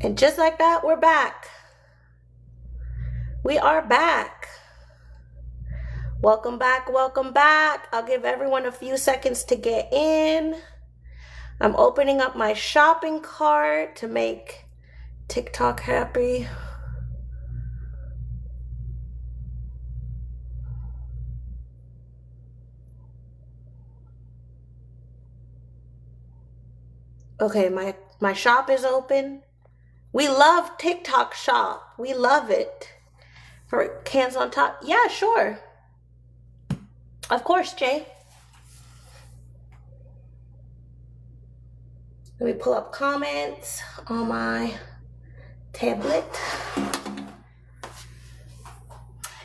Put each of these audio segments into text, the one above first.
And just like that, we're back. We are back. Welcome back, welcome back. I'll give everyone a few seconds to get in. I'm opening up my shopping cart to make TikTok happy. Okay, my shop is open. We love TikTok shop. We love it. For cans on top. Yeah, sure. Of course, Jay. Let me pull up comments on my tablet.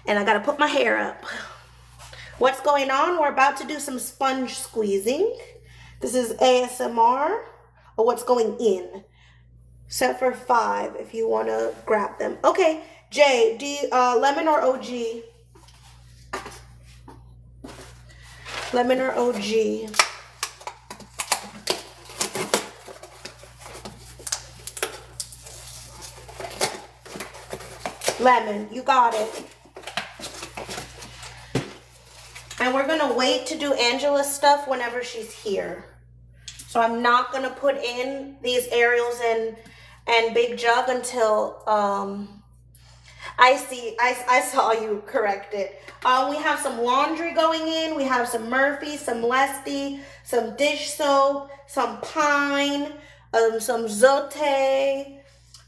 And I gotta put my hair up. What's going on? We're about to do some sponge squeezing. This is ASMR. Or what's going in. Set for 5 if you want to grab them. Okay, Jay, do you, lemon or OG? Lemon or OG? Lemon, you got it. And we're going to wait to do Angela's stuff whenever she's here. So I'm not going to put in these Ariels and Big Jug until I saw you correct it. We have some laundry going in. We have some Murphy, some Lesty, some dish soap, some Pine, some Zote.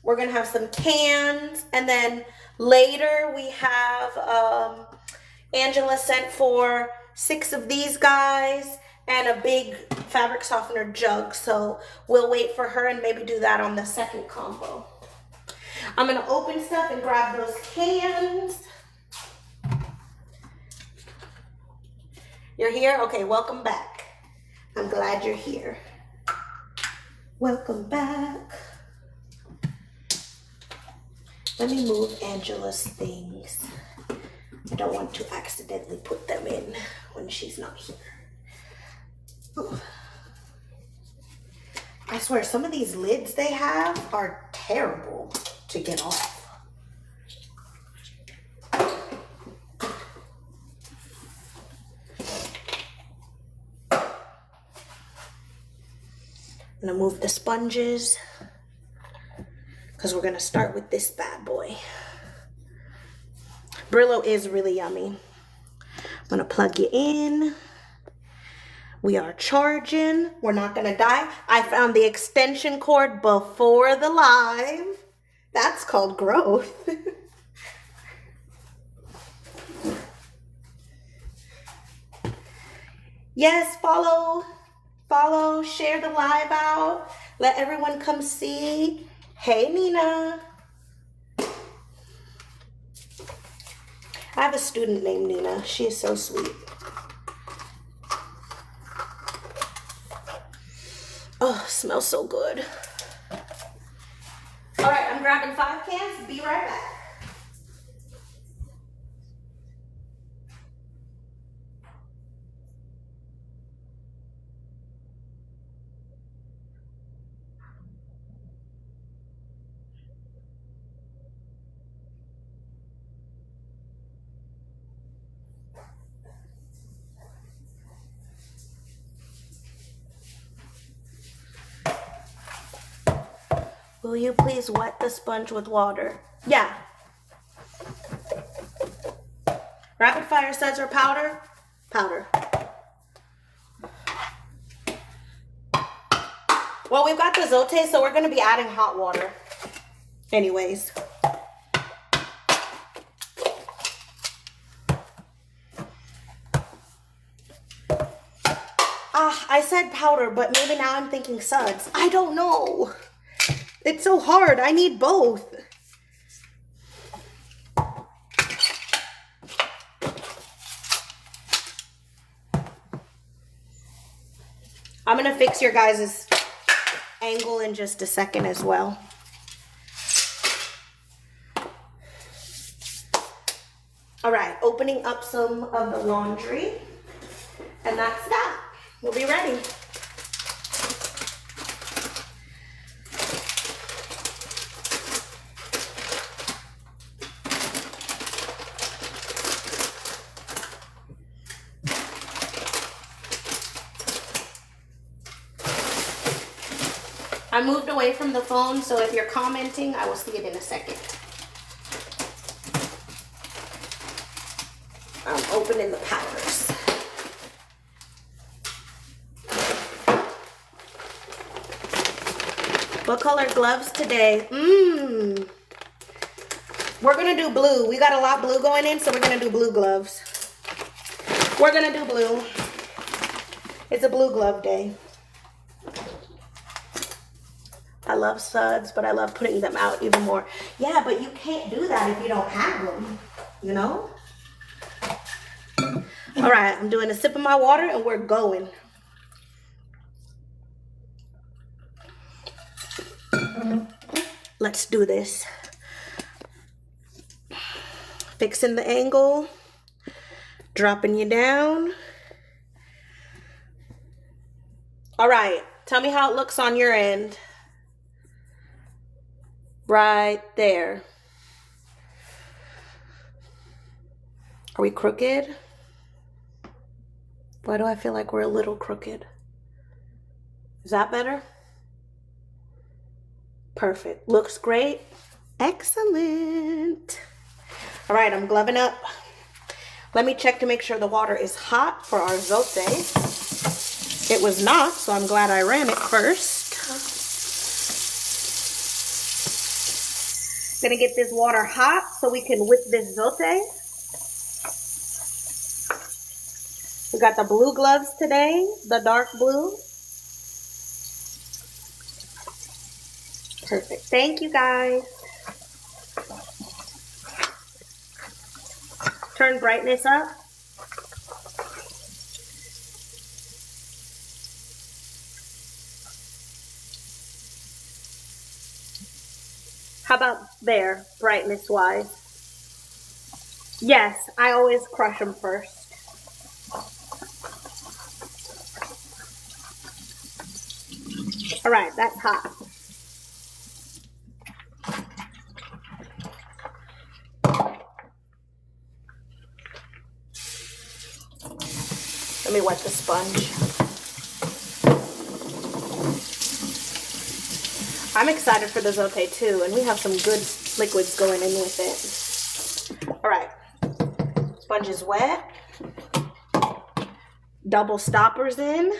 We're going to have some cans. And then later we have Angela sent for 6 of these guys and a big fabric softener jug. So we'll wait for her and maybe do that on the second combo. I'm gonna open stuff and grab those cans. You're here? Okay, welcome back. I'm glad you're here. Welcome back. Let me move Angela's things. I don't want to accidentally put them in when she's not here. Ooh. I swear, some of these lids they have are terrible to get off. I'm gonna move the sponges because we're gonna start with this bad boy. Brillo is really yummy. I'm gonna plug you in. We are charging. We're not gonna die. I found the extension cord before the live. That's called growth. Yes, follow, share the live out. Let everyone come see. Hey, Nina. I have a student named Nina. She is so sweet. Oh, smells so good. All right, I'm grabbing 5 cans. Be right back. Will you please wet the sponge with water? Yeah. Rapid fire suds or powder? Powder. Well, we've got the Zote, so we're going to be adding hot water. Anyways. I said powder, but maybe now I'm thinking suds. I don't know. It's so hard. I need both. I'm going to fix your guys' angle in just a second as well. All right, opening up some of the laundry. And that's that. We'll be ready. I moved away from the phone, so if you're commenting, I will see it in a second. I'm opening the powders. What color gloves today? We're gonna do blue. We got a lot of blue going in, so we're gonna do blue gloves. We're gonna do blue. It's a blue glove day. I love suds, but I love putting them out even more. Yeah, but you can't do that if you don't have them, you know? All right, I'm doing a sip of my water and we're going. Let's do this. Fixing the angle, dropping you down. All right, tell me how it looks on your end. Right there. Are we crooked? Why do I feel like we're a little crooked? Is that better? Perfect. Looks great. Excellent. All right, I'm gloving up. Let me check to make sure the water is hot for our zote. It was not, so I'm glad I ran it first. Gonna get this water hot so we can whip this zote. We got the blue gloves today, the dark blue. Perfect. Thank you, guys. Turn brightness up. How about there, brightness wise? Yes, I always crush them first. All right, that's hot. Let me wet the sponge. I'm excited for the zote too, and we have some good liquids going in with it. All right, sponge is wet. Double stoppers in.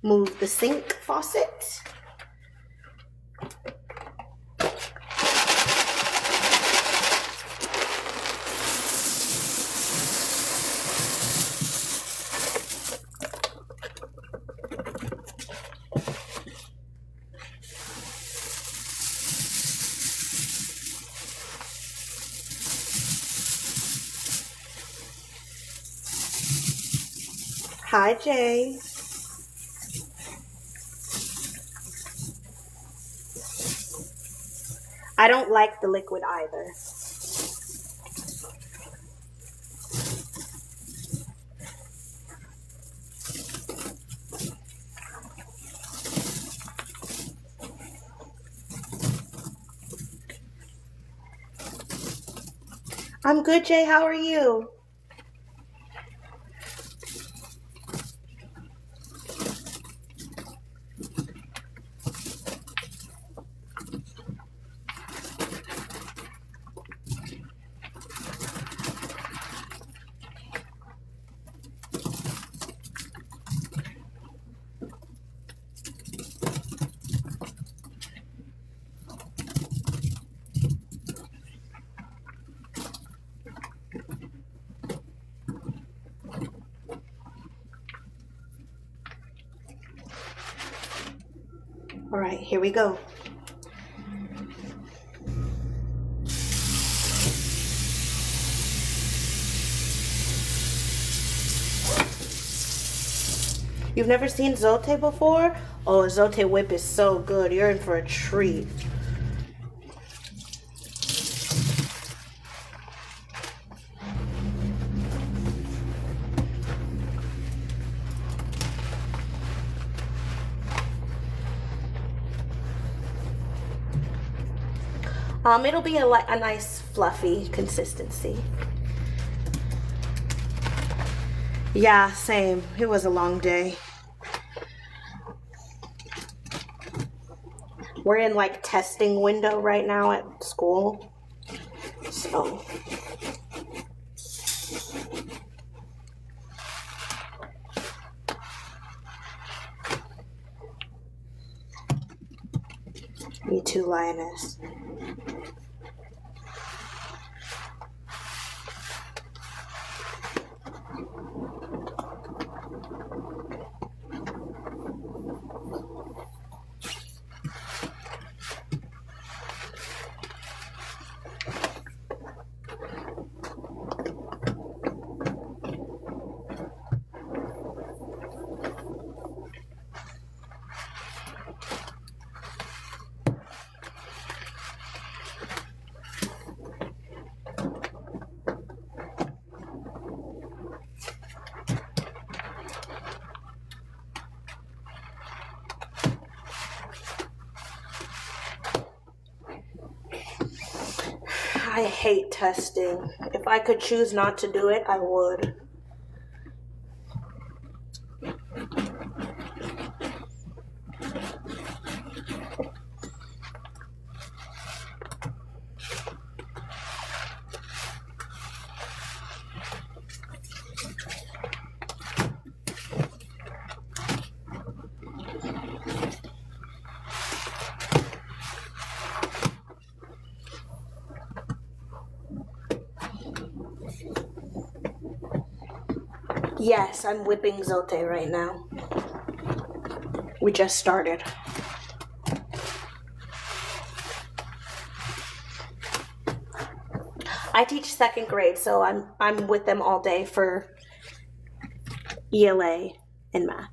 Move the sink faucet. Hi, Jay. I don't like the liquid either. I'm good, Jay. How are you? All right, here we go. You've never seen zote before? Oh, a zote whip is so good. You're in for a treat. It'll be a nice fluffy consistency. Yeah, same. It was a long day. We're in like testing window right now at school. So me too, Lioness. I hate testing. If I could choose not to do it, I would. Yes, I'm whipping zote right now. We just started. I teach second grade, so I'm with them all day for ELA and math.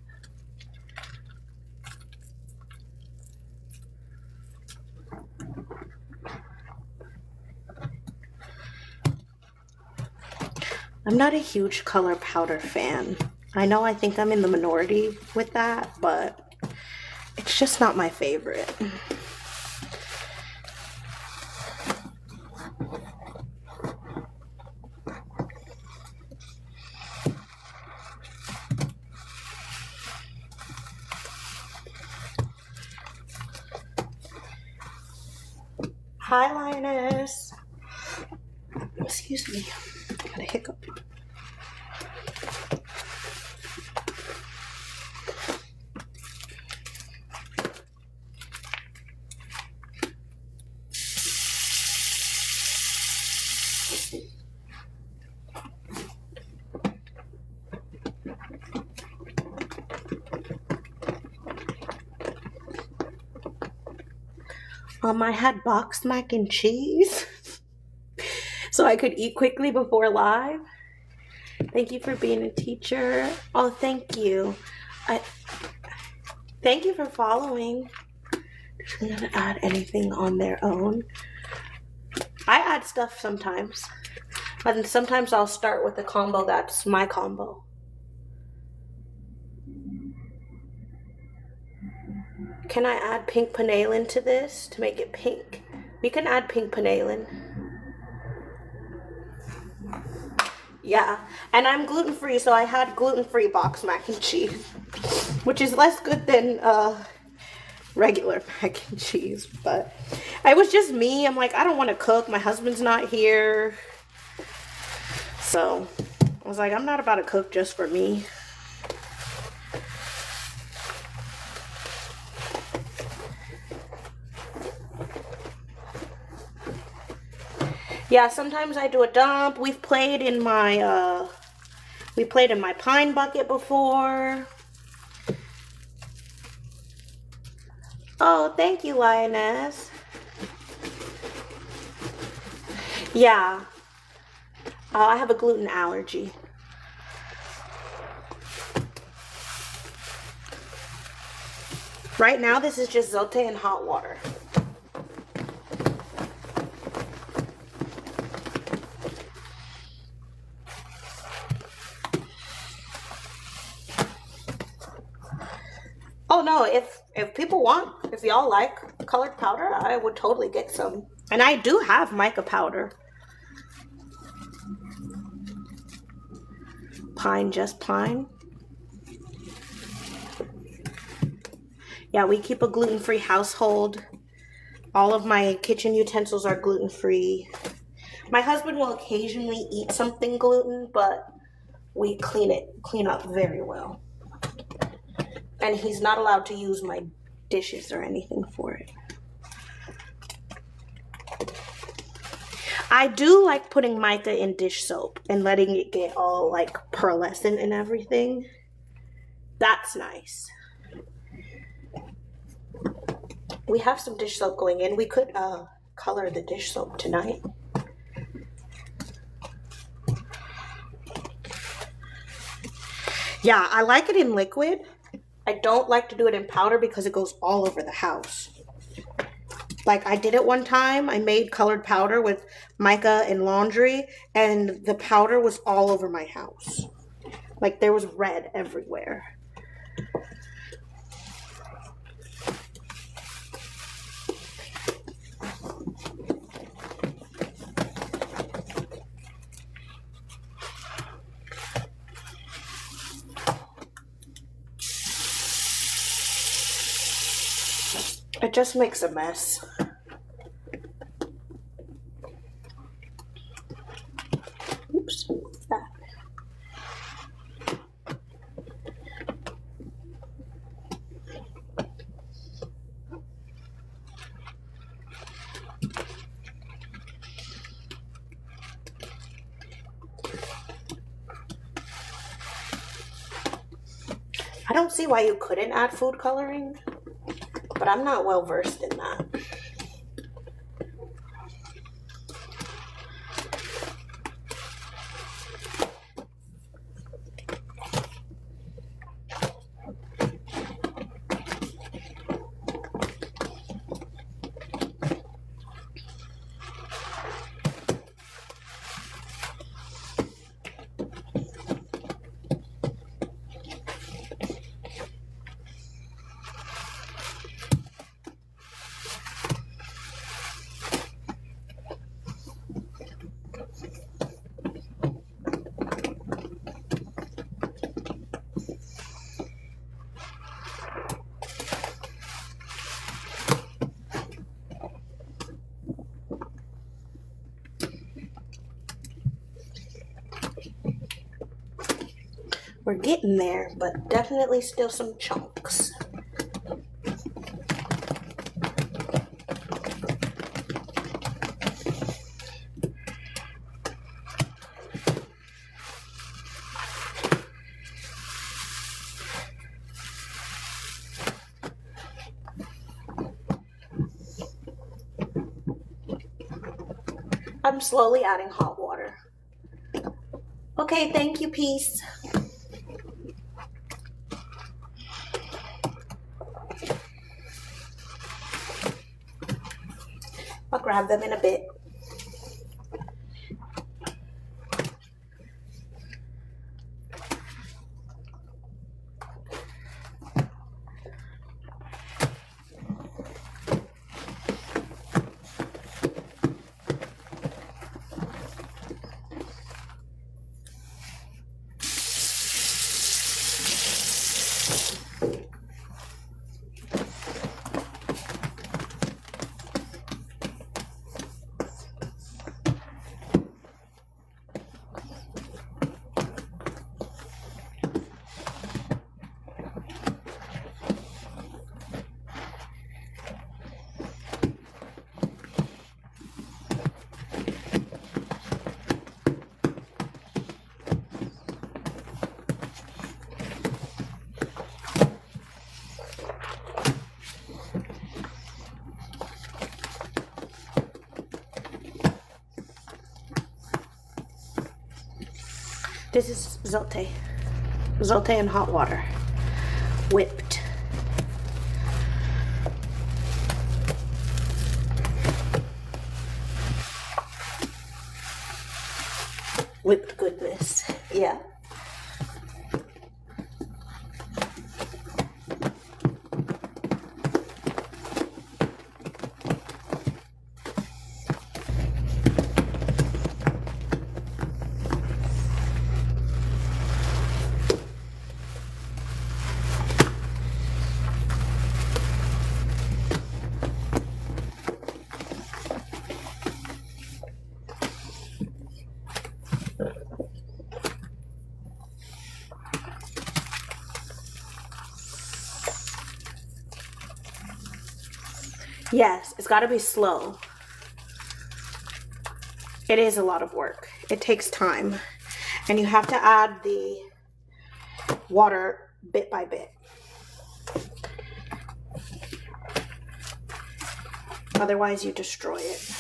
I'm not a huge color powder fan. I know I think I'm in the minority with that, but it's just not my favorite. Hi, Lioness. Excuse me. I got a hiccup. I had boxed mac and cheese so I could eat quickly before live. Thank you for being a teacher. Oh, thank you. Thank you for following. I'm gonna add anything on their own. I add stuff sometimes, but sometimes I'll start with a combo that's my combo. Can I add pink panelin to this to make it pink? We can add pink panelin. Yeah, and I'm gluten-free, so I had gluten-free boxed mac and cheese, which is less good than regular mac and cheese, but it was just me. I'm like, I don't want to cook. My husband's not here. So I was like, I'm not about to cook just for me. Yeah, sometimes I do a dump. We've played in my pine bucket before. Oh, thank you, Lioness. Yeah. I have a gluten allergy. Right now, this is just zote and hot water. Oh no, if people want, if y'all like colored powder, I would totally get some. And I do have mica powder. Pine, just pine. Yeah, we keep a gluten-free household. All of my kitchen utensils are gluten-free. My husband will occasionally eat something gluten, but we clean up very well. And he's not allowed to use my dishes or anything for it. I do like putting mica in dish soap and letting it get all like pearlescent and everything. That's nice. We have some dish soap going in. We could color the dish soap tonight. Yeah, I like it in liquid. I don't like to do it in powder because it goes all over the house. Like I did it one time. I made colored powder with mica and laundry, and the powder was all over my house. Like there was red everywhere. It just makes a mess. Oops. I don't see why you couldn't add food coloring, but I'm not well versed in that. We're getting there, but definitely still some chunks. I'm slowly adding hot water. Okay, thank you, peace. I'll grab them in a bit. This is zote. Zote in hot water. Whipped. Whipped goodness. Yeah. Yes, it's got to be slow. It is a lot of work. It takes time. And you have to add the water bit by bit. Otherwise, you destroy it.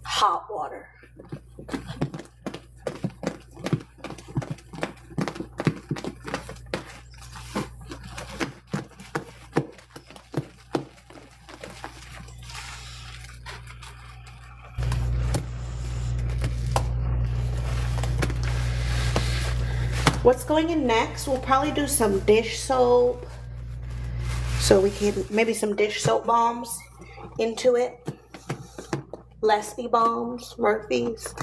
Hot water. What's going in next? We'll probably do some dish soap. So we can, maybe some dish soap bombs into it. Leslie bombs, Murphy's,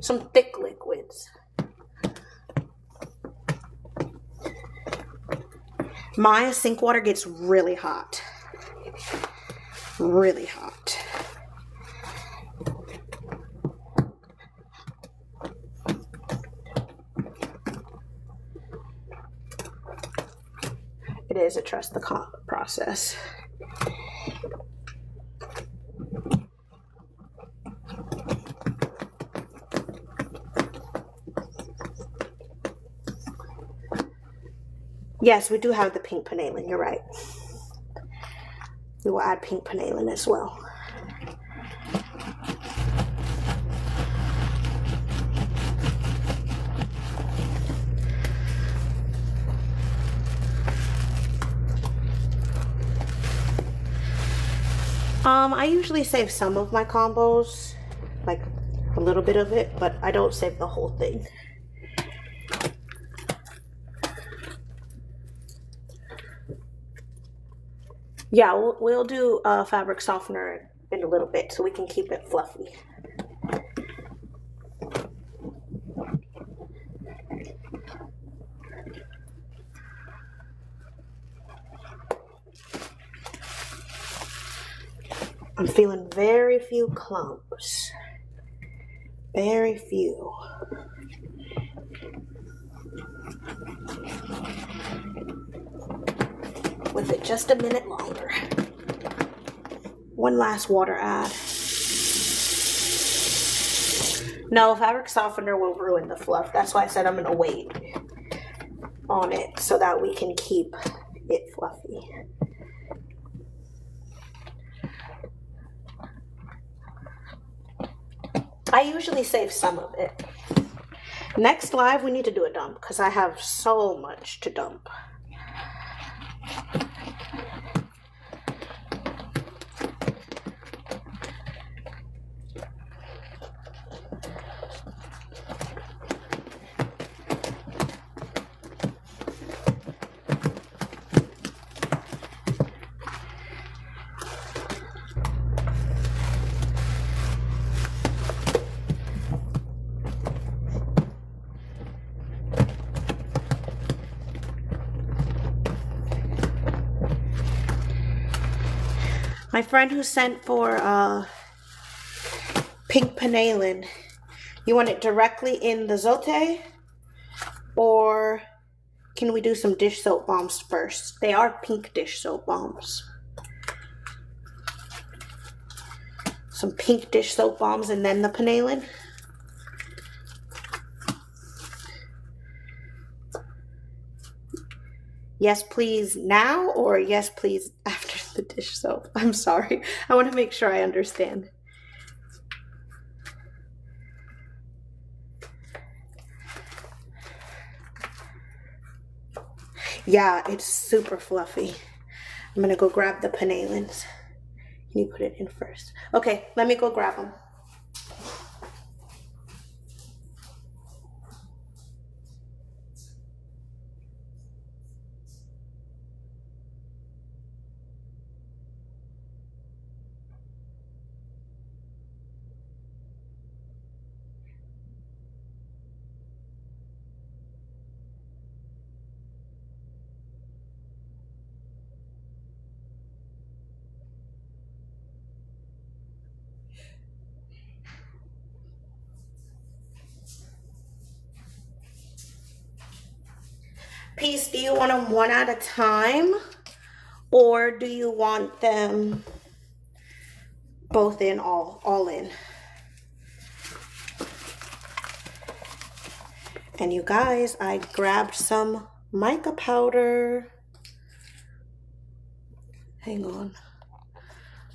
some thick liquids. My sink water gets really hot. Really hot. It is a trust the process. Yes, we do have the pink panelin, you're right. We will add pink panelin as well. I usually save some of my combos, like a little bit of it, but I don't save the whole thing. Yeah, we'll do a fabric softener in a little bit so we can keep it fluffy. I'm feeling very few clumps. Very few. With it just a minute longer. One last water add. No, fabric softener will ruin the fluff. That's why I said I'm gonna wait on it so that we can keep it fluffy. I usually save some of it. Next live, we need to do a dump because I have so much to dump. My friend who sent for pink panelin, you want it directly in the zote, or can we do some dish soap bombs first? They are pink dish soap bombs. Some pink dish soap bombs and then the panelin. Yes, please now, or yes, please after the dish soap? I'm sorry. I want to make sure I understand. Yeah, it's super fluffy. I'm gonna go grab the panelins. Can you put it in first? Okay, let me go grab them. Peace, do you want them one at a time? Or do you want them both in, all in? And you guys, I grabbed some mica powder. Hang on.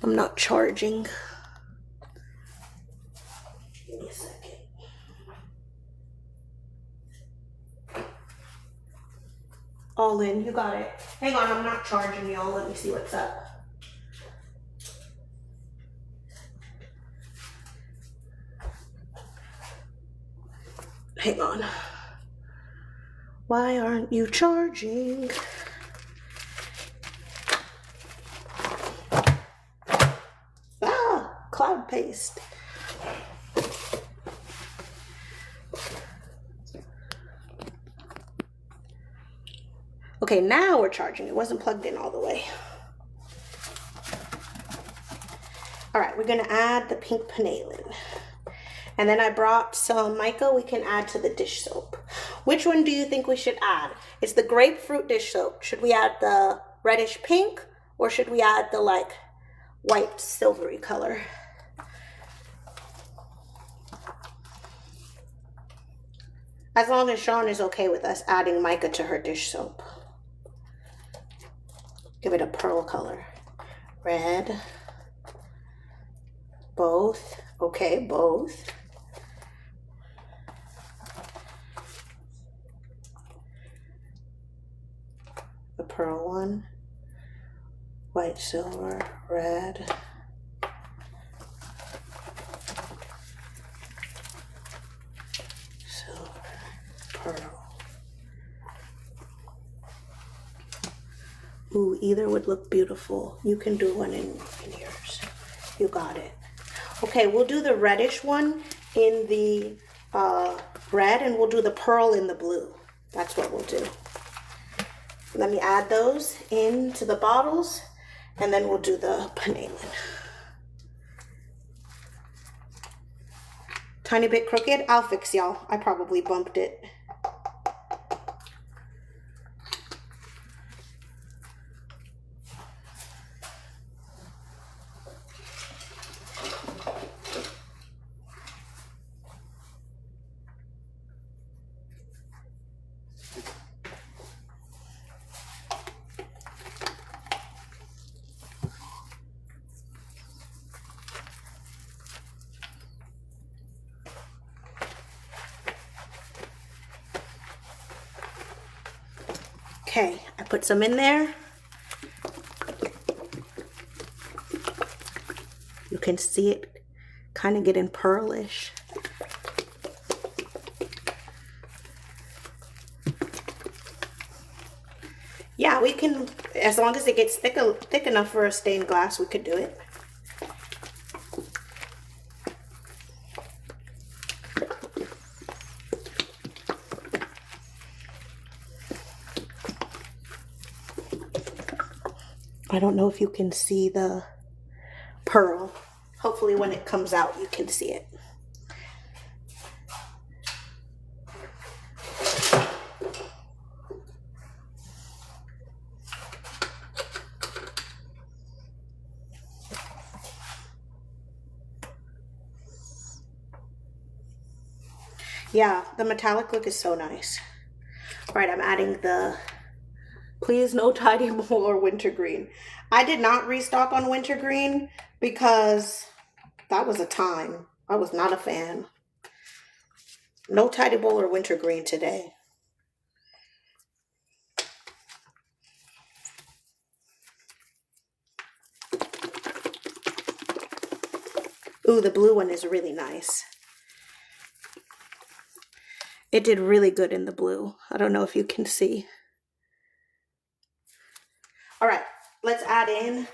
I'm not charging. Give me a second. All in, you got it. Hang on, I'm not charging y'all. Let me see what's up. Hang on. Why aren't you charging? Ah, cloud paste. Okay, now we're charging. It wasn't plugged in all the way. All right, we're gonna add the pink panelin. And then I brought some mica we can add to the dish soap. Which one do you think we should add? It's the grapefruit dish soap. Should we add the reddish pink or should we add the like white silvery color? As long as Sean is okay with us adding mica to her dish soap. Give it a pearl color. Red. Both. Okay, both. The pearl one. White, silver, red. Silver, pearl. Ooh, either would look beautiful. You can do one in yours. You got it. Okay, we'll do the reddish one in the red and we'll do the pearl in the blue. That's what we'll do. Let me add those into the bottles and then we'll do the panelin. Tiny bit crooked. I'll fix y'all. I probably bumped it. Okay, I put some in there. You can see it kind of getting pearlish. Yeah, we can, as long as it gets thick enough for a stained glass, we could do it. I don't know if you can see the pearl. Hopefully when it comes out, you can see it. Yeah, the metallic look is so nice. All right, I'm adding the Please no Tidy Bowl or wintergreen. I did not restock on wintergreen because that was a time. I was not a fan. No Tidy Bowl or wintergreen today. Ooh, the blue one is really nice. It did really good in the blue. I don't know if you can see. All right, let's add in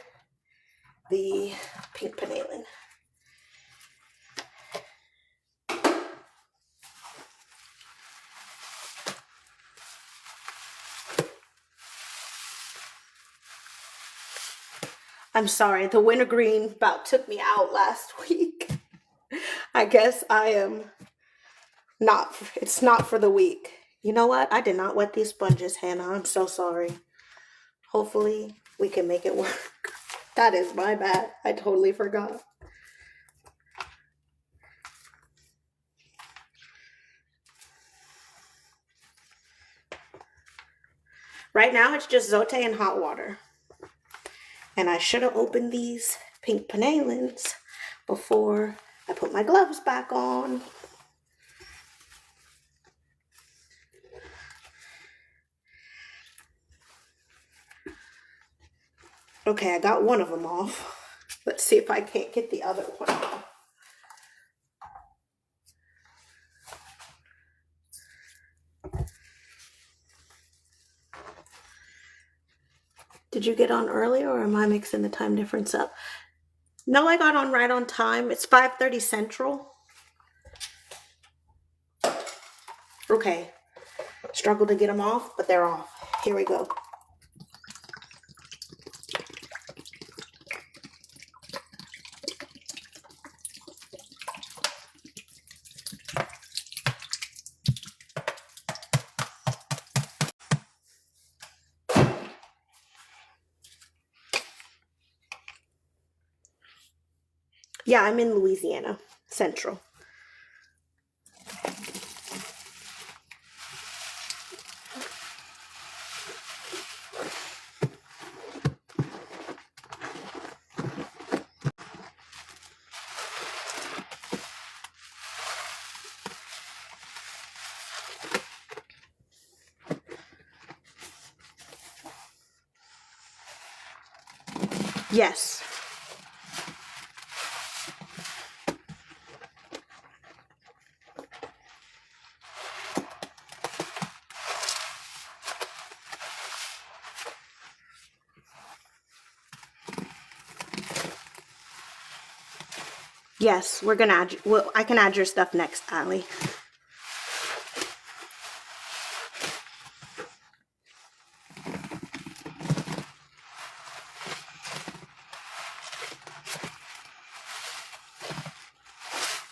the pink panelin. I'm sorry, the wintergreen about took me out last week. I guess I am not, it's not for the weak. You know what? I did not wet these sponges, Hannah. I'm so sorry. Hopefully we can make it work. That is my bad. I totally forgot. Right now it's just Zote and hot water. And I should have opened these pink panelins before I put my gloves back on. Okay, I got one of them off. Let's see if I can't get the other one off. Did you get on early, or am I mixing the time difference up? No, I got on right on time. It's 5:30 Central. Okay. Struggled to get them off, but they're off. Here we go. Yeah, I'm in Louisiana, Central. Yes. Yes, we're gonna add, well, I can add your stuff next, Allie.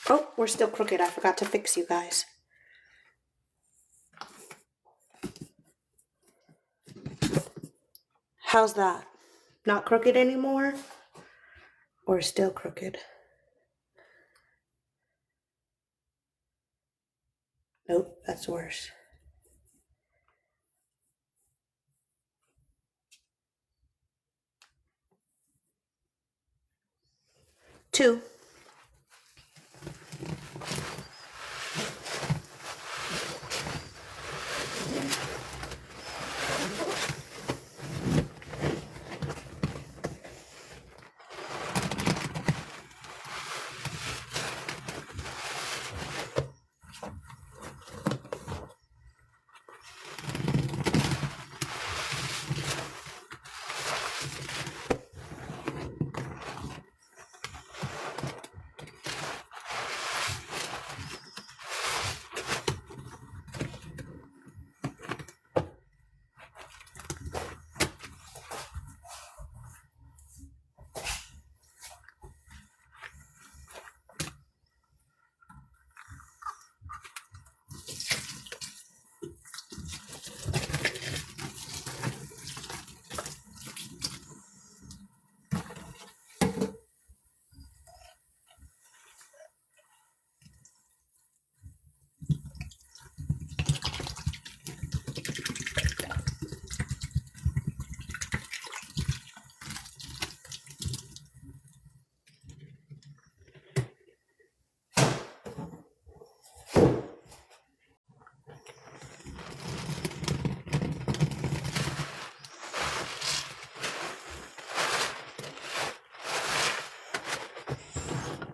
Oh, we're still crooked. I forgot to fix you guys. How's that? Not crooked anymore? Or still crooked? Nope, that's worse. Two.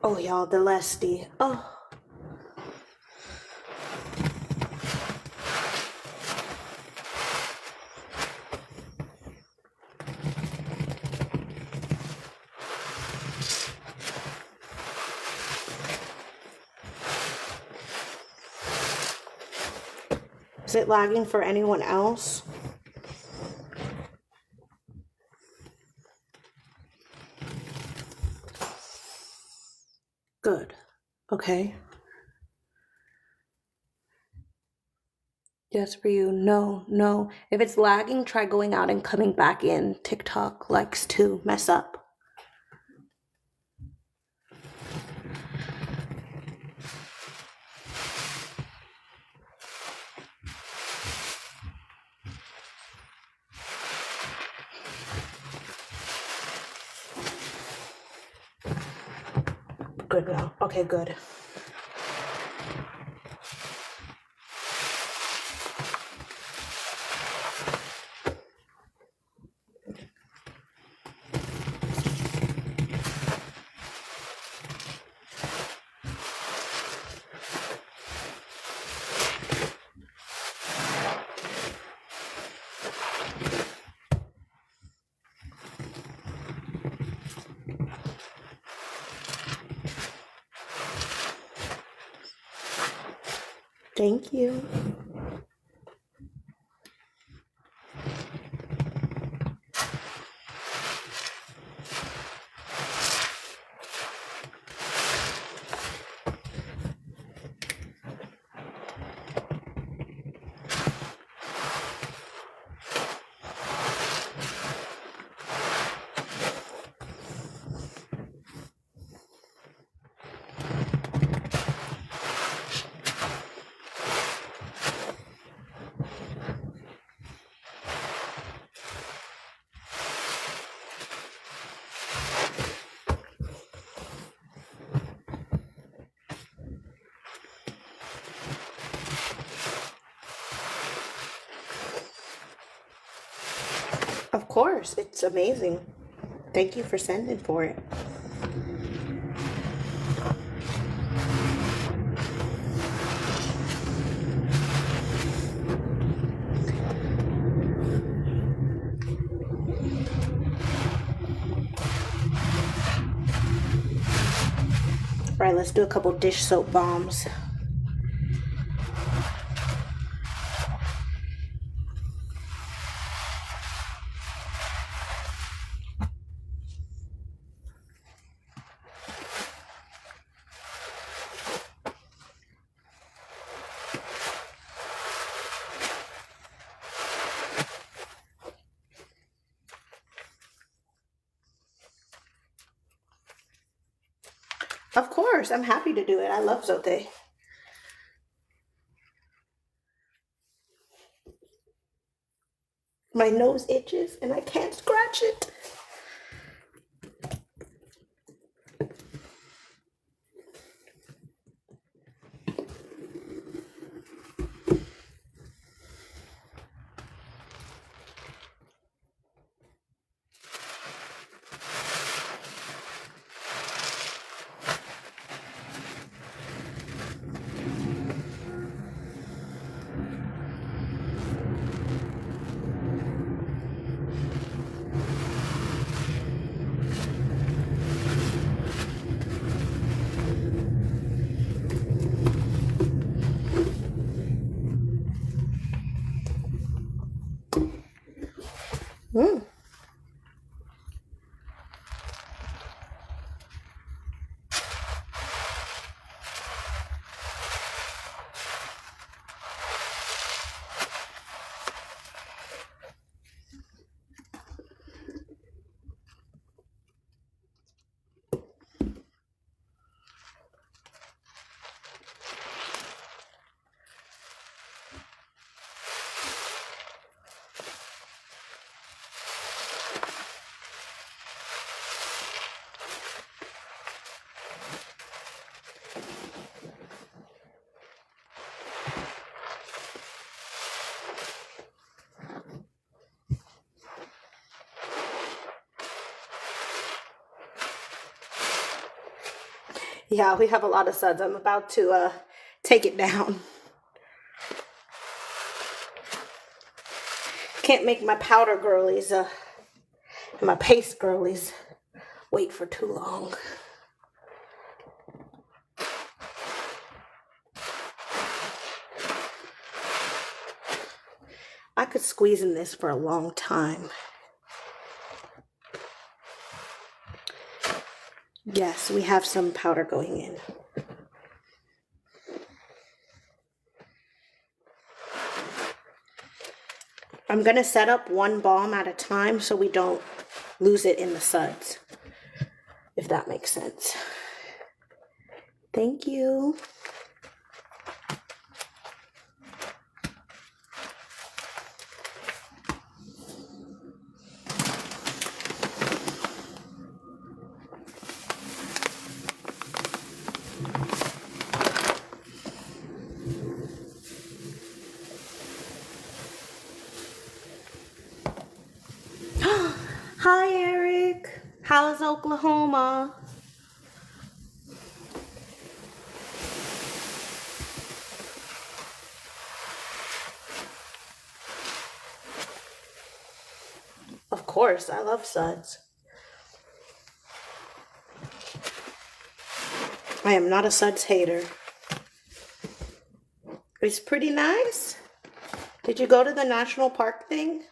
Oh, y'all, the Lesty. Oh. Is it lagging for anyone else? Good. Okay. Yes, for you. No, no. If it's lagging, try going out and coming back in. TikTok likes to mess up. Good now. Okay, good. Thank you. Of course, it's amazing. Thank you for sending for it. All right, let's do a couple dish soap bombs. Of course, I'm happy to do it. I love sauté. My nose itches and I can't scratch it. Mm. Yeah, we have a lot of suds. I'm about to take it down. Can't make my powder girlies and my paste girlies wait for too long. I could squeeze in this for a long time. Yes, we have some powder going in. I'm going to set up one balm at a time so we don't lose it in the suds, if that makes sense. Thank you. Hi, Eric. How's Oklahoma? Of course, I love suds. I am not a suds hater. It's pretty nice. Did you go to the national park thing?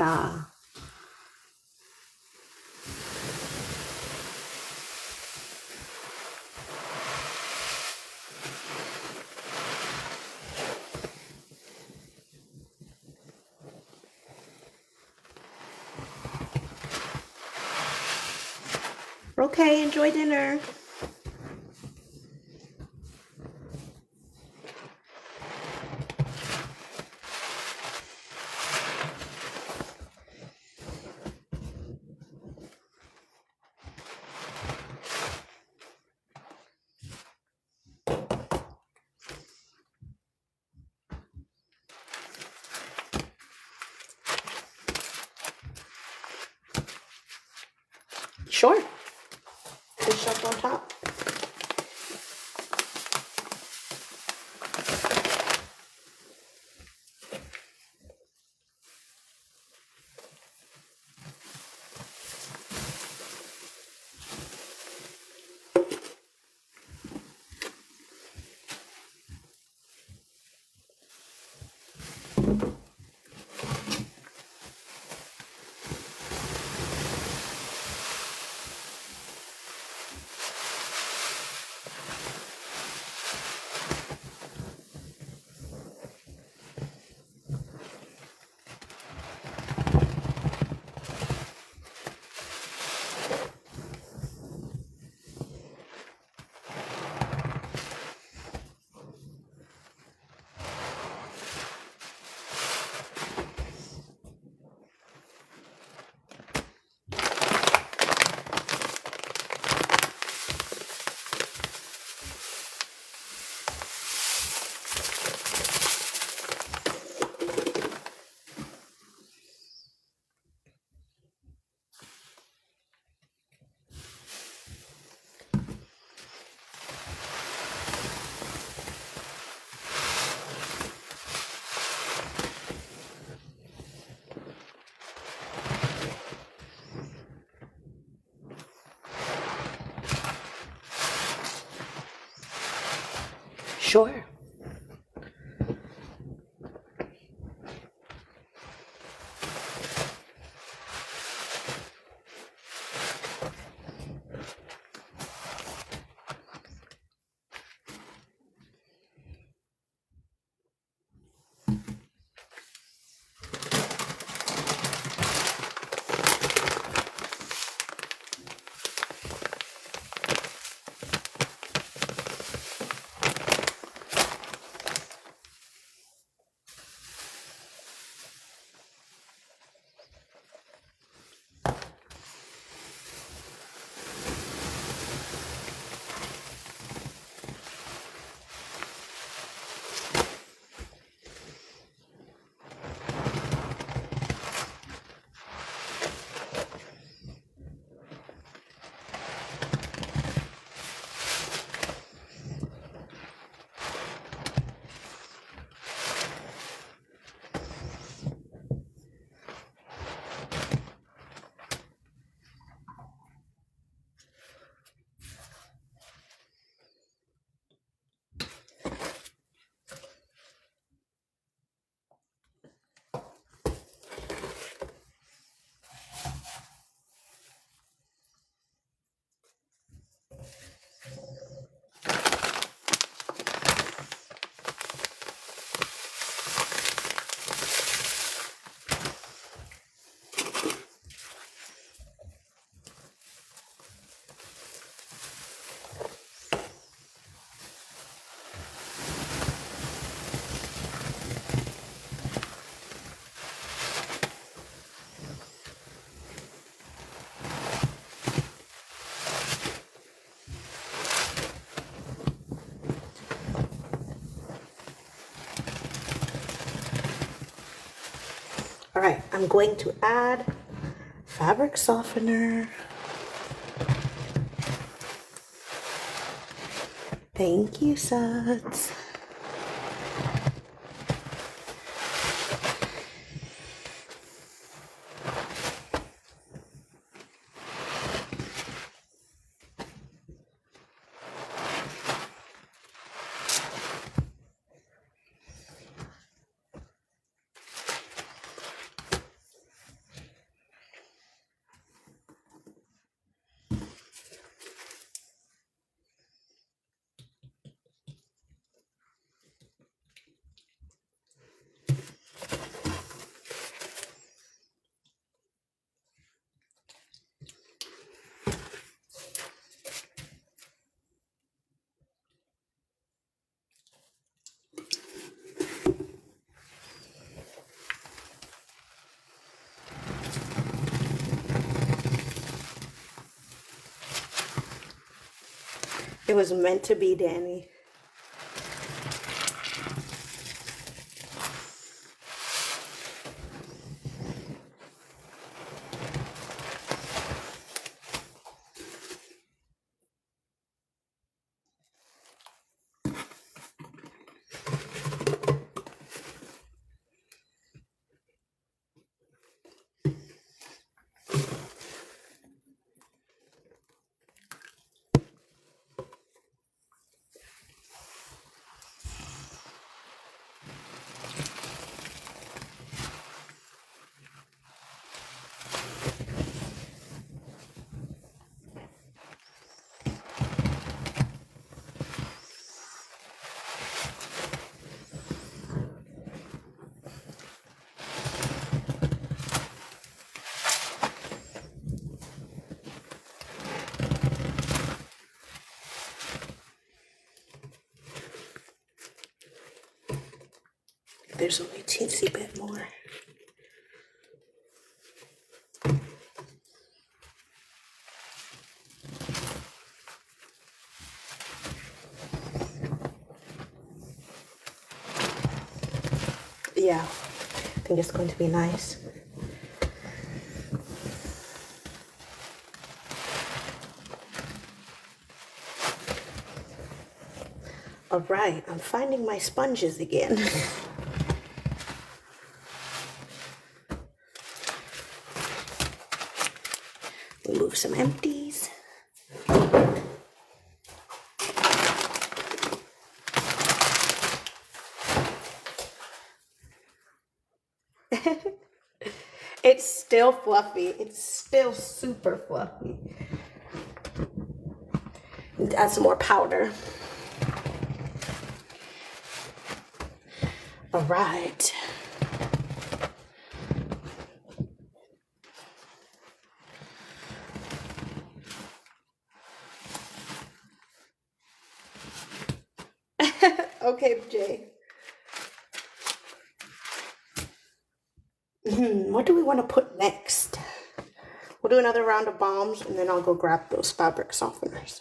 Ah. Okay, enjoy dinner. Sure. Fish up on top. Sure. All right, I'm going to add fabric softener. Thank you, Suds. It was meant to be, Danny. There's only a teensy bit more. Yeah, I think it's going to be nice. All right, I'm finding my sponges again. Remove some empties. It's still fluffy. It's still super fluffy. Add some more powder. All right. Okay, Jay. What do we want to put next? We'll do another round of bombs and then I'll go grab those fabric softeners.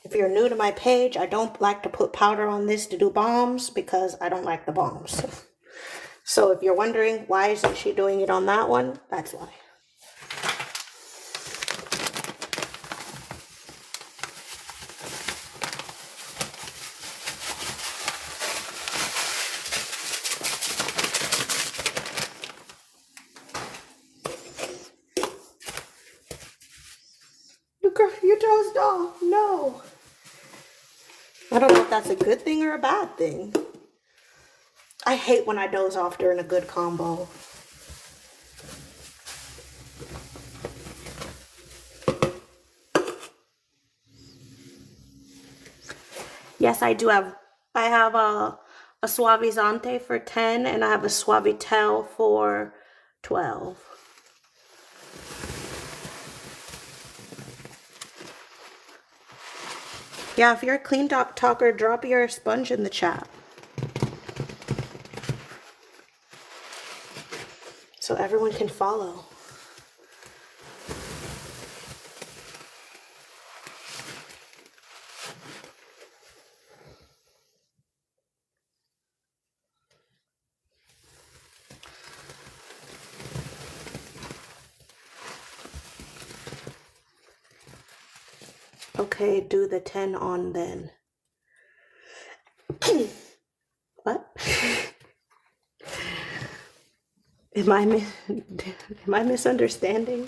If you're new to my page, I don't like to put powder on this to do bombs because I don't like the bombs. So if you're wondering why isn't she doing it on that one, that's why. You dozed off. No. I don't know if that's a good thing or a bad thing. I hate when I doze off during a good combo. Yes, I do have. I have a Suavizante for 10 and I have a Suavitel for 12. Yeah, if you're a clean talker, drop your sponge in the chat so everyone can follow. Okay, do the 10 on then. What? Am I misunderstanding?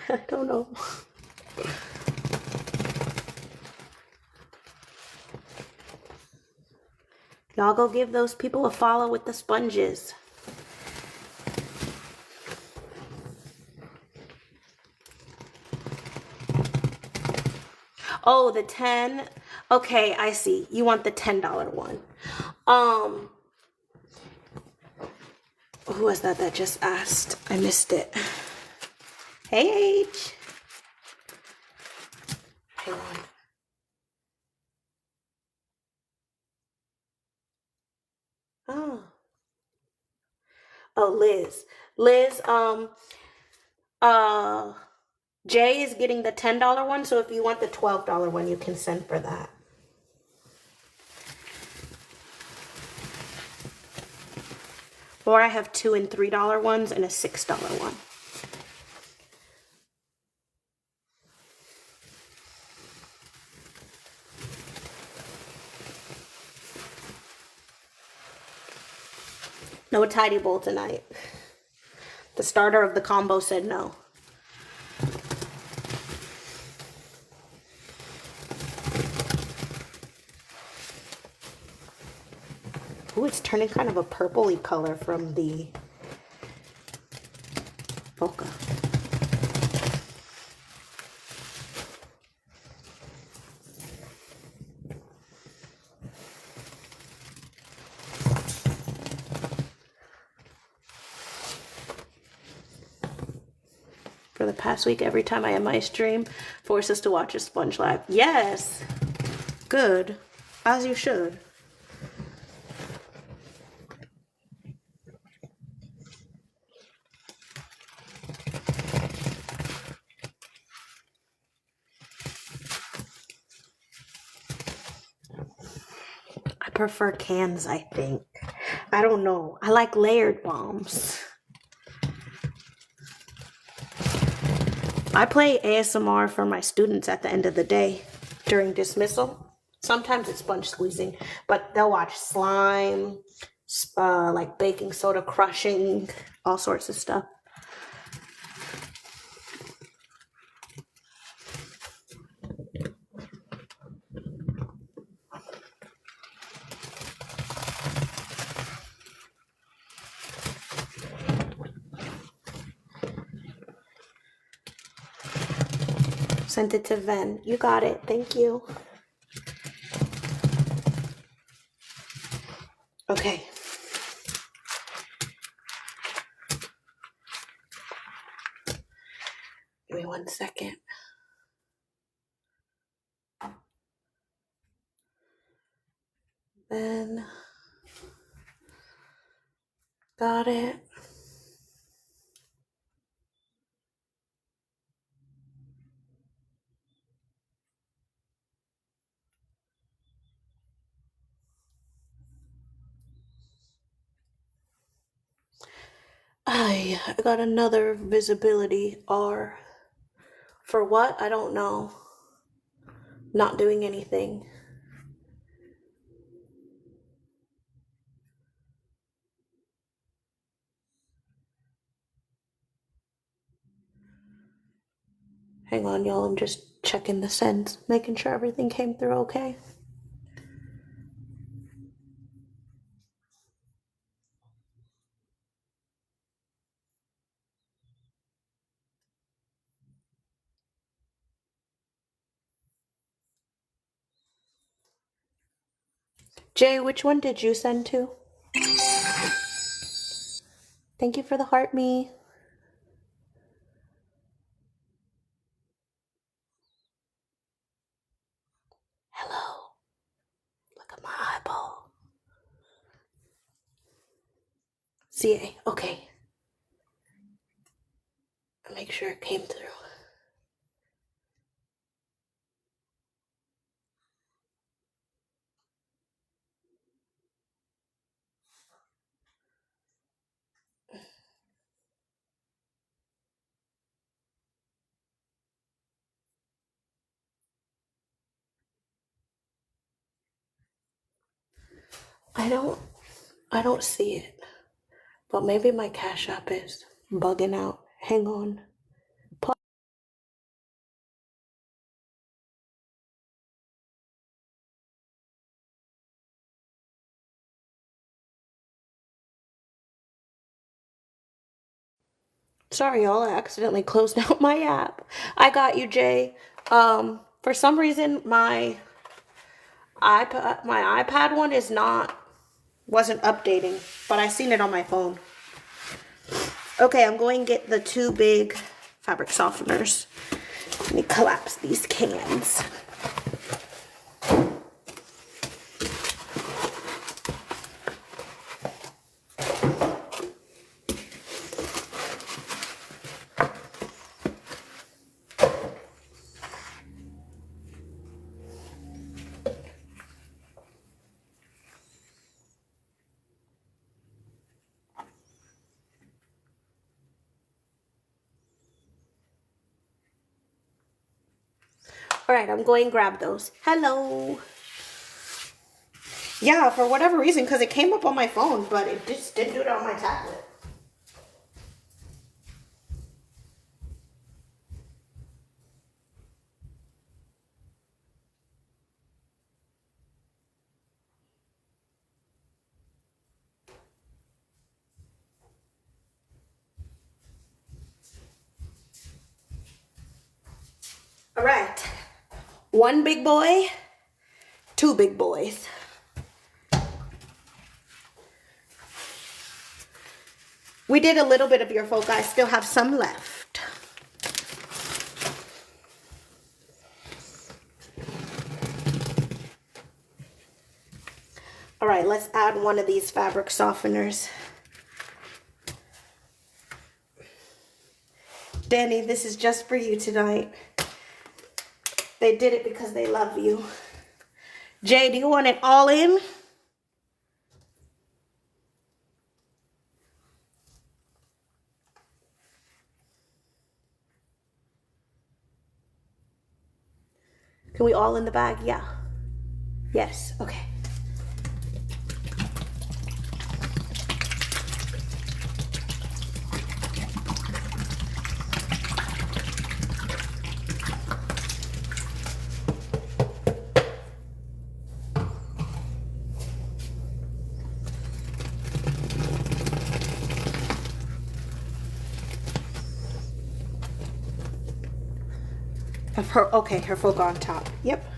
I don't know. Y'all go give those people a follow with the sponges. Oh, the 10. Okay, I see. You want the $10 one. Who was that just asked? I missed it. Hey, H. Hang on. Oh. Oh, Liz. Liz, Jay is getting the $10 one, so if you want the $12 one, you can send for that. Or I have $2 and $3 ones and a $6 one. No tidy bowl tonight. The starter of the combo said no. Ooh, it's turning kind of a purpley color from the mocha. For the past week, every time I end my stream, force us to watch a sponge live. Yes. Good. As you should. I prefer cans, I think. I don't know. I like layered bombs. I play ASMR for my students at the end of the day during dismissal. Sometimes it's sponge squeezing, but they'll watch slime, like baking soda crushing, all sorts of stuff. Sent it to Ven. You got it. Thank you. Okay. Give me 1 second. Then got it. I got another visibility R. For what? I don't know. Not doing anything. Hang on, y'all. I'm just checking the sends, making sure everything came through okay. Jay, which one did you send to? Thank you for the heart, me. CA. Okay. Make sure it came through. I don't see it. But maybe my Cash App is bugging out. Hang on. Sorry, y'all. I accidentally closed out my app. I got you, Jay. For some reason, my iPad one wasn't updating, but I seen it on my phone. Okay, I'm going to get the 2 big fabric softeners. Let me collapse these cans. All right, I'm going to grab those. Hello. Yeah, for whatever reason, because it came up on my phone, but it just didn't do it on my tablet. All right. 1 big boy, 2 big boys. We did a little bit of your folk. I still have some left. All right, let's add 1 of these fabric softeners. Danny, this is just for you tonight. They did it because they love you. Jay, do you want it all in? Can we all in the bag? Yeah. Yes, okay. Of her, okay, her folk on top. Yep.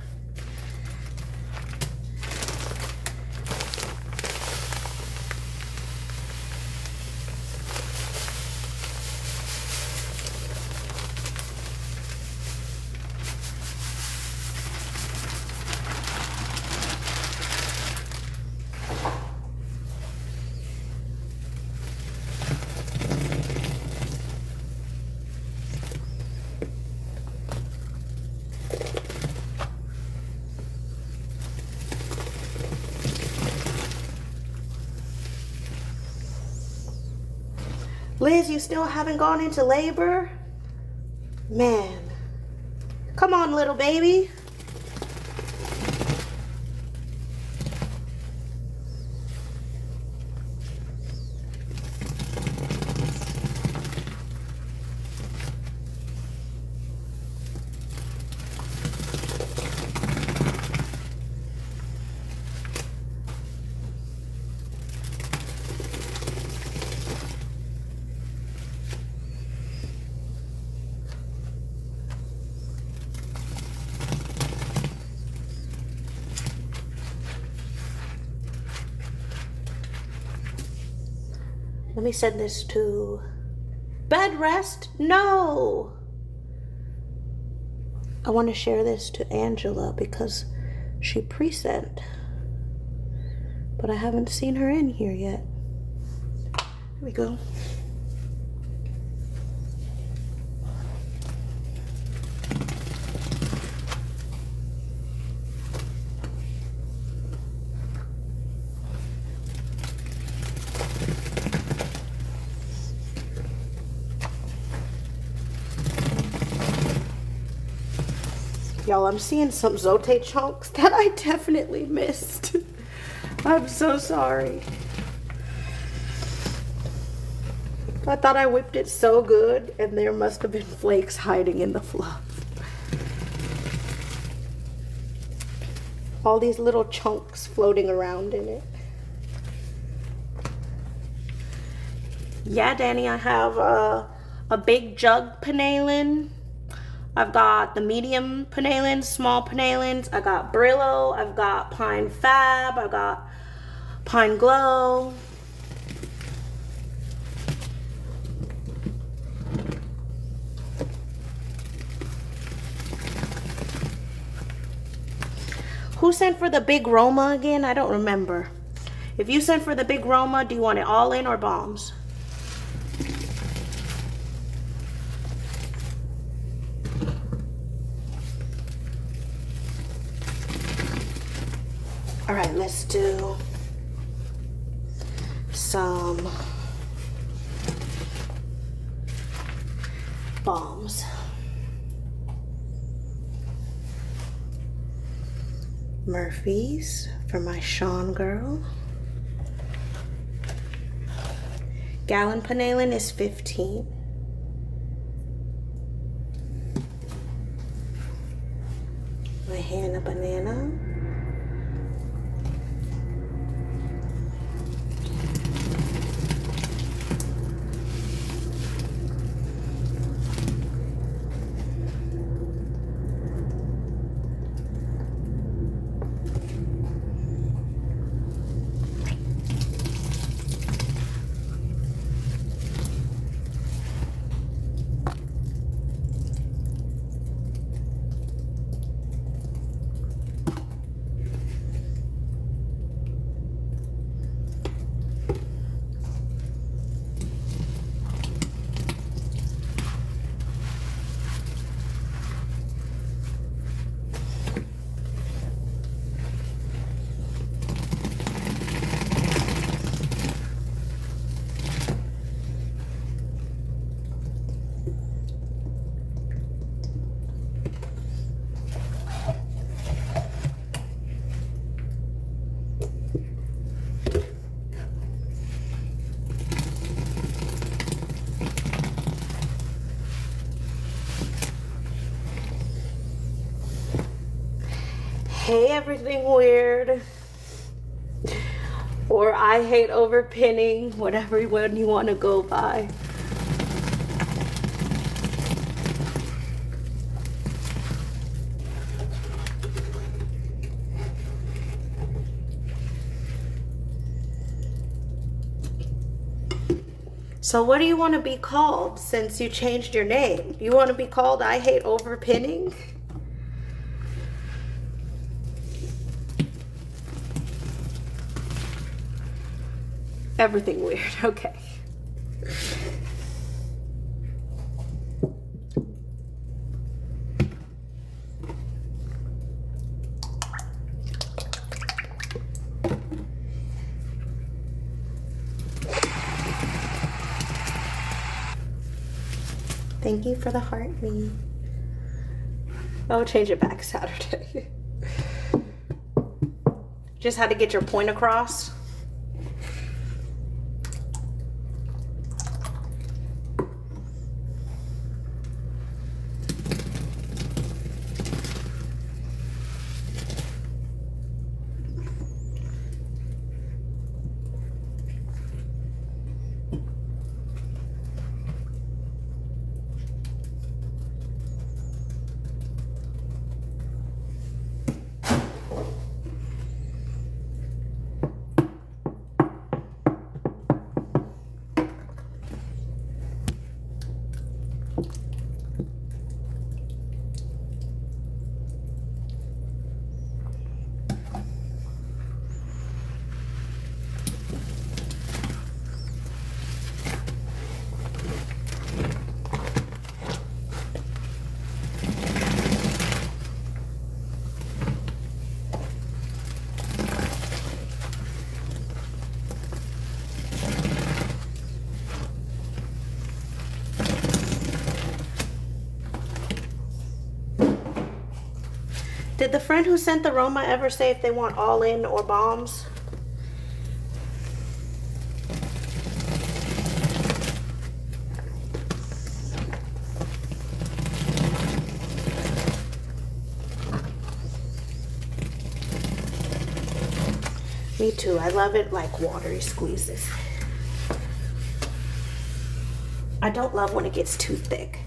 Liz, you still haven't gone into labor? Man. Come on, little baby. Let me send this to bed rest. No. I want to share this to Angela because she pre-sent, but I haven't seen her in here yet. There we go. Y'all, I'm seeing some zote chunks that I definitely missed. I'm so sorry. I thought I whipped it so good, and there must have been flakes hiding in the fluff. All these little chunks floating around in it. Yeah, Danny, I have a big jug panelin. I've got the medium panelins, small panelins. I got Brillo. I've got Pine Fab. I've got Pine Glow. Who sent for the big Roma again? I don't remember. If you sent for the big Roma, do you want it all in or bombs? All right, let's do some bombs. Murphy's for my Sean girl. Gallon panelin is 15. My Hannah banana. Hey, everything weird, or I hate overpinning, whatever one you want to go by. So what do you want to be called since you changed your name? You want to be called I Hate Overpinning? Everything weird, okay. Thank you for the heart, me. I'll change it back Saturday. Just had to get your point across. Did the friend who sent the Roma ever say if they want all in or bombs? Me too. I love it like watery squeezes. I don't love when it gets too thick.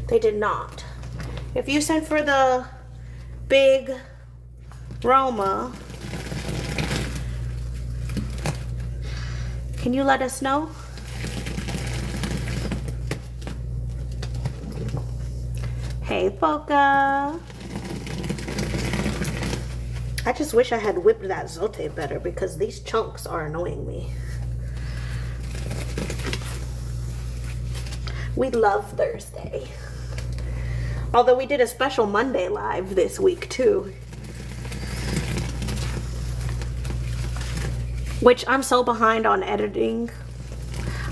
They did not. If you sent for the big Roma, can you let us know? Hey, Foca. I just wish I had whipped that zote better because these chunks are annoying me. We love Thursday. Although we did a special Monday live this week too. Which I'm so behind on editing.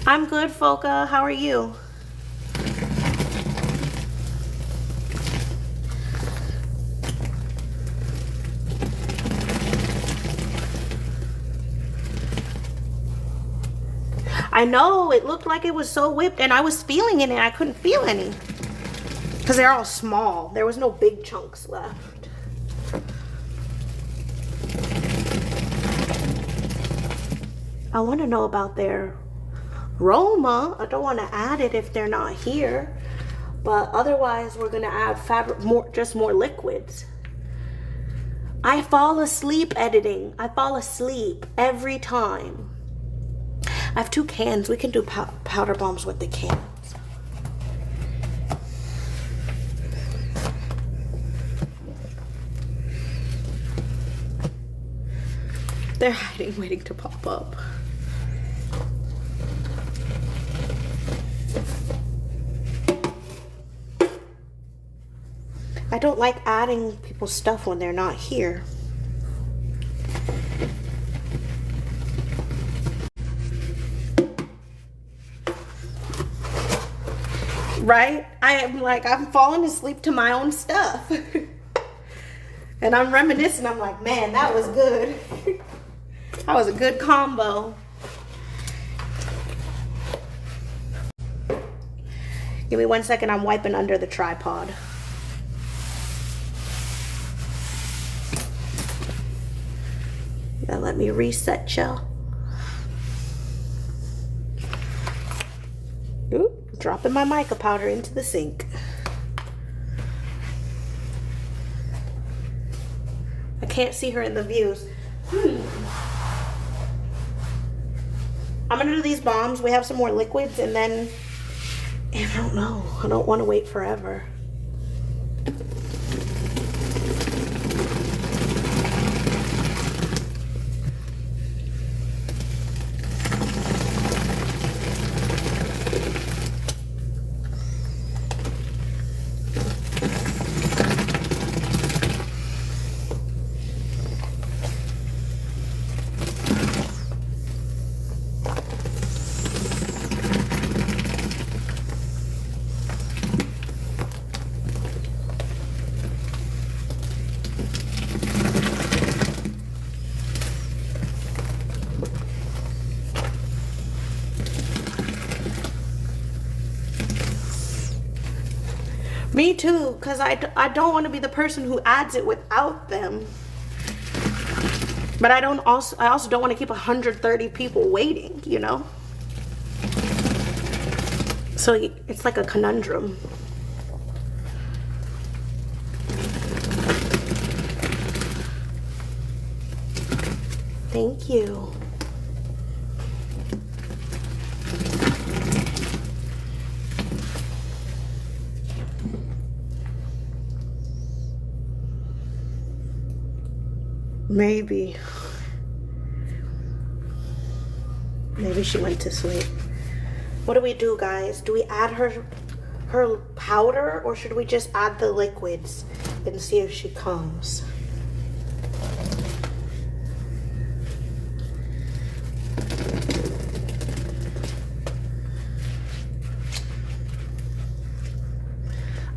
I'm good, Foca. How are you? I know, it looked like it was so whipped and I was feeling it and I couldn't feel any. Because they're all small. There was no big chunks left. I want to know about their Roma. I don't want to add it if they're not here. But otherwise, we're going to add just more liquids. I fall asleep editing. I fall asleep every time. I have 2 cans. We can do powder bombs with the cans. They're hiding, waiting to pop up. I don't like adding people's stuff when they're not here. Right? I'm falling asleep to my own stuff. And I'm reminiscing. I'm like, man, that was good. That was a good combo. Give me 1 second. I'm wiping under the tripod. Now let me reset y'all. Oop, dropping my mica powder into the sink. I can't see her in the views. I'm gonna do these bombs. We have some more liquids and then, I don't know. I don't want to wait forever. Me too, because I don't want to be the person who adds it without them. But I also don't want to keep 130 people waiting, you know? So it's like a conundrum. Thank you. Maybe she went to sleep. What do we do, guys? Do we add her powder or should we just add the liquids and see if she comes?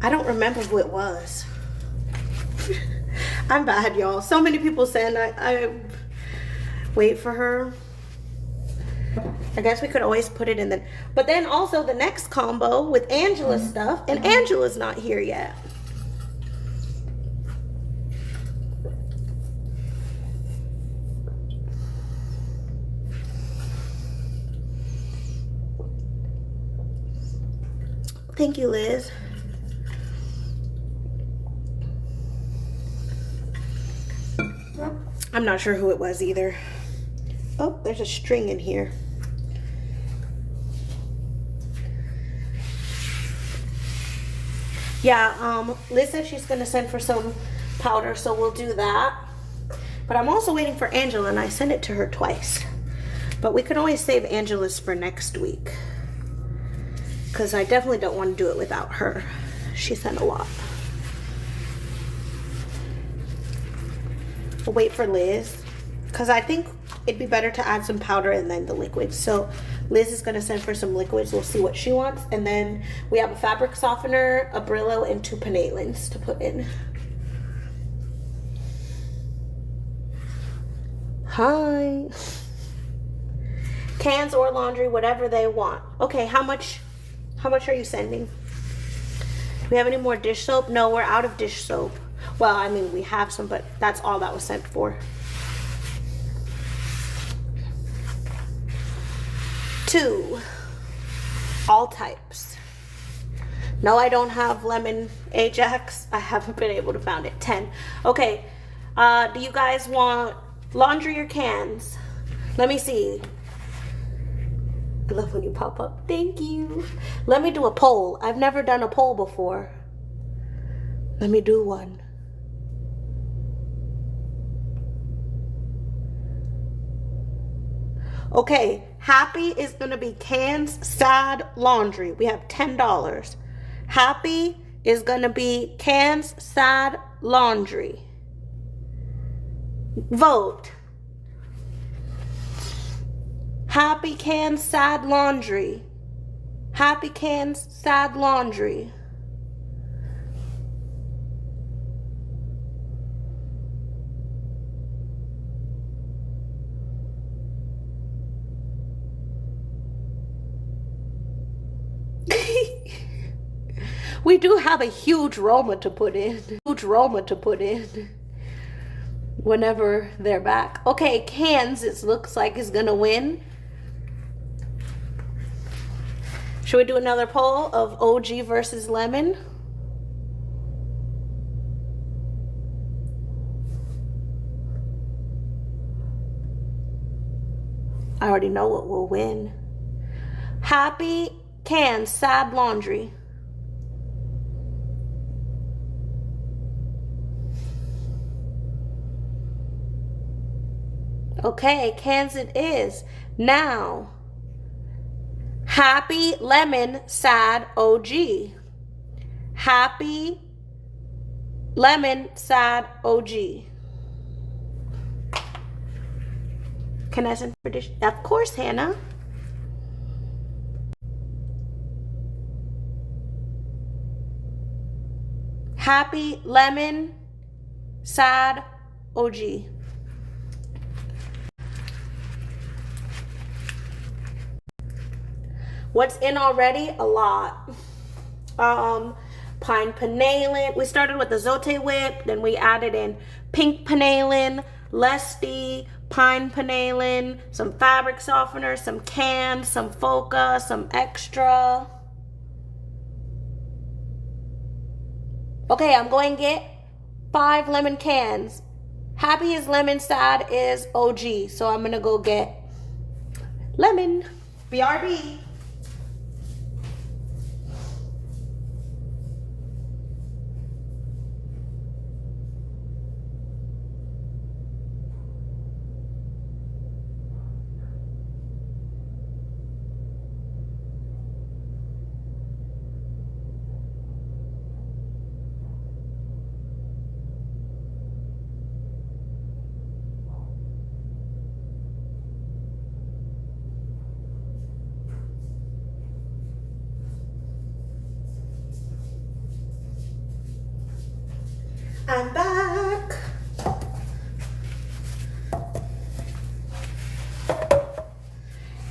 I don't remember who it was. I'm bad, y'all. So many people send. I wait for her. I guess we could always put it in the... But then also the next combo with Angela's stuff. And Angela's not here yet. Thank you, Liz. I'm not sure who it was either. Oh, there's a string in here. Yeah, Liz said she's gonna send for some powder, so we'll do that. But I'm also waiting for Angela, and I sent it to her twice. But we can always save Angela's for next week, because I definitely don't want to do it without her. She sent a lot. We'll wait for Liz, because I think it'd be better to add some powder and then the liquids. So Liz is going to send for some liquids. We'll see what she wants. And then we have a fabric softener, a Brillo, and 2 panelins to put in. Hi. Cans or laundry, whatever they want. Okay, how much are you sending? Do we have any more dish soap? No, we're out of dish soap. Well, I mean, we have some, but that's all that was sent for. 2. All types. No, I don't have lemon Ajax. I haven't been able to find it. 10. Okay. Do you guys want laundry or cans? Let me see. I love when you pop up. Thank you. Let me do a poll. I've never done a poll before. Let me do one. Okay, happy is gonna be cans, sad, laundry. We have $10. Happy is gonna be cans, sad, laundry. Vote. Happy cans, sad, laundry. Happy cans, sad, laundry. We do have a huge Roma to put in. Whenever they're back. Okay, cans, it looks like is gonna win. Should we do another poll of OG versus lemon? I already know what will win. Happy cans, sad laundry. Okay, cans it is. Now, happy lemon, sad OG. Happy lemon, sad OG. Can I send for dish? Of course, Hannah. Happy lemon, sad OG. What's in already? A lot. Pine panelin. We started with the Zote whip, then we added in pink panelin, Lesty, pine panelin, some fabric softener, some cans, some Foca, some extra. Okay, I'm going to get 5 lemon cans. Happy is lemon, sad is OG. So I'm going to go get lemon. BRB. I'm back.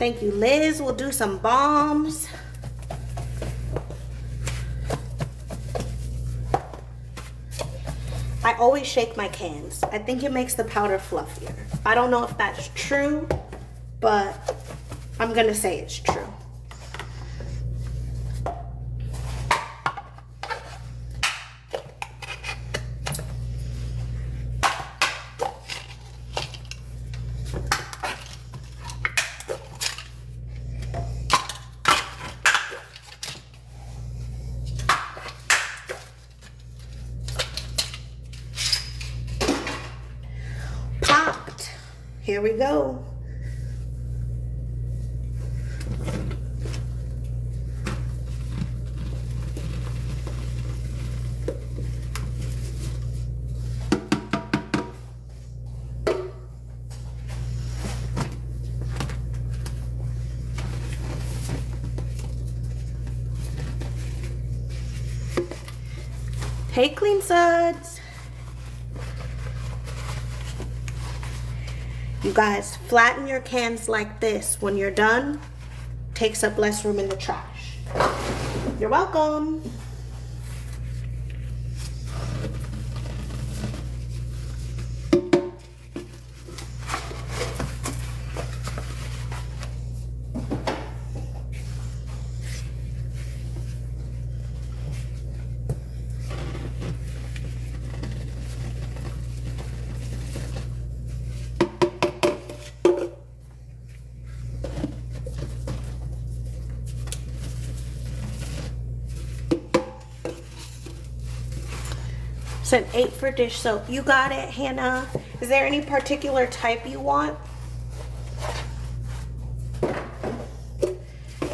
Thank you, Liz. We'll do some bombs. I always shake my cans. I think it makes the powder fluffier. I don't know if that's true, but I'm gonna say it's true. Here we go. Hey, Clean Suds. You guys, flatten your cans like this. When you're done, takes up less room in the trash. You're welcome. Said 8 for dish soap. You got it, Hannah. Is there any particular type you want? Do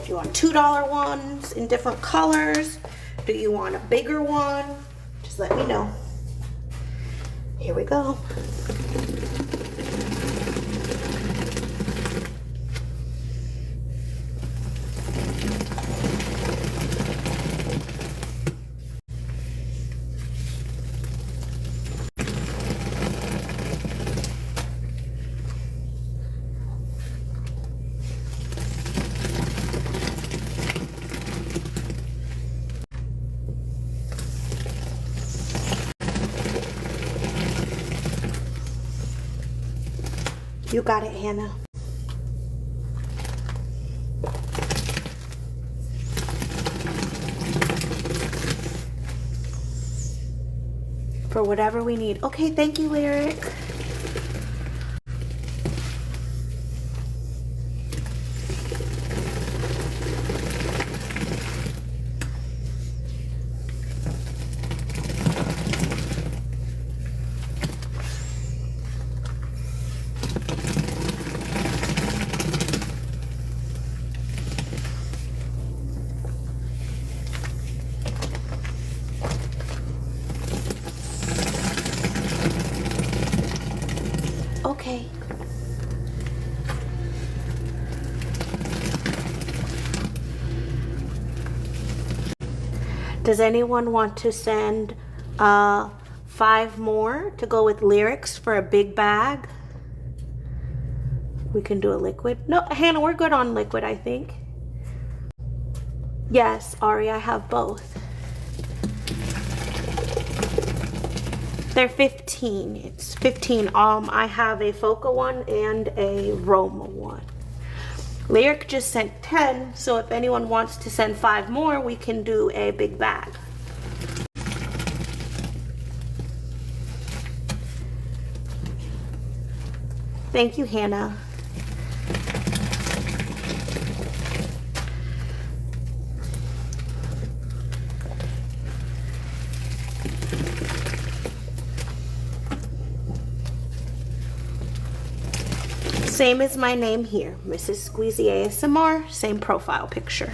you want $2 ones in different colors? Do you want a bigger one? Just let me know. Here we go. You got it, Hannah. For whatever we need. Okay, thank you, Lyric. Okay. Does anyone want to send 5 more to go with Lyrics for a big bag? We can do a liquid. No, Hannah, we're good on liquid, I think. Yes, Ari, I have both. They're 15. It's 15. I have a Foca one and a Roma one. Lyric just sent 10, so if anyone wants to send 5 more, we can do a big bag. Thank you, Hannah. Same as my name here, Mrs. Squeezy ASMR, same profile picture.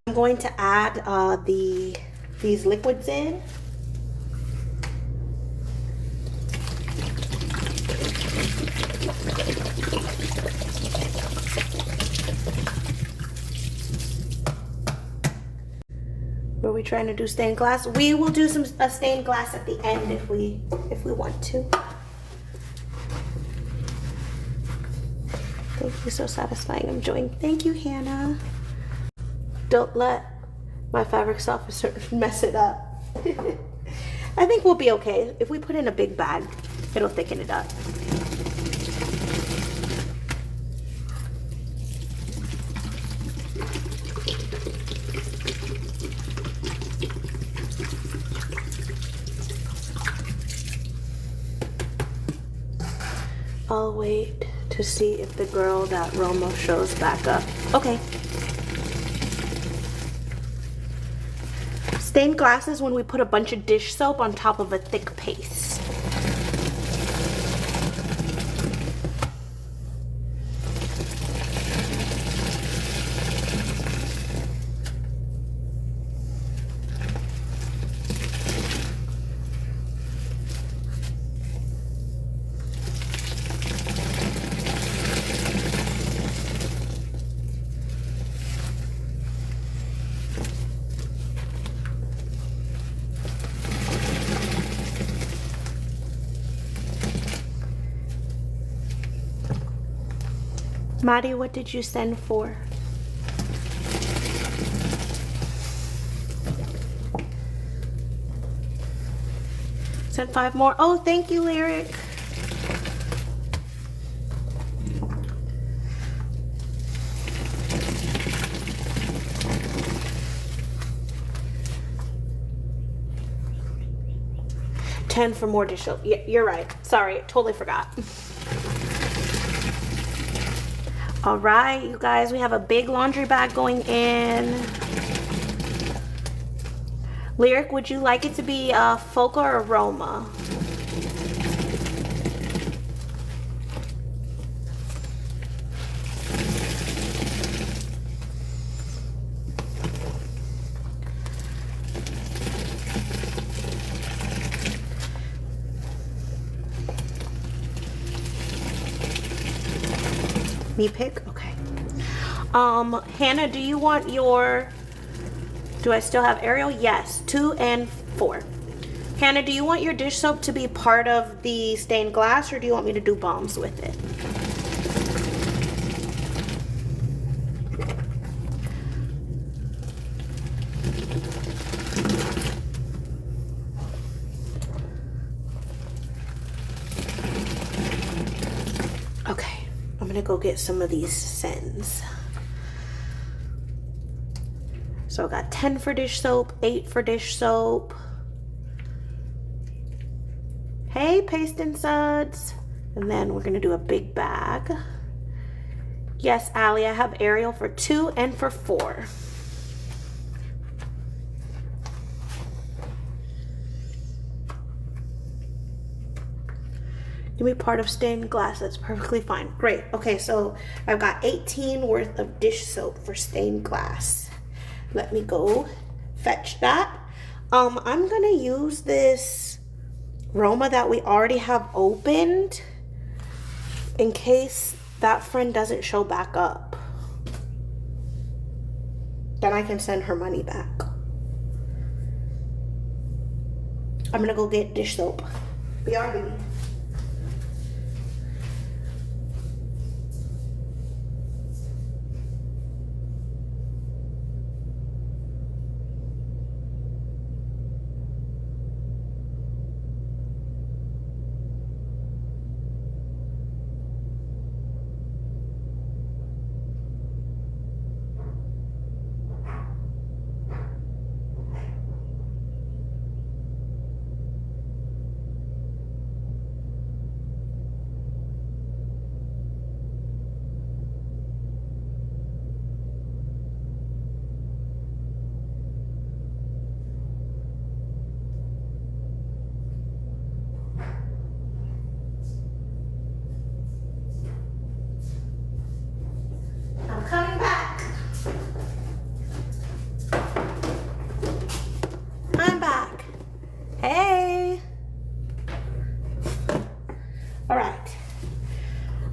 I'm going to add these liquids in. Were we trying to do stained glass? We will do a stained glass at the end if we want to. You're so satisfying. I'm enjoying. Thank you, Hannah. Don't let my fabric softener mess it up. I think we'll be okay. If we put in a big bag, it'll thicken it up. I'll wait to see if the girl that Roma shows back up. Okay. Stained glass is when we put a bunch of dish soap on top of a thick paste. Maddie, what did you send for? Sent 5 more. Oh, thank you, Lyric. $10 for more dish soap. Yeah, you're right. Sorry, totally forgot. All right, you guys, we have a big laundry bag going in. Lyric, would you like it to be Foca or Roma? Me pick? Okay. Hannah, do you want your... Do I still have Ariel? Yes, 2 and 4. Hannah, do you want your dish soap to be part of the stained glass, or do you want me to do bombs with it? Okay, I'm gonna go get some of these sends. So I got 10 for dish soap, 8 for dish soap. Hey, paste and suds. And then we're gonna do a big bag. Yes, Allie, I have Ariel for 2 and for 4. Give me part of stained glass. That's perfectly fine. Great. Okay, so I've got 18 worth of dish soap for stained glass. Let me go fetch that. I'm gonna use this Roma that we already have opened in case that friend doesn't show back up. Then I can send her money back. I'm gonna go get dish soap. BRB.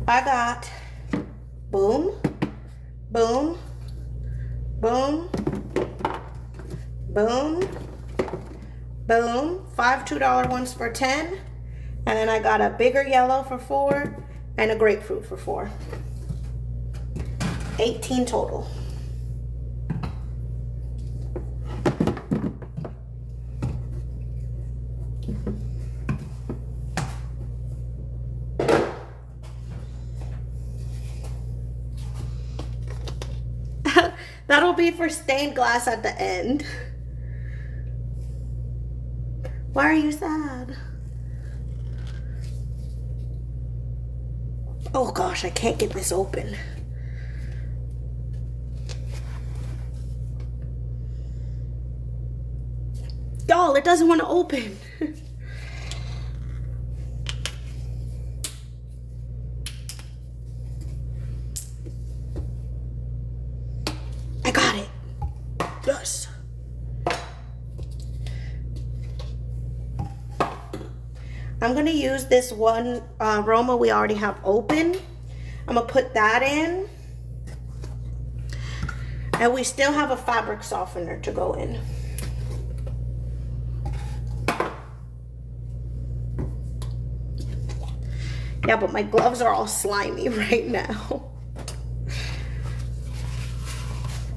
I got boom, boom, boom, boom, boom, 5 $2 ones for 10, and then I got a bigger yellow for 4 and a grapefruit for 4. 18 total. That'll be for stained glass at the end. Why are you sad? Oh gosh, I can't get this open. Y'all, it doesn't want to open. I got it. Yes. I'm going to use this one aroma we already have open. I'm going to put that in. And we still have a fabric softener to go in. Yeah, but my gloves are all slimy right now.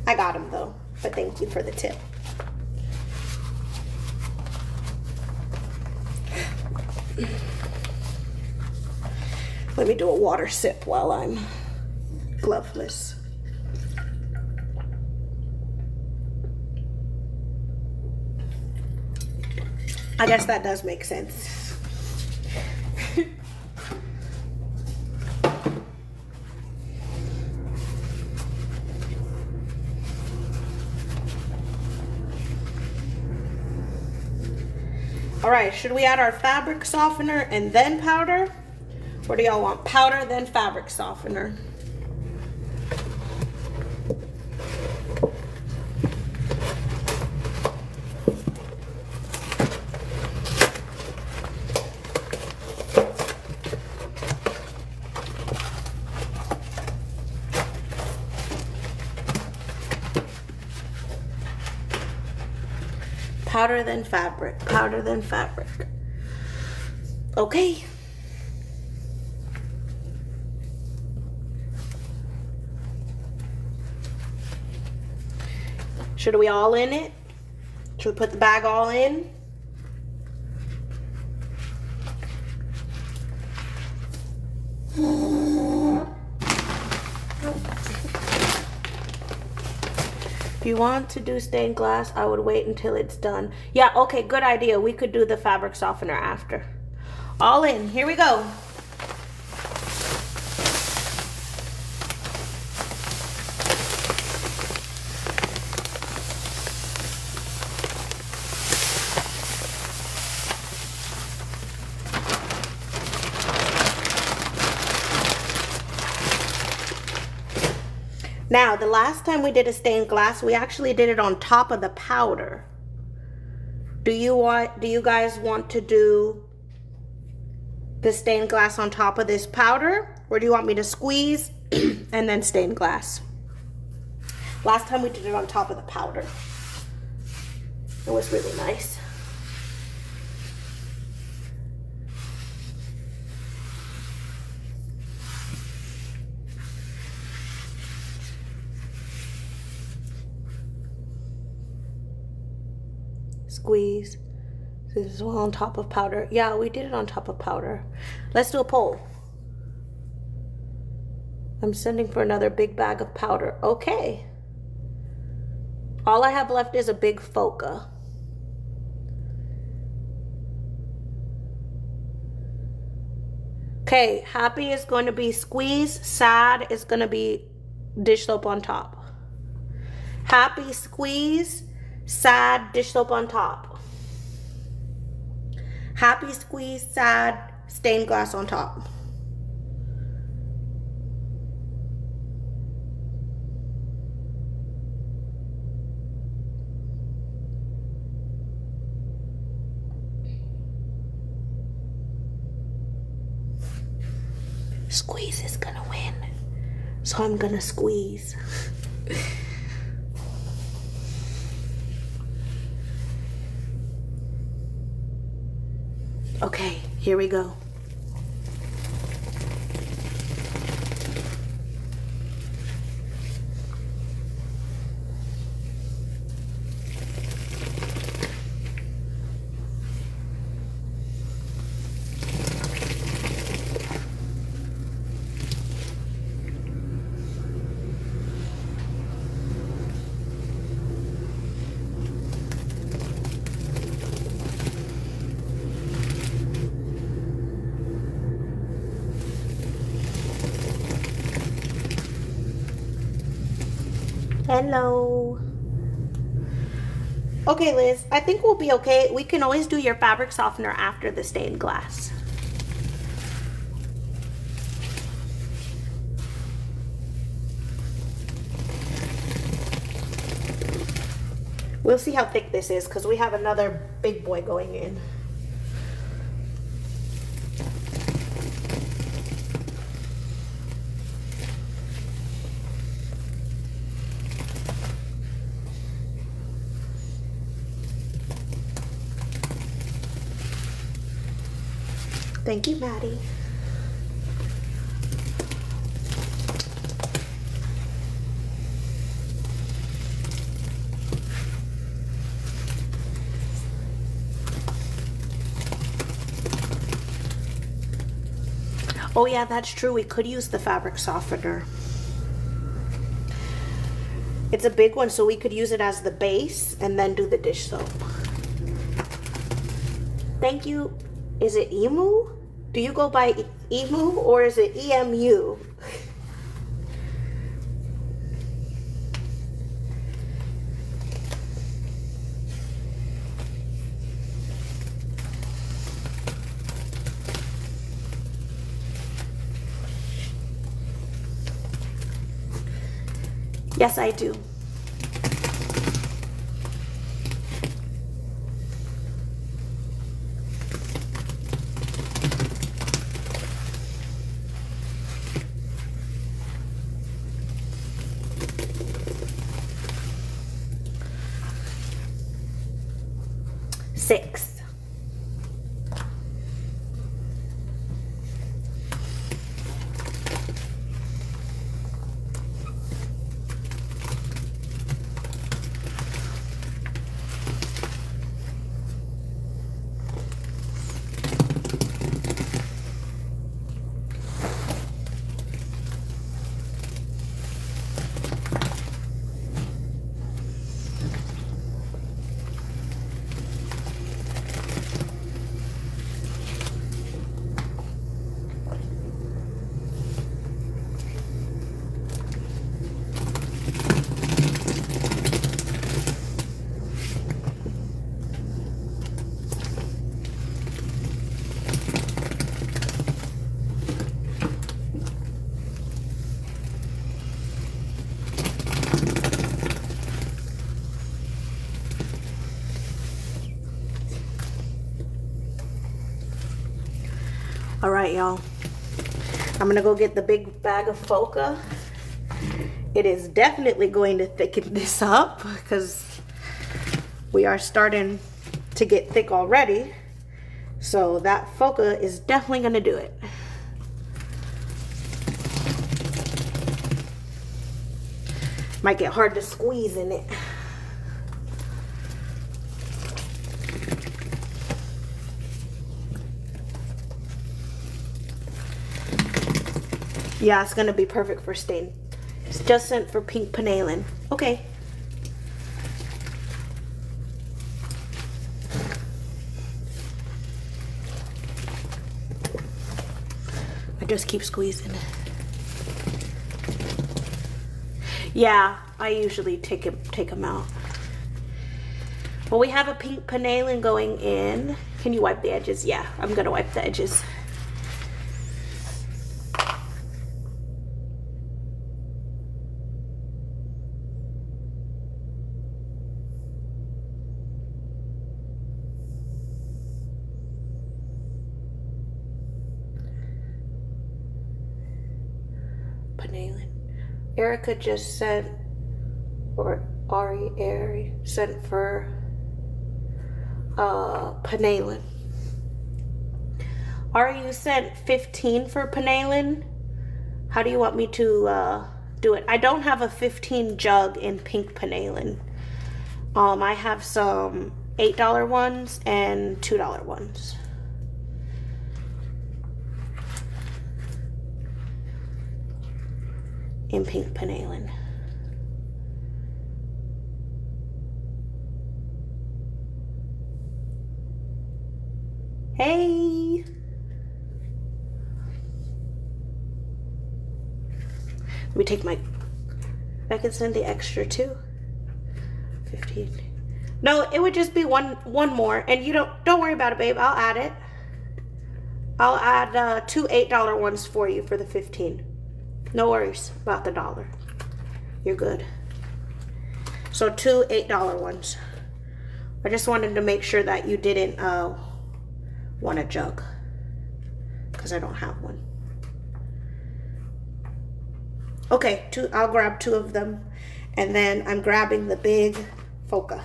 I got them though, but thank you for the tip. Let me do a water sip while I'm gloveless. I guess that does make sense. All right, should we add our fabric softener and then powder? Or do y'all want powder, then fabric softener? Powder, then fabric, powder, then fabric. Okay. Should we all in it? Should we put the bag all in? If you want to do stained glass, I would wait until it's done. Yeah, okay, good idea. We could do the fabric softener after. All in, here we go. Now, the last time we did a stained glass, we actually did it on top of the powder. Do you guys want to do the stained glass on top of this powder? Or do you want me to squeeze and then stained glass? Last time we did it on top of the powder. It was really nice. Squeeze. This is all on top of powder. Yeah, we did it on top of powder. Let's do a poll. I'm sending for another big bag of powder. Okay. All I have left is a big Foca. Okay, happy is going to be squeeze. Sad is going to be dish soap on top. Happy, squeeze. Sad, dish soap on top. Happy, squeeze, sad, stained glass on top. Squeeze is gonna win, so I'm gonna squeeze. Okay, here we go. Hello. Okay, Liz, I think we'll be okay. We can always do your fabric softener after the stained glass. We'll see how thick this is because we have another big boy going in. Thank you, Maddie. Oh yeah, that's true. We could use the fabric softener. It's a big one, so we could use it as the base and then do the dish soap. Thank you. Is it Emu? Do you go by Emu or is it EMU? Yes, I do. Six. All right, y'all. I'm gonna go get the big bag of Foca. It is definitely going to thicken this up because we are starting to get thick already. So that Foca is definitely gonna do it. Might get hard to squeeze in it. Yeah, it's gonna be perfect for stain. It's just sent for pink panelin. Okay. I just keep squeezing. Yeah, I usually take them out. Well, we have a pink panelin going in. Can you wipe the edges? Yeah, I'm gonna wipe the edges. Panelin. Erica just sent, or Ari sent for panelin. Ari, you sent 15 for panelin. How do you want me to do it? I don't have a 15 jug in pink panelin. I have some $8 ones and $2 ones. In pink panelin. Hey! Let me take my I can send the extra too. 15. No, it would just be one more, and you don't worry about it, babe. I'll add it. I'll add 2 $8 ones for you for the 15. No worries about the $1. You're good. So 2 $8 ones. I just wanted to make sure that you didn't want a jug, because I don't have one. Okay, I'll grab 2 of them, and then I'm grabbing the big Foca.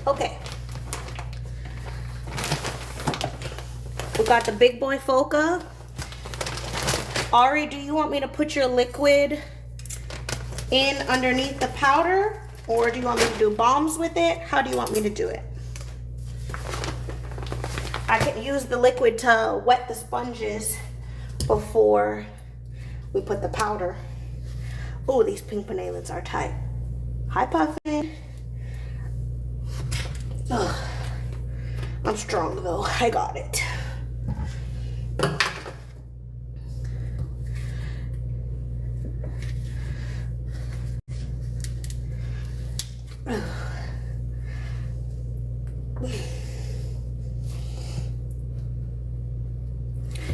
Okay. We got the big boy Foca. Ari, do you want me to put your liquid in underneath the powder, or do you want me to do bombs with it? How do you want me to do it? I can use the liquid to wet the sponges before we put the powder. Oh, these pink panelins are tight. Hi, Puffin. Ugh. I'm strong though. I got it.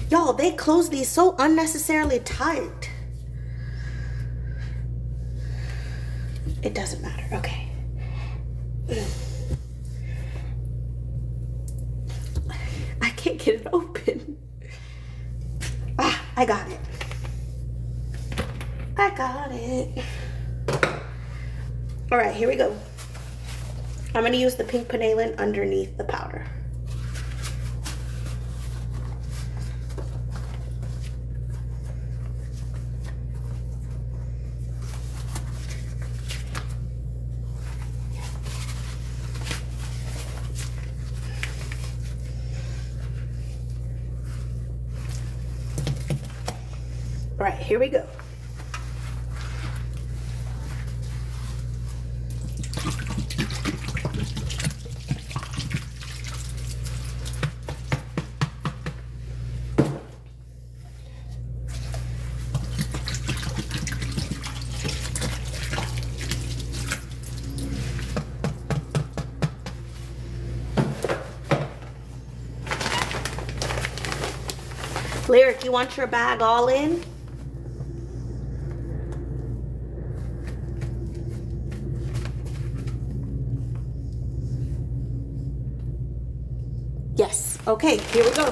Y'all, they close these so unnecessarily tight. It doesn't matter. Okay. I can't get it open. Ah, I got it. I got it. All right, here we go. I'm gonna use the pink panelin underneath the powder. All right, here we go. Lyric, you want your bag all in? Yes. Okay, here we go.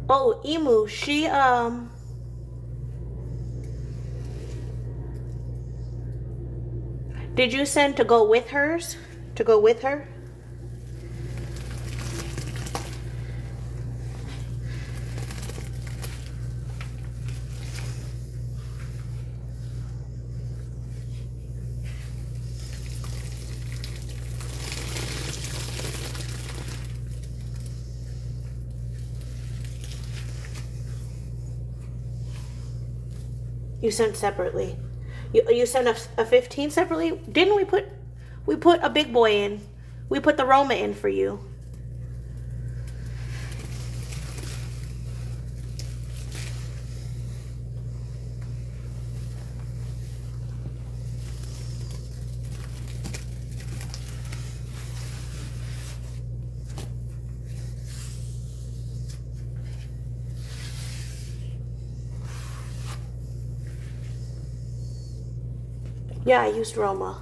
Oh, Emu, she, did you send to go with hers? To go with her? You sent separately. You sent a 15 separately? Didn't we put a big boy in? We put the Roma in for you. Yeah, I used Roma.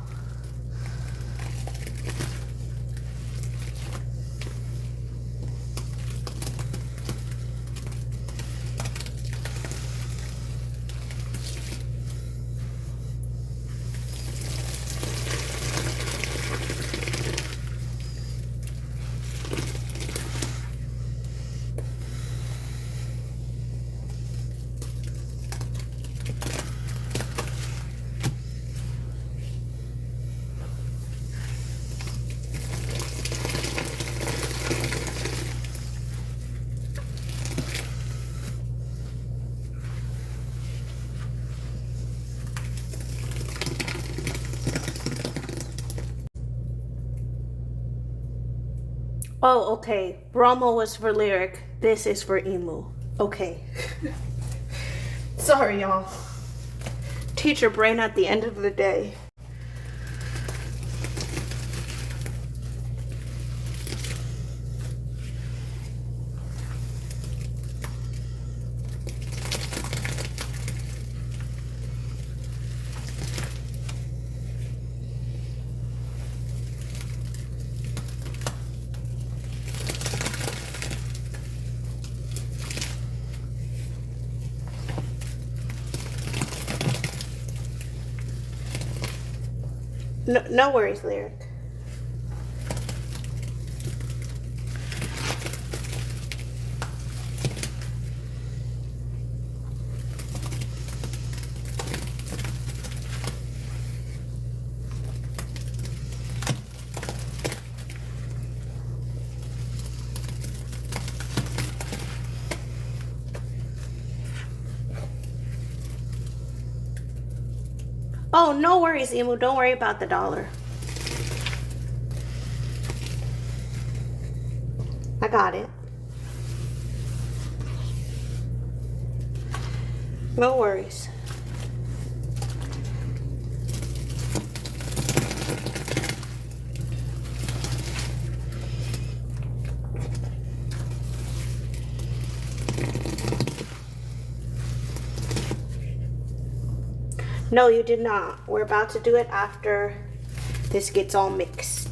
Oh, okay. Roma was for Lyric. This is for Emu. Okay. Sorry, y'all. Teacher brain at the end of the day. No worries, Lyric. Oh, no worries, Emu. Don't worry about the dollar. I got it. No worries. No, you did not. We're about to do it after this gets all mixed.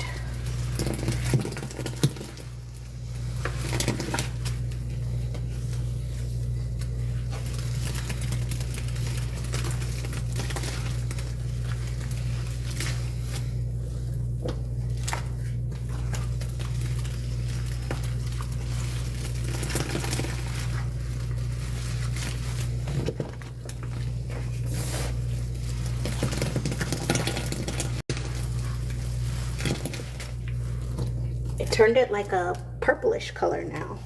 It turned it like a purplish color now.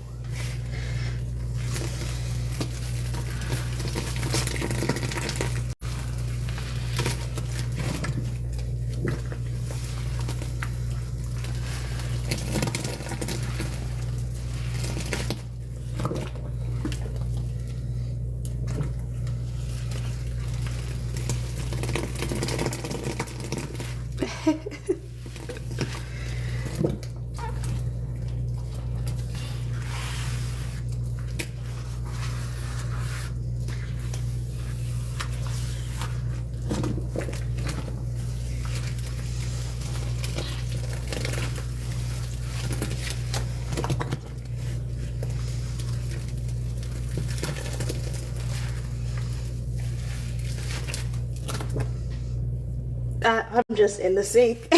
I'm just in the sink.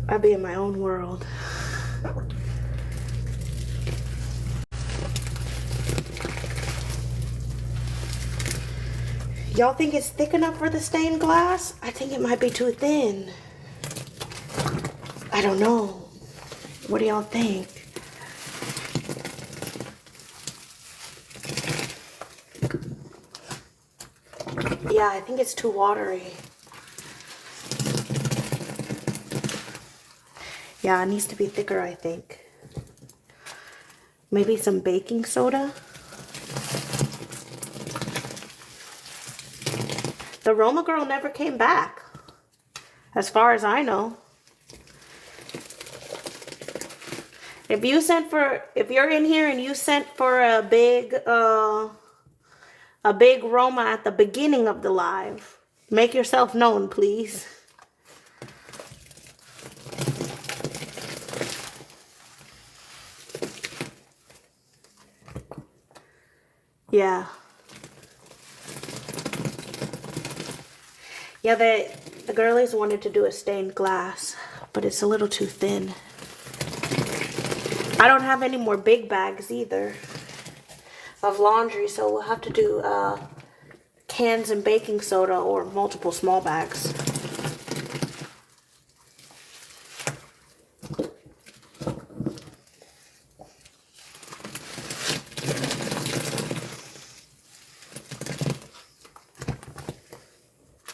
I'll be in my own world. Y'all think it's thick enough for the stained glass? I think it might be too thin. I don't know. What do y'all think? Yeah, I think it's too watery. Yeah, it needs to be thicker, I think. Maybe some baking soda. The Roma girl never came back, as far as I know. If you're in here and you sent for a big Roma at the beginning of the live, make yourself known, please. Yeah. Yeah, the girlies wanted to do a stained glass, but it's a little too thin. I don't have any more big bags either of laundry, so we'll have to do cans and baking soda or multiple small bags.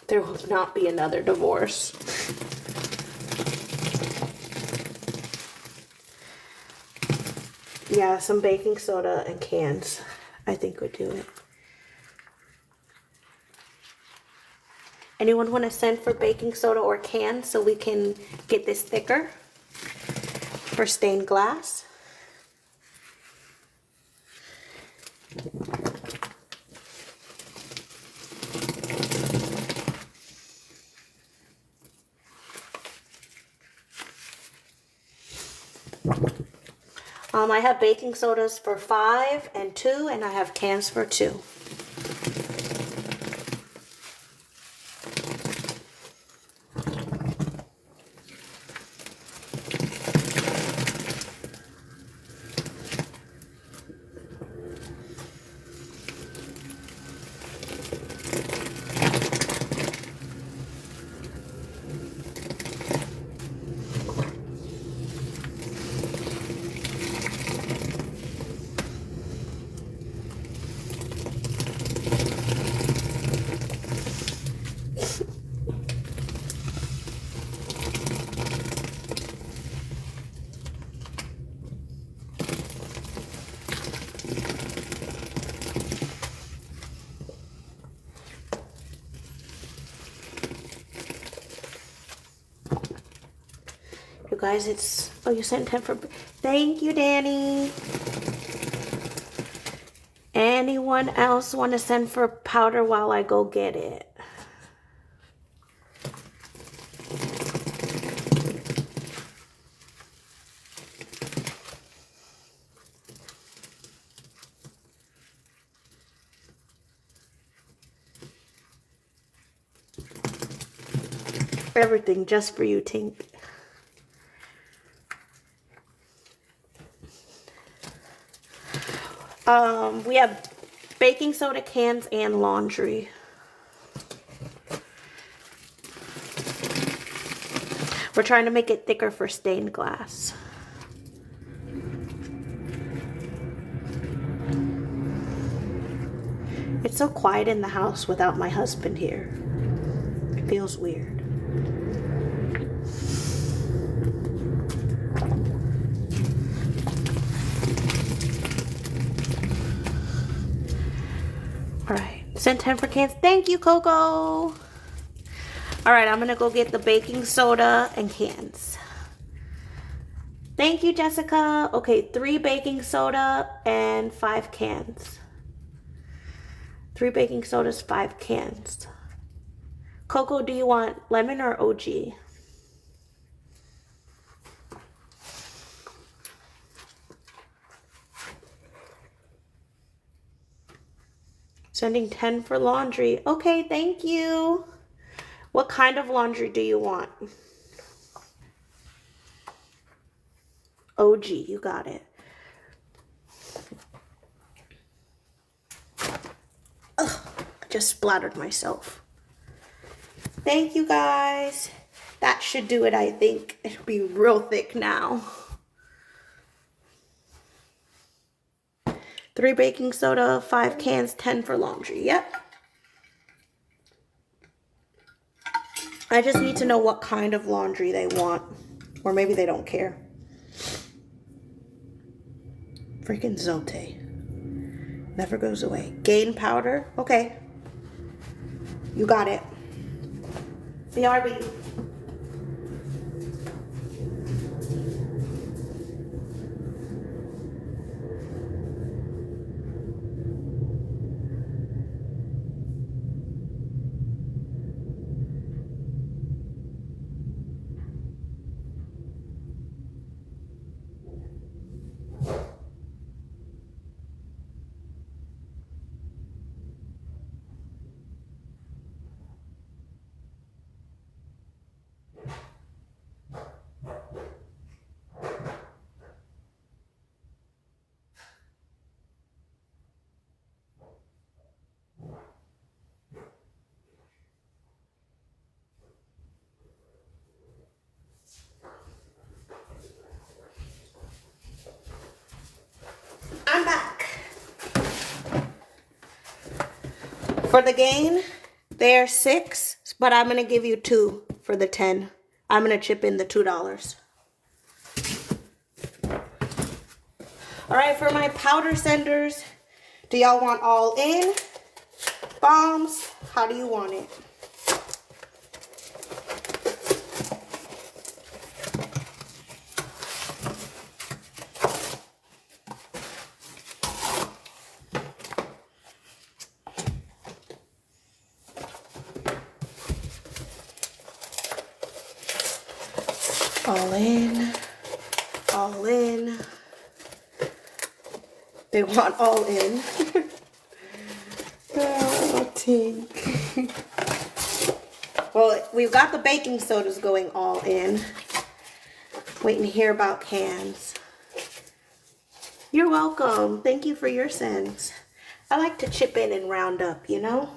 There will not be another divorce. Yeah, some baking soda and cans, I think would do it. Anyone want to send for baking soda or cans so we can get this thicker for stained glass? I have baking sodas for 5 and 2, and I have cans for 2. You guys, it's... Oh, you sent 10 for... Thank you, Danny. Anyone else want to send for powder while I go get it? Everything just for you, Tink. We have baking soda, cans, and laundry. We're trying to make it thicker for stained glass. It's so quiet in the house without my husband here. It feels weird. All right, send 10 for cans. Thank you, Coco. All right, I'm gonna go get the baking soda and cans. Thank you, Jessica. Okay, 3 baking soda and 5 cans. 3 baking sodas, 5 cans. Coco, do you want lemon or OG? Sending 10 for laundry. Okay, thank you. What kind of laundry do you want? OG, you got it. Ugh, I just splattered myself. Thank you, guys. That should do it, I think. It'll be real thick now. 3 baking soda, 5 cans, 10 for laundry. Yep. I just need to know what kind of laundry they want. Or maybe they don't care. Freaking Zote. Never goes away. Gain powder. Okay. You got it. BRB. I'm back. For the gain, they're $6, but I'm going to give you $2 for the 10. I'm going to chip in the $2. All right, for my powder senders, do y'all want all in? Bombs? How do you want it? All in, all in. They want all in. Oh, Tink. Well, we've got the baking sodas going all in. Waiting to hear about cans. You're welcome. Thank you for your cents. I like to chip in and round up, you know?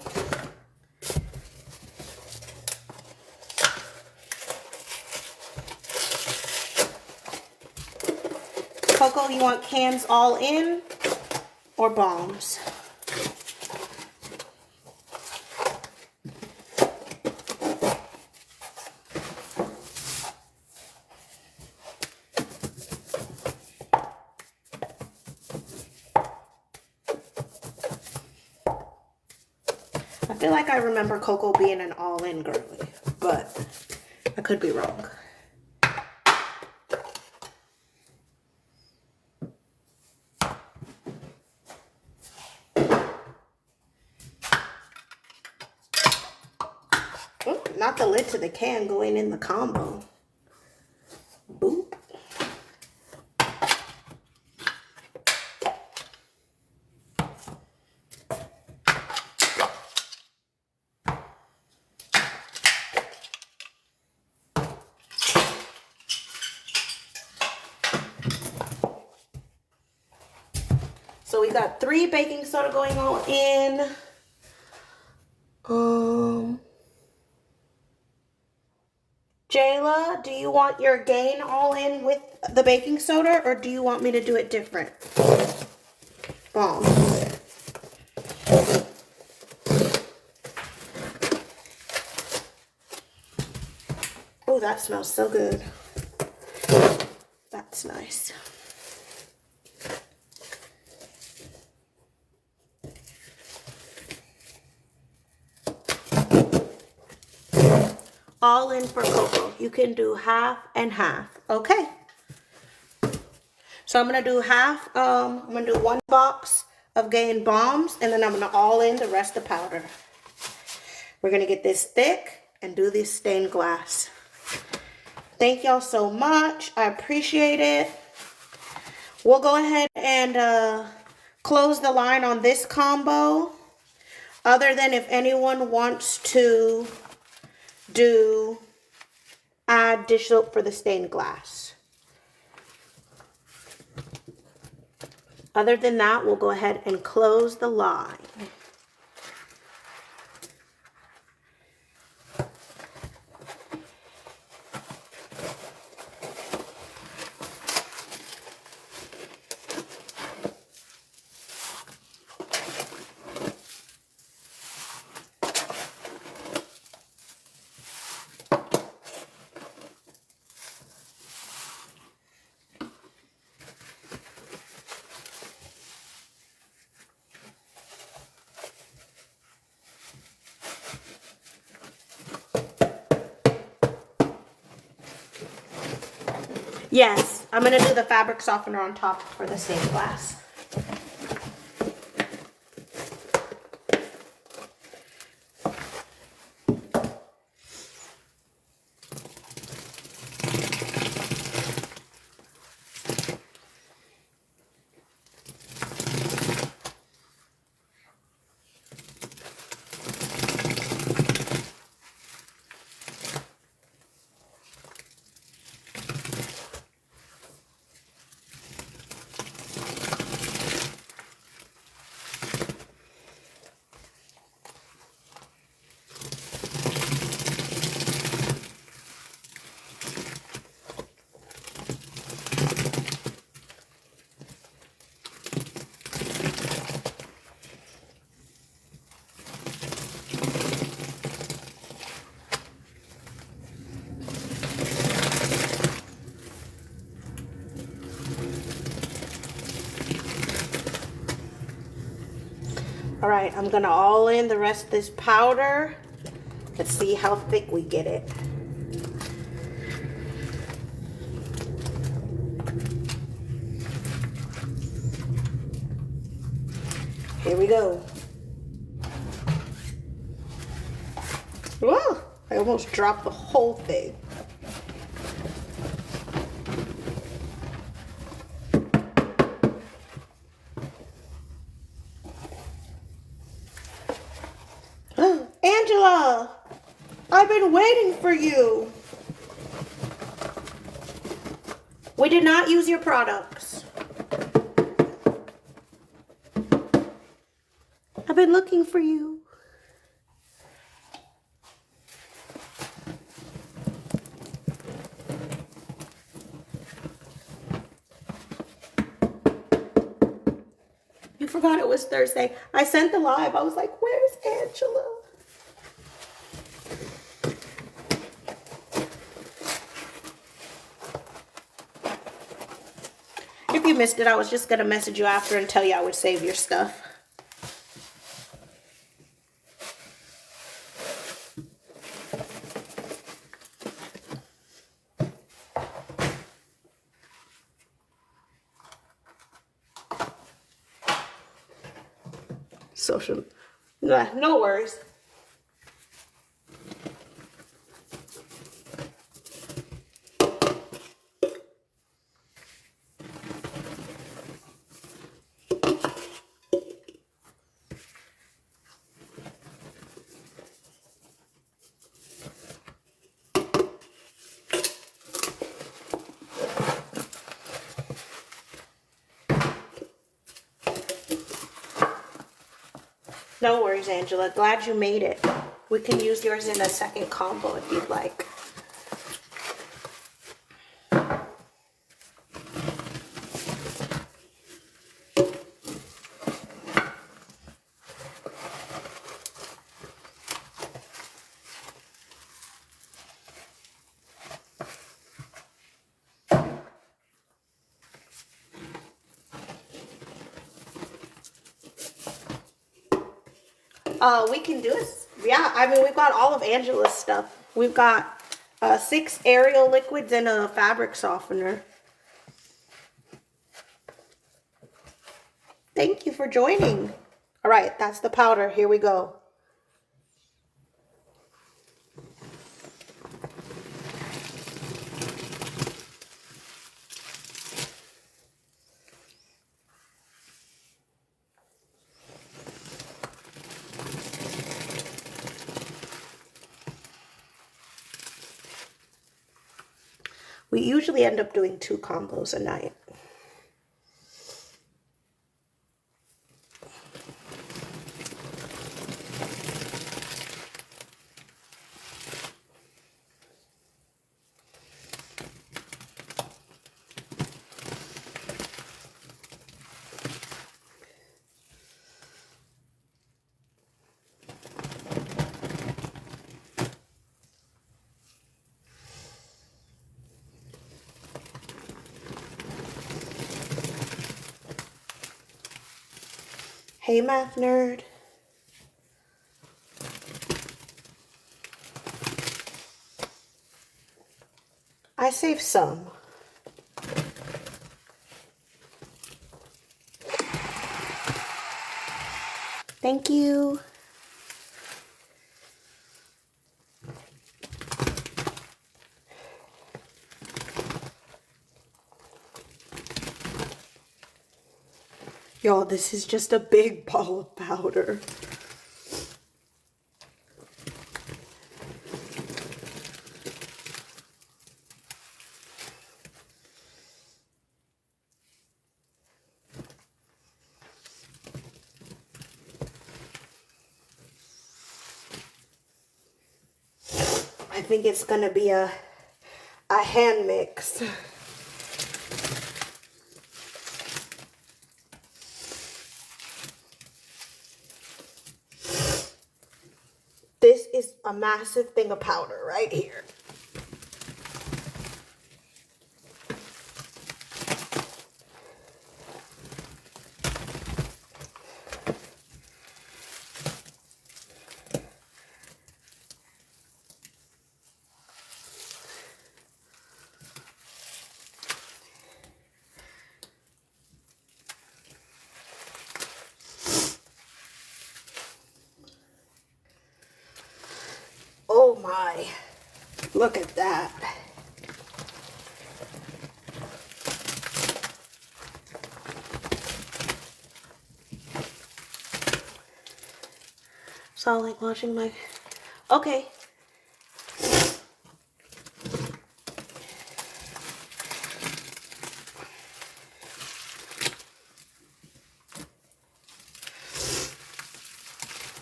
Coco, you want cans all in or bombs? I feel like I remember Coco being an all-in girly, but I could be wrong. Ooh, not the lid to the can going in the combo. Boop. So we got 3 baking soda going all in. Jayla, do you want your gain all in with the baking soda, or do you want me to do it different? Bomb. Oh, that smells so good. That's nice. All in for Coco. You can do half and half. Okay. So I'm going to do half. I'm going to do 1 box of Gain bombs, and then I'm going to all in the rest of powder. We're going to get this thick and do this stained glass. Thank y'all so much. I appreciate it. We'll go ahead and close the line on this combo. Other than if anyone wants to add dish soap for the stained glass. Other than that, we'll go ahead and close the line. Yes, I'm going to do the fabric softener on top for the stained glass. All right, I'm gonna all in the rest of this powder. Let's see how thick we get it. Here we go. Whoa, I almost dropped the whole thing. Angela, I've been waiting for you. We did not use your products. I've been looking for you. You forgot it was Thursday. I sent the live. I was like, where's Angela? If you missed it, I was just going to message you after and tell you I would save your stuff. Social. Nah, no worries. No worries, Angela. Glad you made it. We can use yours in a second combo if you'd like. We can do it. Yeah, I mean, we've got all of Angela's stuff. We've got 6 aerial liquids and a fabric softener. Thank you for joining. All right, that's the powder. Here we go. We usually end up doing 2 combos a night. Hey, math nerd. I saved some. Thank you. Y'all, this is just a big ball of powder. I think it's gonna be a hand mix. This is a massive thing of powder right here. Oh my, look at that. Saw like watching my, okay.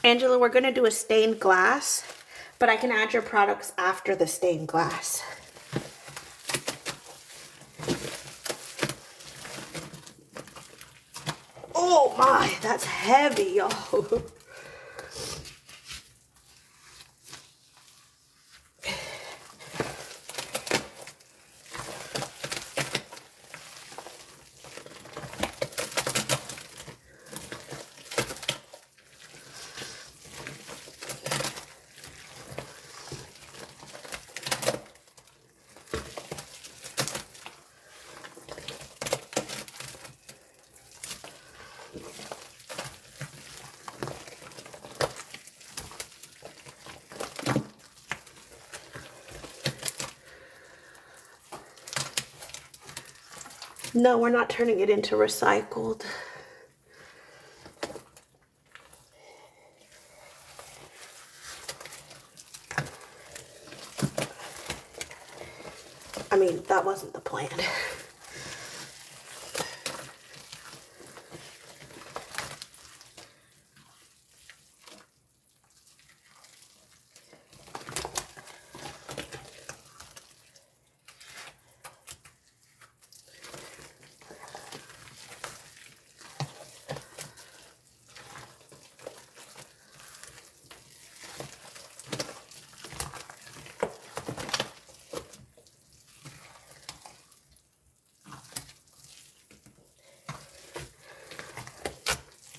Angela, we're gonna do a stained glass, but I can add your products after the stained glass. Oh my, that's heavy, y'all. No, we're not turning it into recycled. I mean, that wasn't the plan.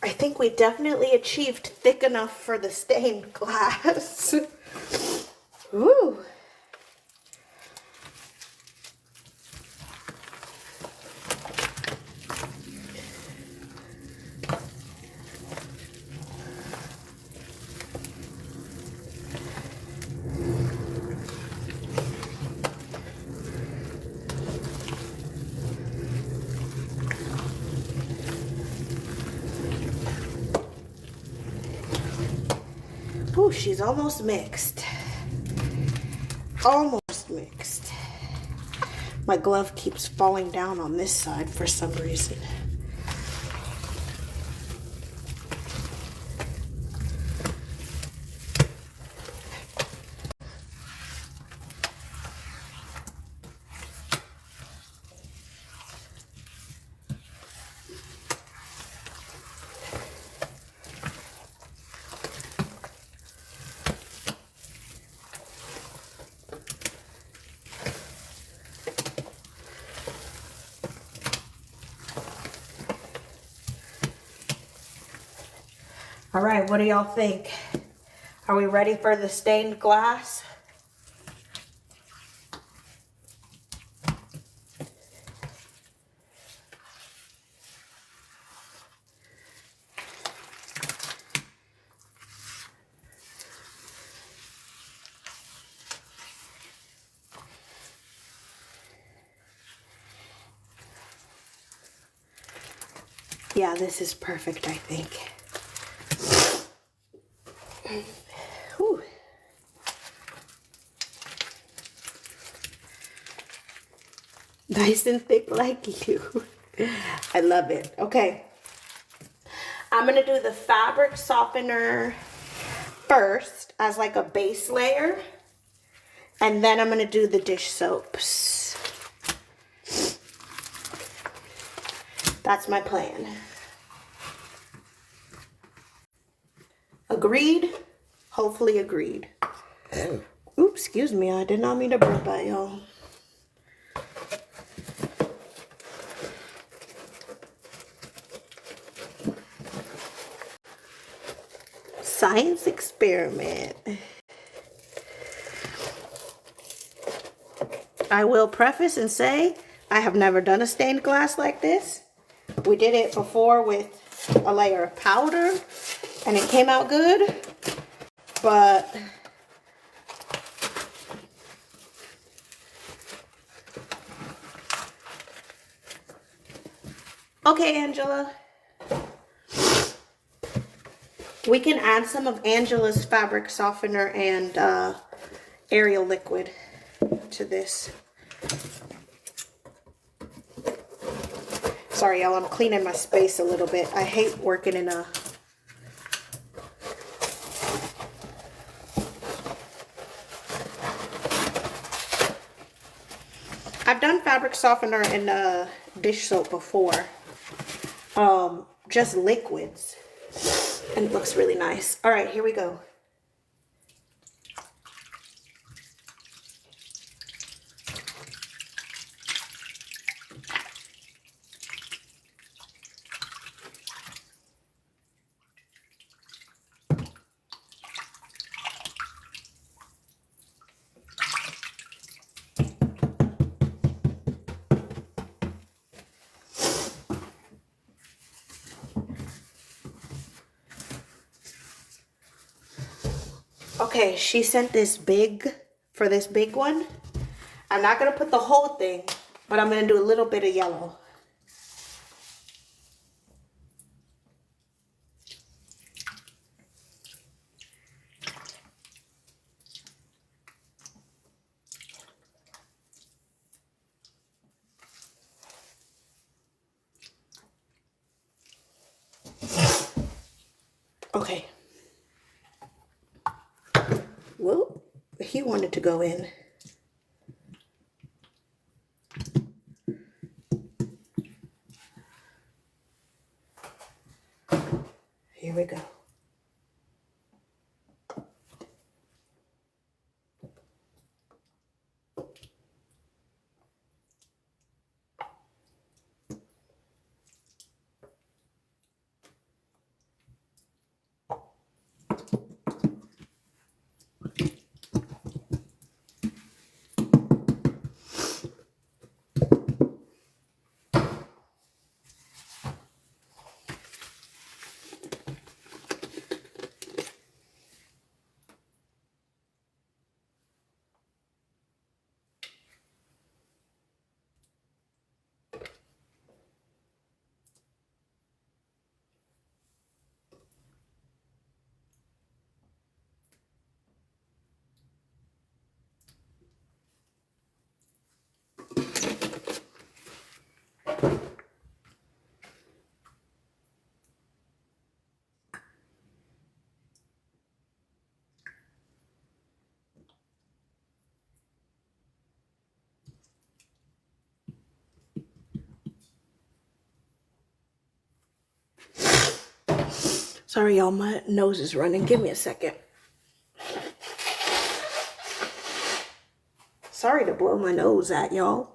I think we definitely achieved thick enough for the stained glass. Ooh. Ooh, she's almost mixed. Almost mixed. My glove keeps falling down on this side for some reason. All right, what do y'all think? Are we ready for the stained glass? Yeah, this is perfect, I think. Whew. Nice and thick like you. I love it. Okay. I'm going to do the fabric softener first as like a base layer. And then I'm going to do the dish soaps. That's my plan. Agreed? Hopefully agreed. Oops, excuse me. I did not mean to burp that, y'all. Science experiment. I will preface and say I have never done a stained glass like this. We did it before with a layer of powder and it came out good, but okay, Angela. We can add some of Angela's fabric softener and Ariel liquid to this. Sorry, y'all, I'm cleaning my space a little bit. I hate working in a... I've done fabric softener and dish soap before. Just liquids. And it looks really nice. All right, here we go. Okay, she sent this big, for this big one. I'm not going to put the whole thing, but I'm going to do a little bit of yellow. Okay. Well, he wanted to go in. Here we go. Sorry, y'all, my nose is running. Give me a second. Sorry to blow my nose at y'all.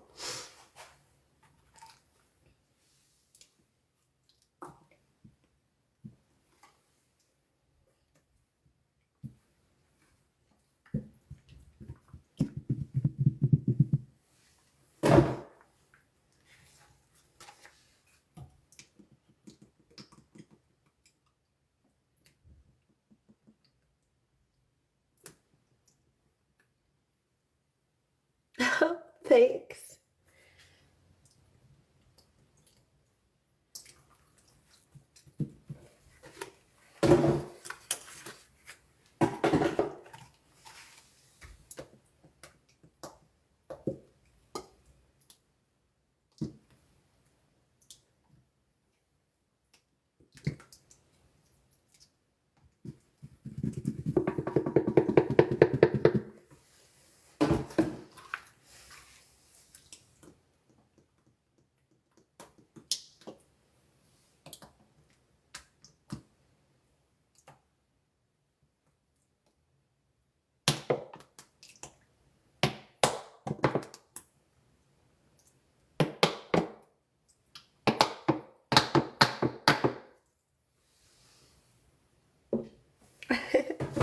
Thanks.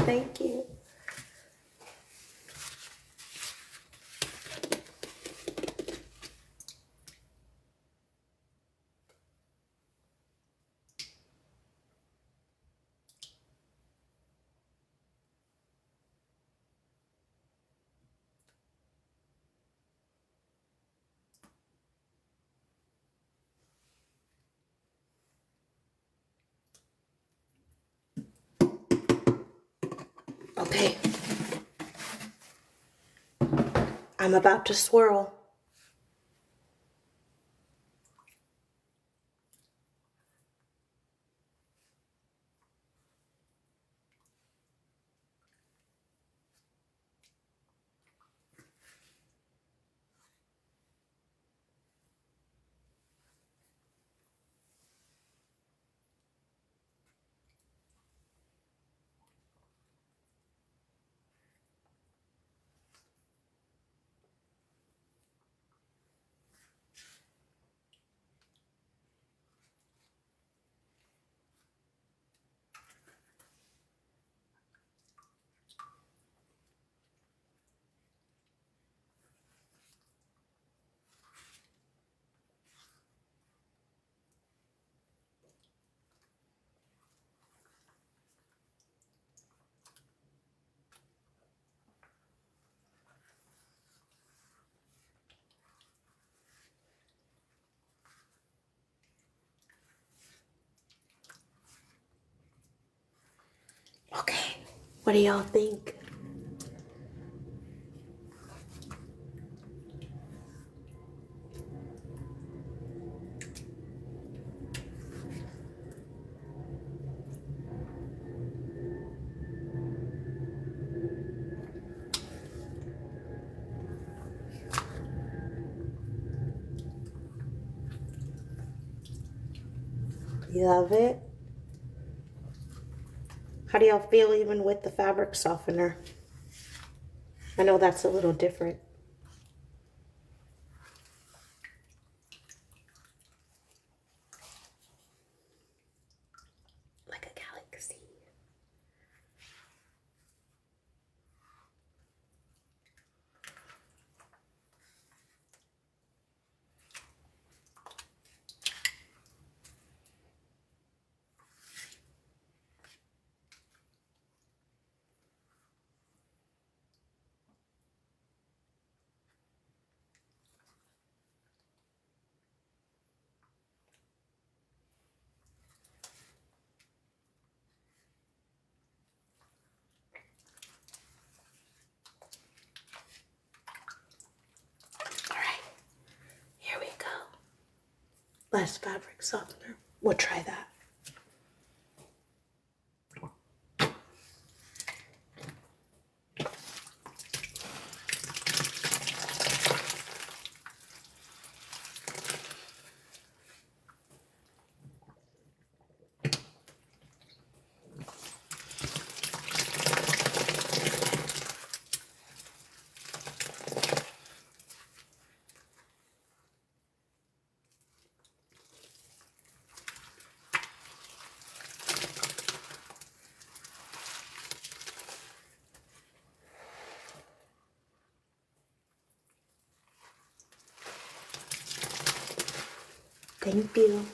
Thank you. Okay. I'm about to swirl. Okay. What do y'all think? You love it? How do y'all feel even with the fabric softener? I know that's a little different. Like a galaxy. All right, here we go. Last fabric softener. We'll try that. Thank you.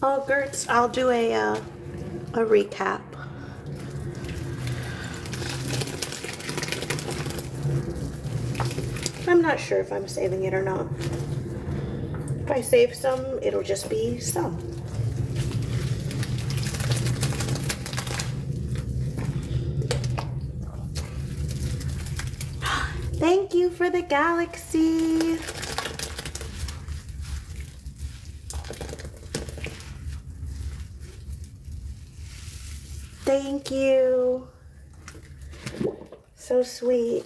Oh, Gertz, I'll do a recap. I'm not sure if I'm saving it or not. If I save some, it'll just be some. Thank you for the galaxy. Thank you. So sweet.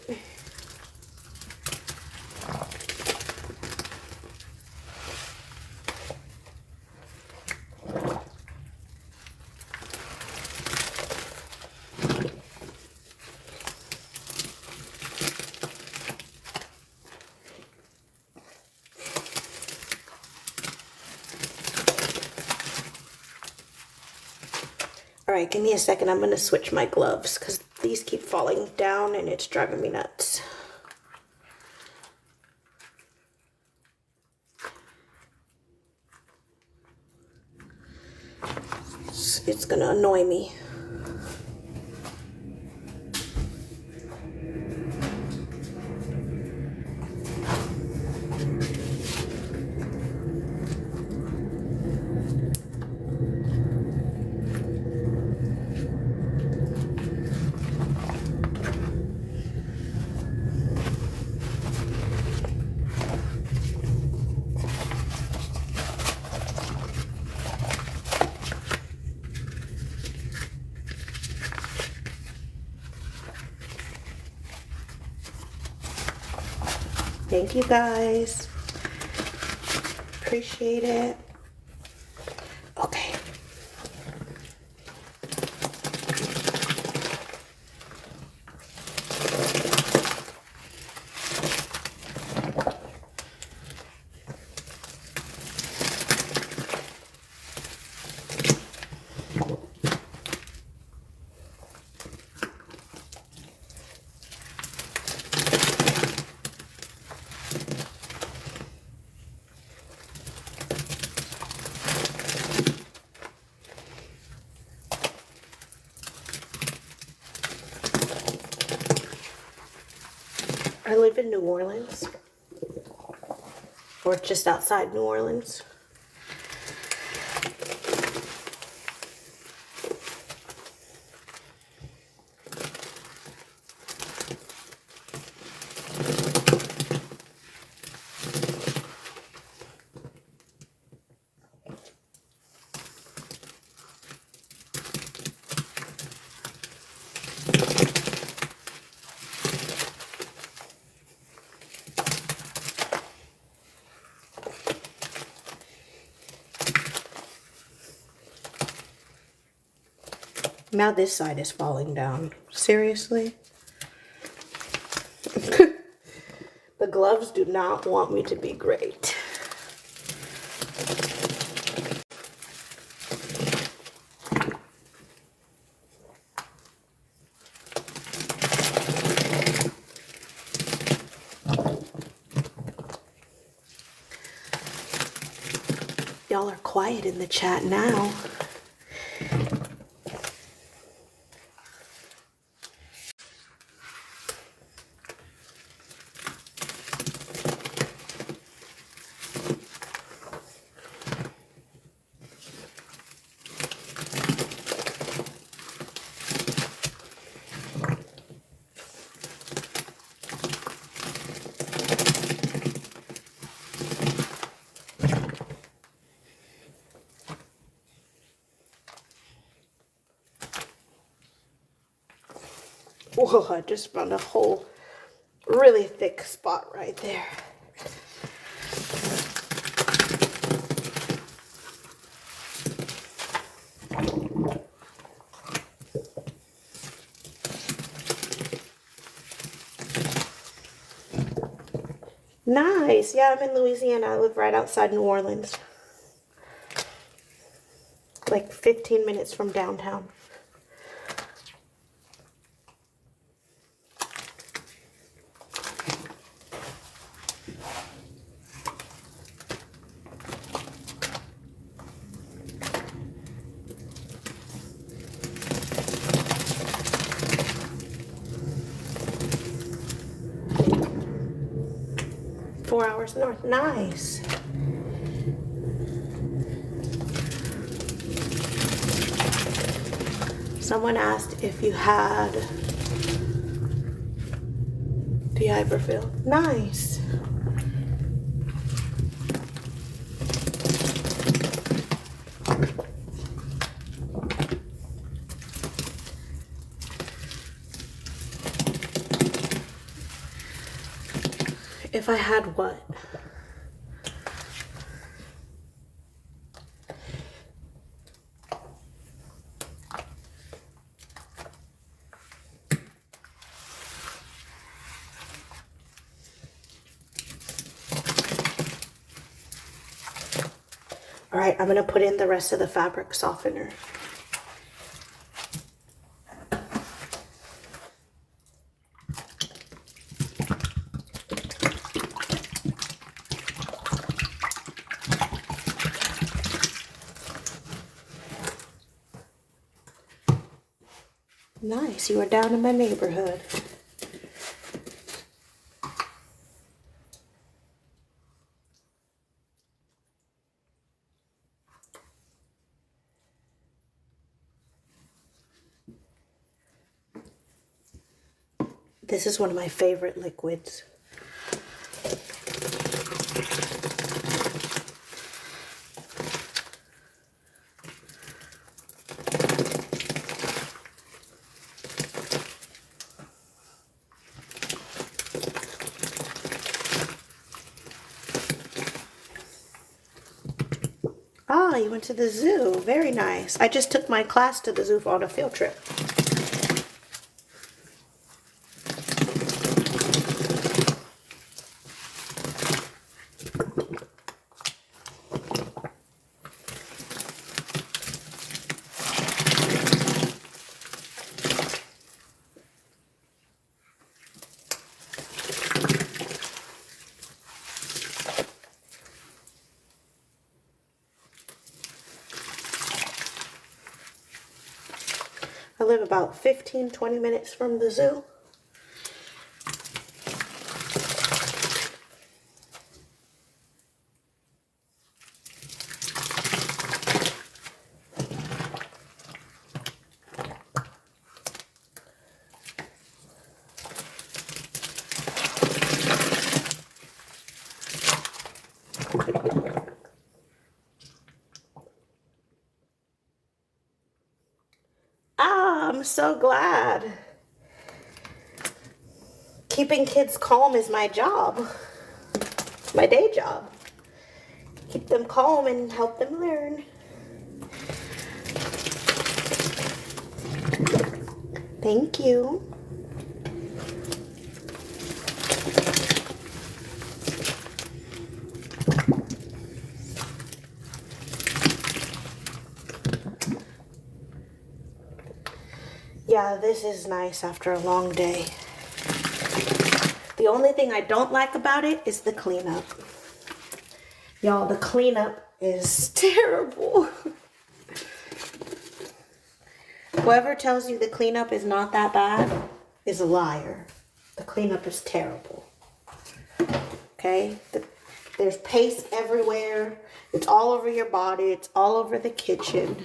All right, give me a second. I'm going to switch my gloves because these keep falling down and it's driving me nuts. It's going to annoy me. Thank you guys. Appreciate it. Okay. I live in New Orleans, or just outside New Orleans. Now this side is falling down. Seriously? The gloves do not want me to be great. Y'all are quiet in the chat now. Whoa, I just found a whole really thick spot right there. Nice. Yeah, I'm in Louisiana. I live right outside New Orleans. Like 15 minutes from downtown. hours north. Nice. Someone asked if you had the ibuprofen. Nice. If I had what? All right, I'm gonna put in the rest of the fabric softener. Nice, you are down in my neighborhood. This is one of my favorite liquids. Ah, you went to the zoo. Very nice. I just took my class to the zoo on a field trip. I live about 15-20 minutes from the zoo. I'm so glad. Keeping kids calm is my job. My day job. Keep them calm and help them learn. Thank you. Yeah, this is nice after a long day. The only thing I don't like about it is the cleanup. Y'all, the cleanup is terrible. Whoever tells you the cleanup is not that bad is a liar. The cleanup is terrible. Okay? There's paste everywhere. It's all over your body. It's all over the kitchen.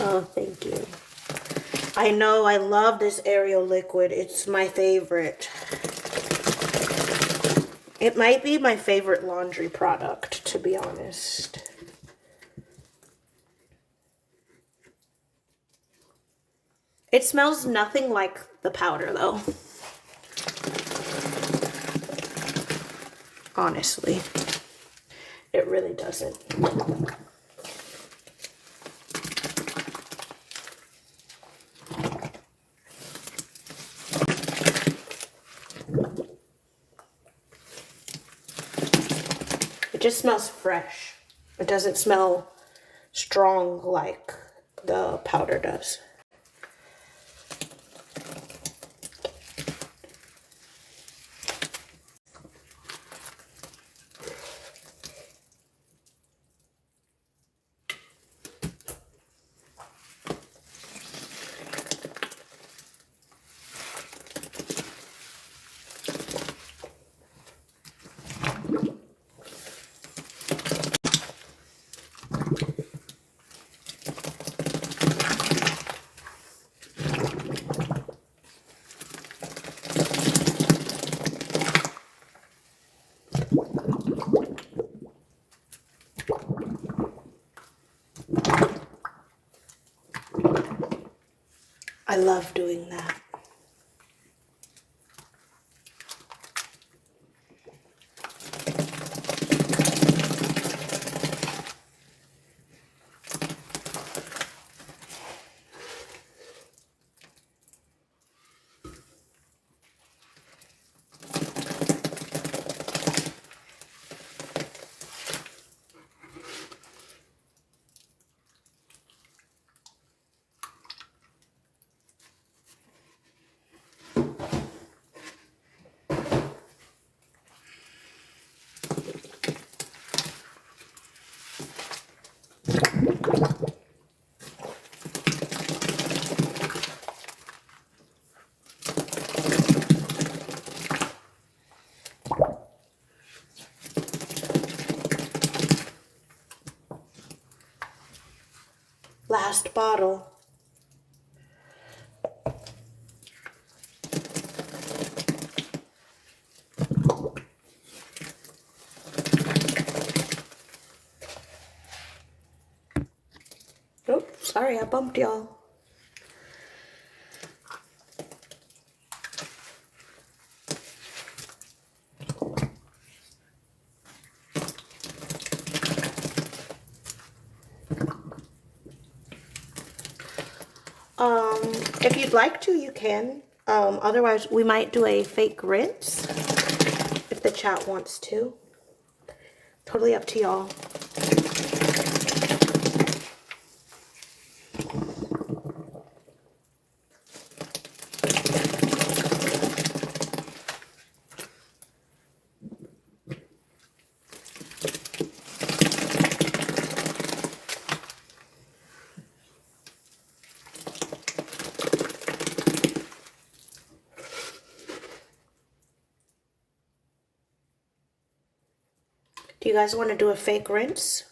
Oh, thank you. I know I love this Ariel liquid. It's my favorite. It might be my favorite laundry product, to be honest. It smells nothing like the powder though. Honestly, it really doesn't. It just smells fresh. It doesn't smell strong like the powder does. I love doing that. Last bottle. Oh, sorry, I bumped y'all. If you'd like to, you can. Otherwise, we might do a fake rinse if the chat wants to. Totally up to y'all. Do you guys want to do a fake rinse?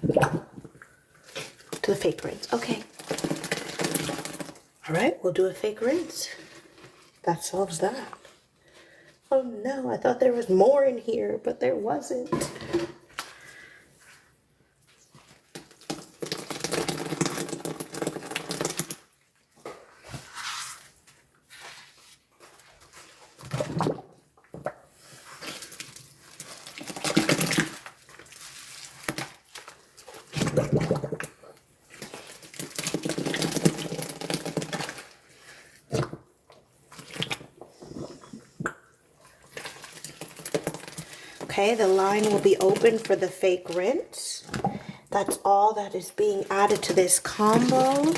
Do the fake rinse. Okay. All right, we'll do a fake rinse. That solves that. Oh no, I thought there was more in here, but there wasn't. Okay, the line will be open for the fake rinse. That's all that is being added to this combo.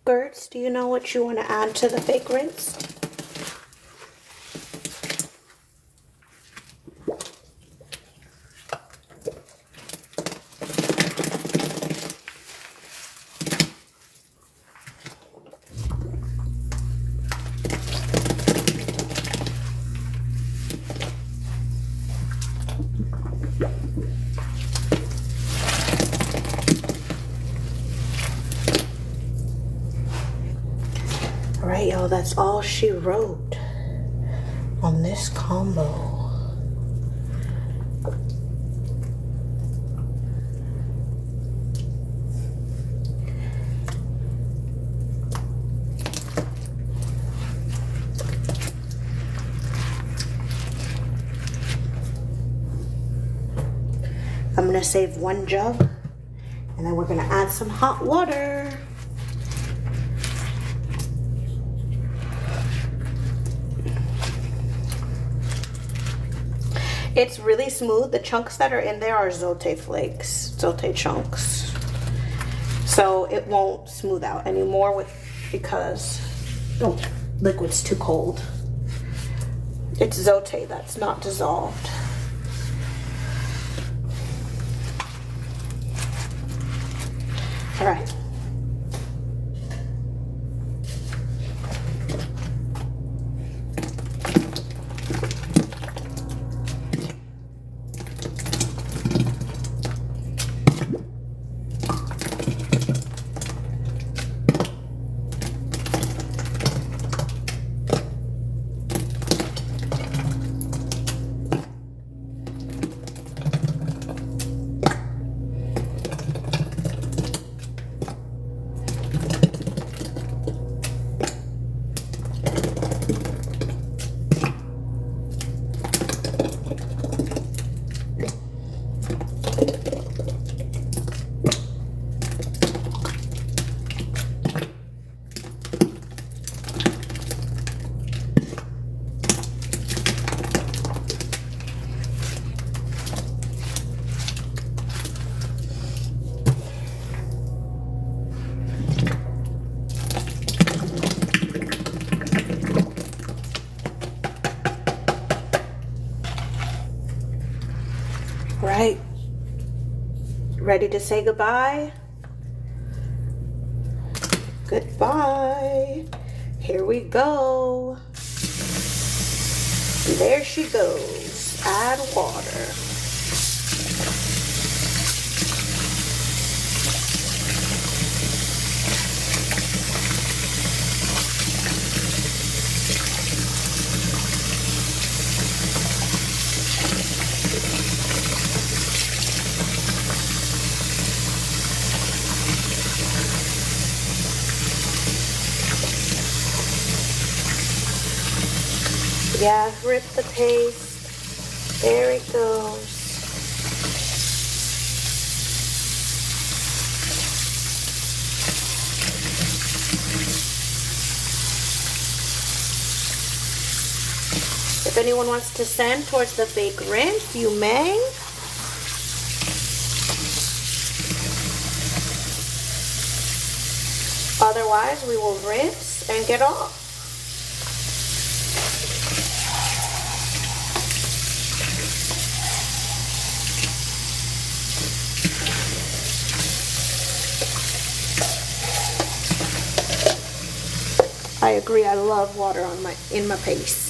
Gertz, do you know what you want to add to the fake rinse? Alright, y'all, that's all she wrote on this combo. I'm gonna save one jug, and then we're gonna add some hot water. It's really smooth. The chunks that are in there are zote flakes, zote chunks. So it won't smooth out anymore because the liquid's too cold. It's zote that's not dissolved. All right. Right, ready to say goodbye? Goodbye. Here we go. There she goes. Add water. Yeah, rip the paste. There it goes. If anyone wants to send towards the fake rinse, you may. Otherwise, we will rinse and get off. I agree, I love water in my paste.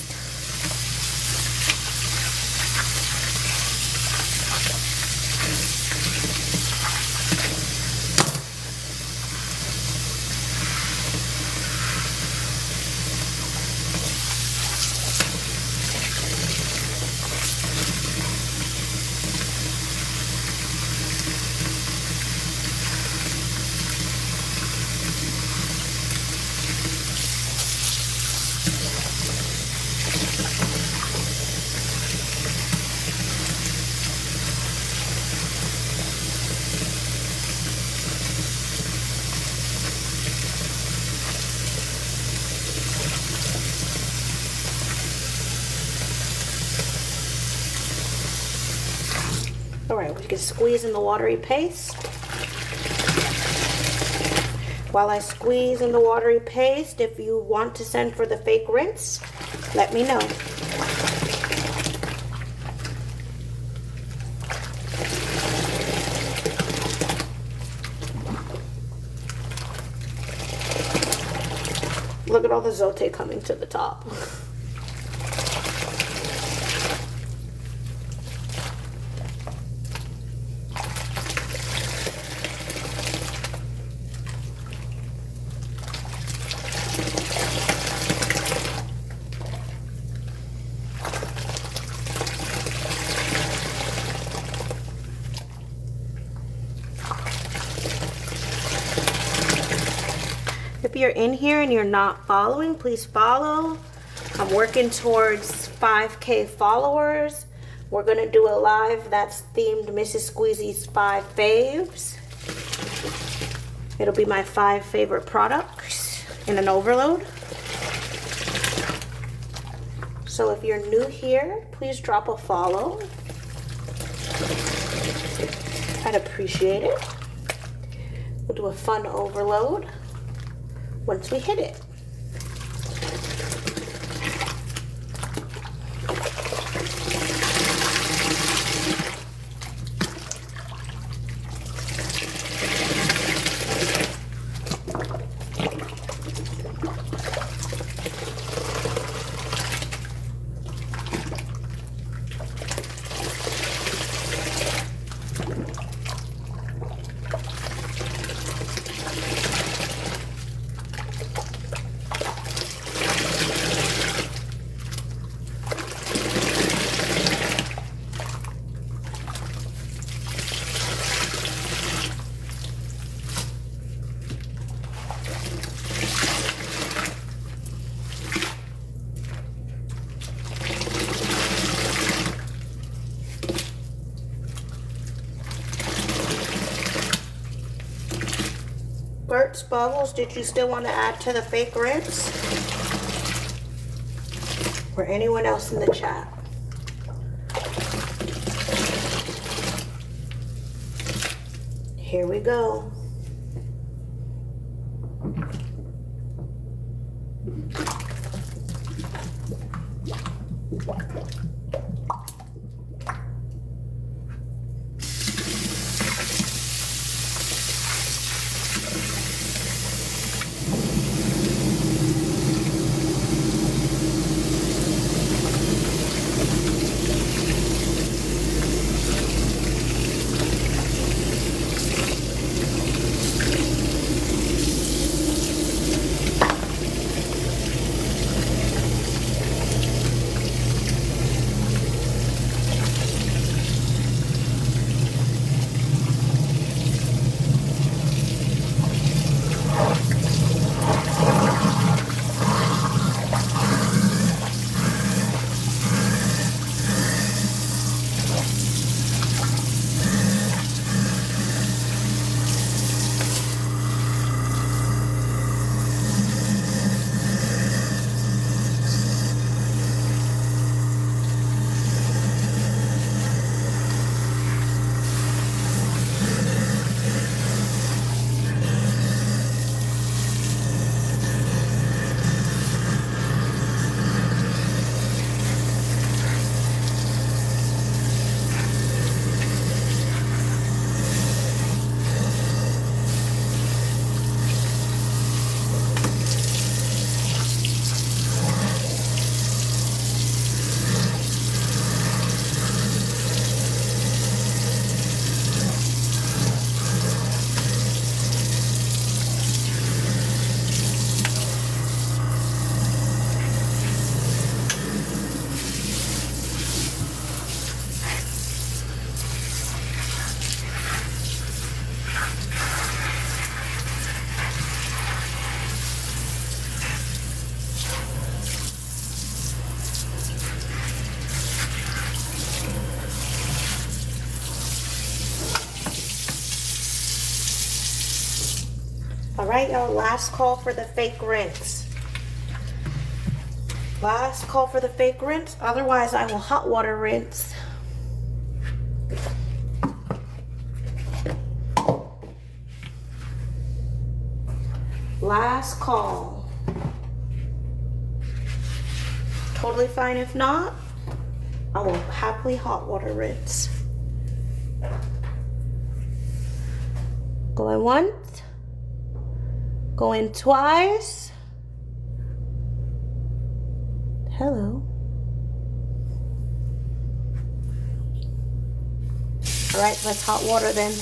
All right, we can squeeze in the watery paste. While I squeeze in the watery paste, if you want to send for the fake rinse, let me know. Look at all the zote coming to the top. If you're in here and you're not following, please follow. I'm working towards 5K followers. We're gonna do a live that's themed Mrs. Squeezy's 5 faves. It'll be my 5 favorite products in an overload. So if you're new here, please drop a follow. I'd appreciate it. We'll do a fun overload once we hit it. Bert's Bubbles, did you still want to add to the fake rinse? Or anyone else in the chat? Here we go. All right, y'all, last call for the fake rinse. Last call for the fake rinse. Otherwise, I will hot water rinse. Last call. Totally fine if not. I will happily hot water rinse. Going once. Going twice. Hello. All right, let's hot water then.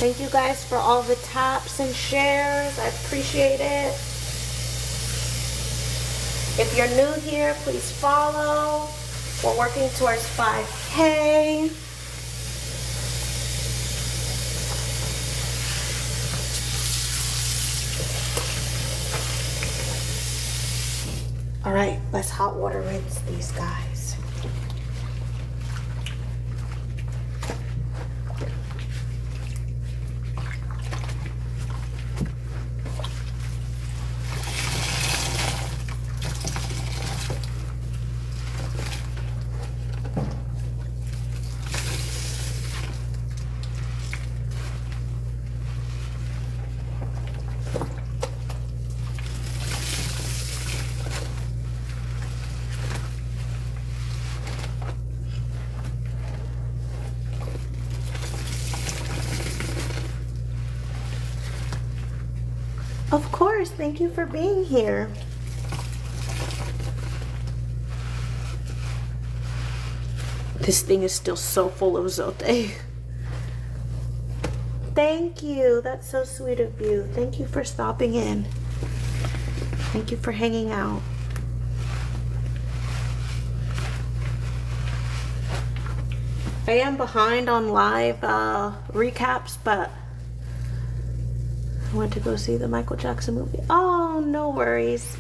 Thank you guys for all the taps and shares. I appreciate it. If you're new here, please follow. We're working towards 5K. All right, let's hot water rinse these guys. Of course, thank you for being here. This thing is still so full of zote. Thank you, that's so sweet of you. Thank you for stopping in. Thank you for hanging out. I am behind on live recaps, but I went to go see the Michael Jackson movie. Oh, no worries.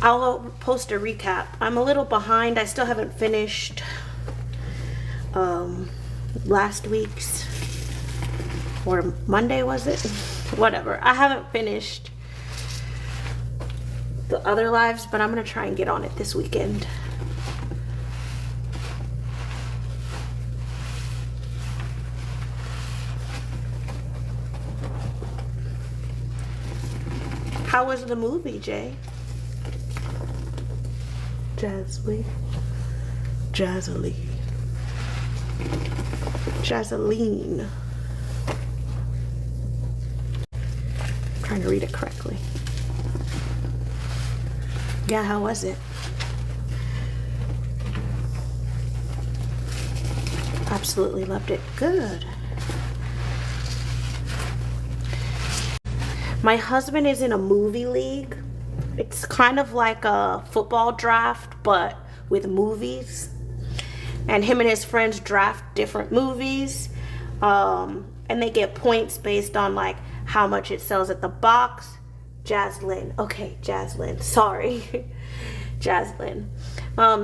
I'll post a recap. I'm a little behind. I still haven't finished last week's, or Monday was it? Whatever. I haven't finished the other lives, but I'm going to try and get on it this weekend. How was the movie, Jay? Jazzy. Jazzaline. Jazzaline. I'm trying to read it correctly. Yeah, how was it? Absolutely loved it. Good. My husband is in a movie league. It's kind of like a football draft, but with movies. And him and his friends draft different movies. And they get points based on like how much it sells at the box. Jaslyn. Okay, Jaslyn. Sorry. Jaslyn.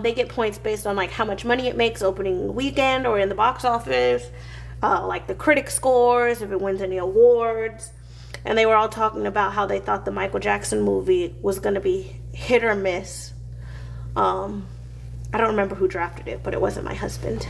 They get points based on like how much money it makes opening weekend or in the box office. Like the critic scores, if it wins any awards. And they were all talking about how they thought the Michael Jackson movie was going to be hit or miss. I don't remember who drafted it, but it wasn't my husband.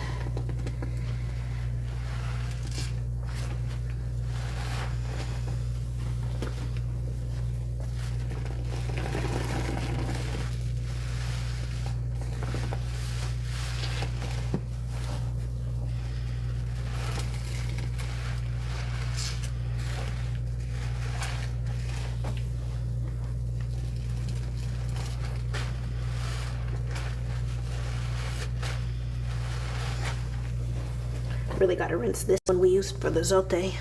Really got to rinse this one we used for the zote.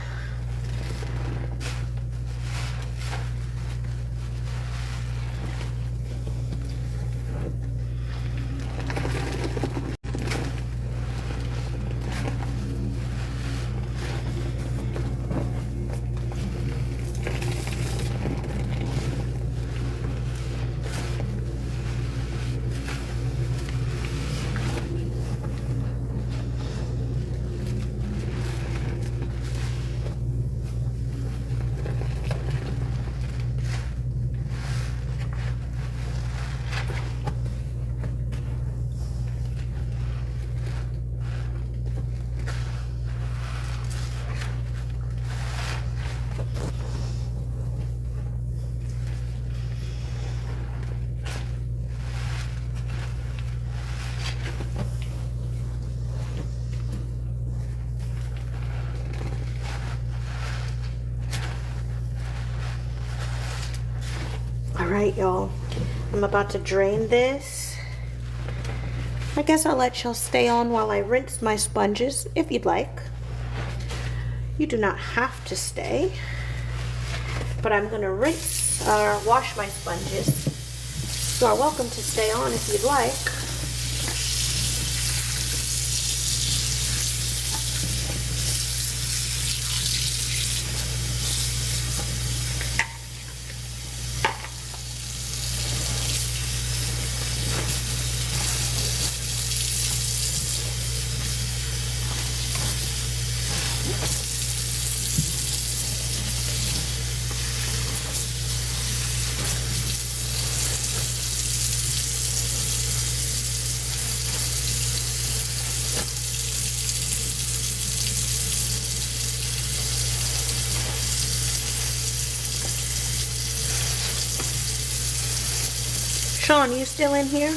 All right, y'all. I'm about to drain this. I guess I'll let y'all stay on while I rinse my sponges if you'd like. You do not have to stay, but I'm gonna rinse or wash my sponges. You are welcome to stay on if you'd like. Sean, you still in here?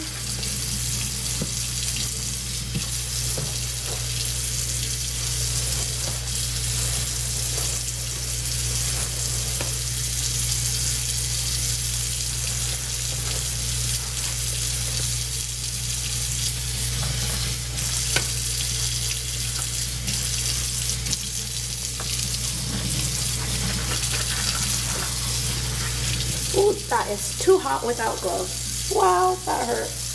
Ooh, that is too hot without gloves. Wow, that hurt.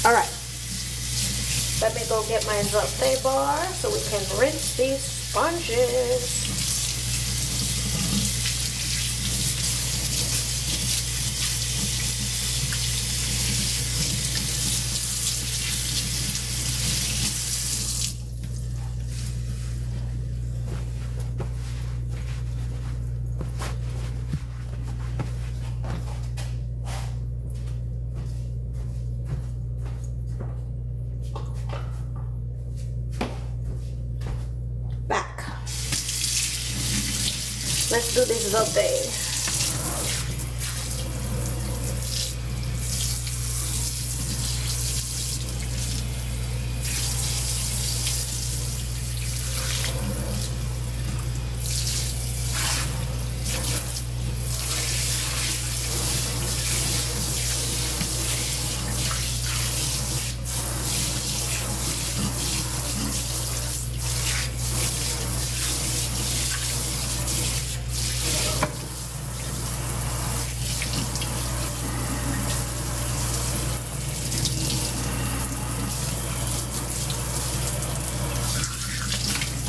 All right, let me go get my sauté bar so we can rinse these sponges. Let's do this sauté.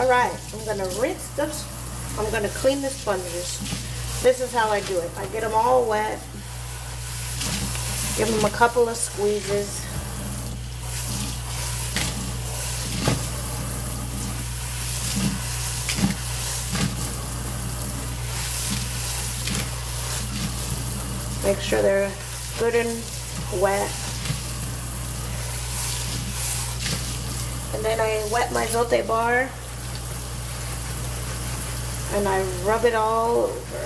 All right, I'm gonna rinse this. I'm gonna clean the sponges. This is how I do it. I get them all wet. Give them a couple of squeezes. Make sure they're good and wet. And then I wet my sauté bar and I rub it all over.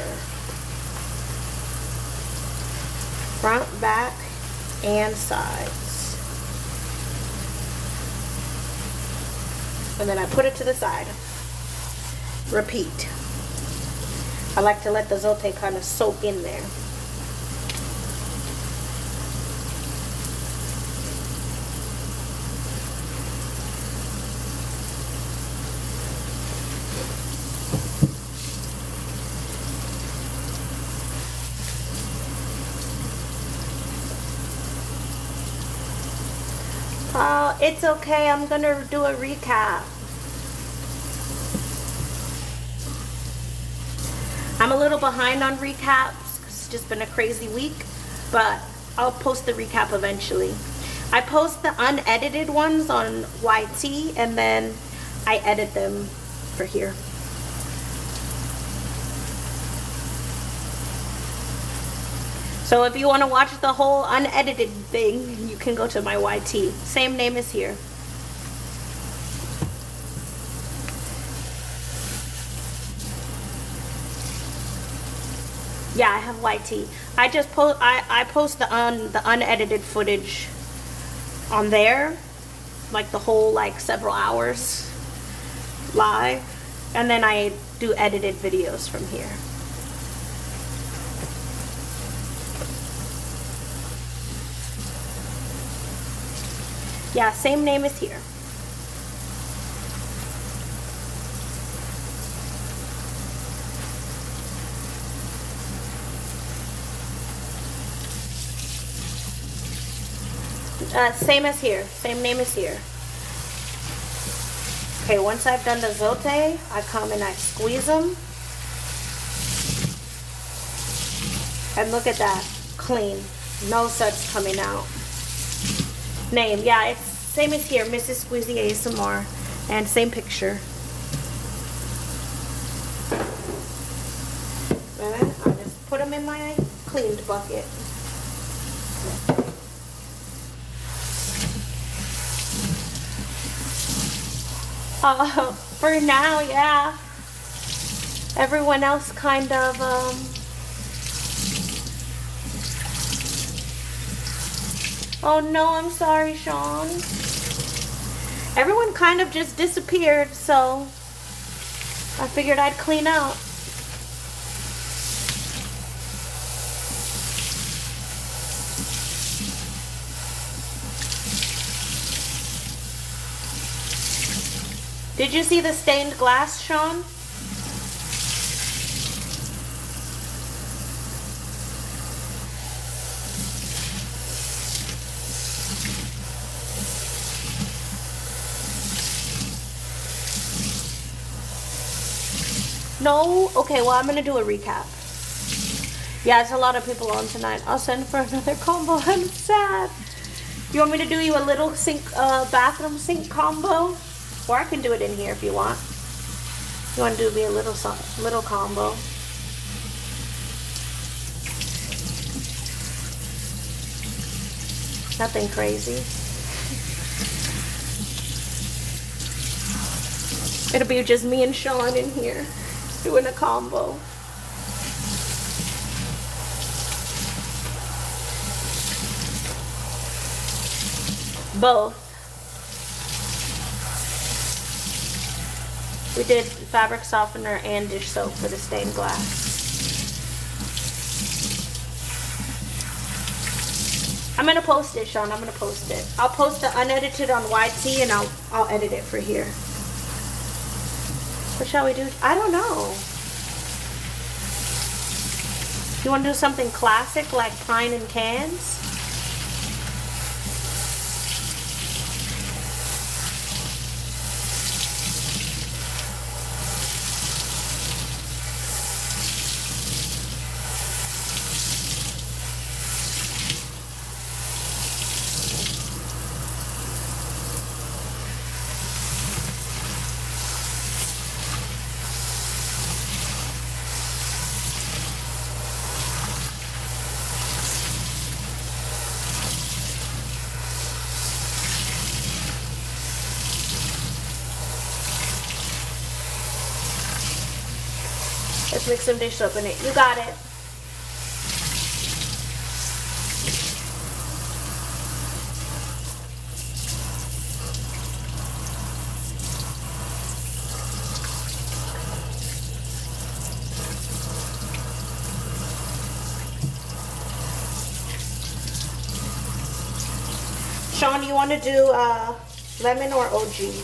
Front, back, and sides. And then I put it to the side. Repeat. I like to let the zote kind of soak in there. It's okay. I'm gonna do a recap. I'm a little behind on recaps because it's just been a crazy week, but I'll post the recap eventually. I post the unedited ones on YT and then I edit them for here. So if you want to watch the whole unedited thing, you can go to my YT. Same name as here. Yeah, I have YT. I just post. I post the unedited footage on there, like the whole several hours live, and then I do edited videos from here. Yeah, same name as here. Same as here. Same name as here. Okay, once I've done the zote, I come and I squeeze them. And look at that. Clean. No suds coming out. Name. Yeah, it's same as here. Mrs. Squeezy ASMR. And same picture. And I just put them in my cleaned bucket. For now, yeah. Everyone else kind of, oh no, I'm sorry, Sean. Everyone kind of just disappeared, so I figured I'd clean out. Did you see the stained glass, Sean? No? Okay, well, I'm going to do a recap. Yeah, it's a lot of people on tonight. I'll send for another combo. I'm sad. You want me to do you a little sink, bathroom sink combo? Or I can do it in here if you want. You want to do me a little combo. Nothing crazy. It'll be just me and Sean in here doing a combo. Both. We did fabric softener and dish soap for the stained glass. I'm gonna post it, Sean. I'm gonna post it. I'll post the unedited on YT and I'll edit it for here. What shall we do? I don't know. You want to do something classic like pine and cans? Let's mix some dish soap in it. You got it. Sean, you want to do lemon or OG?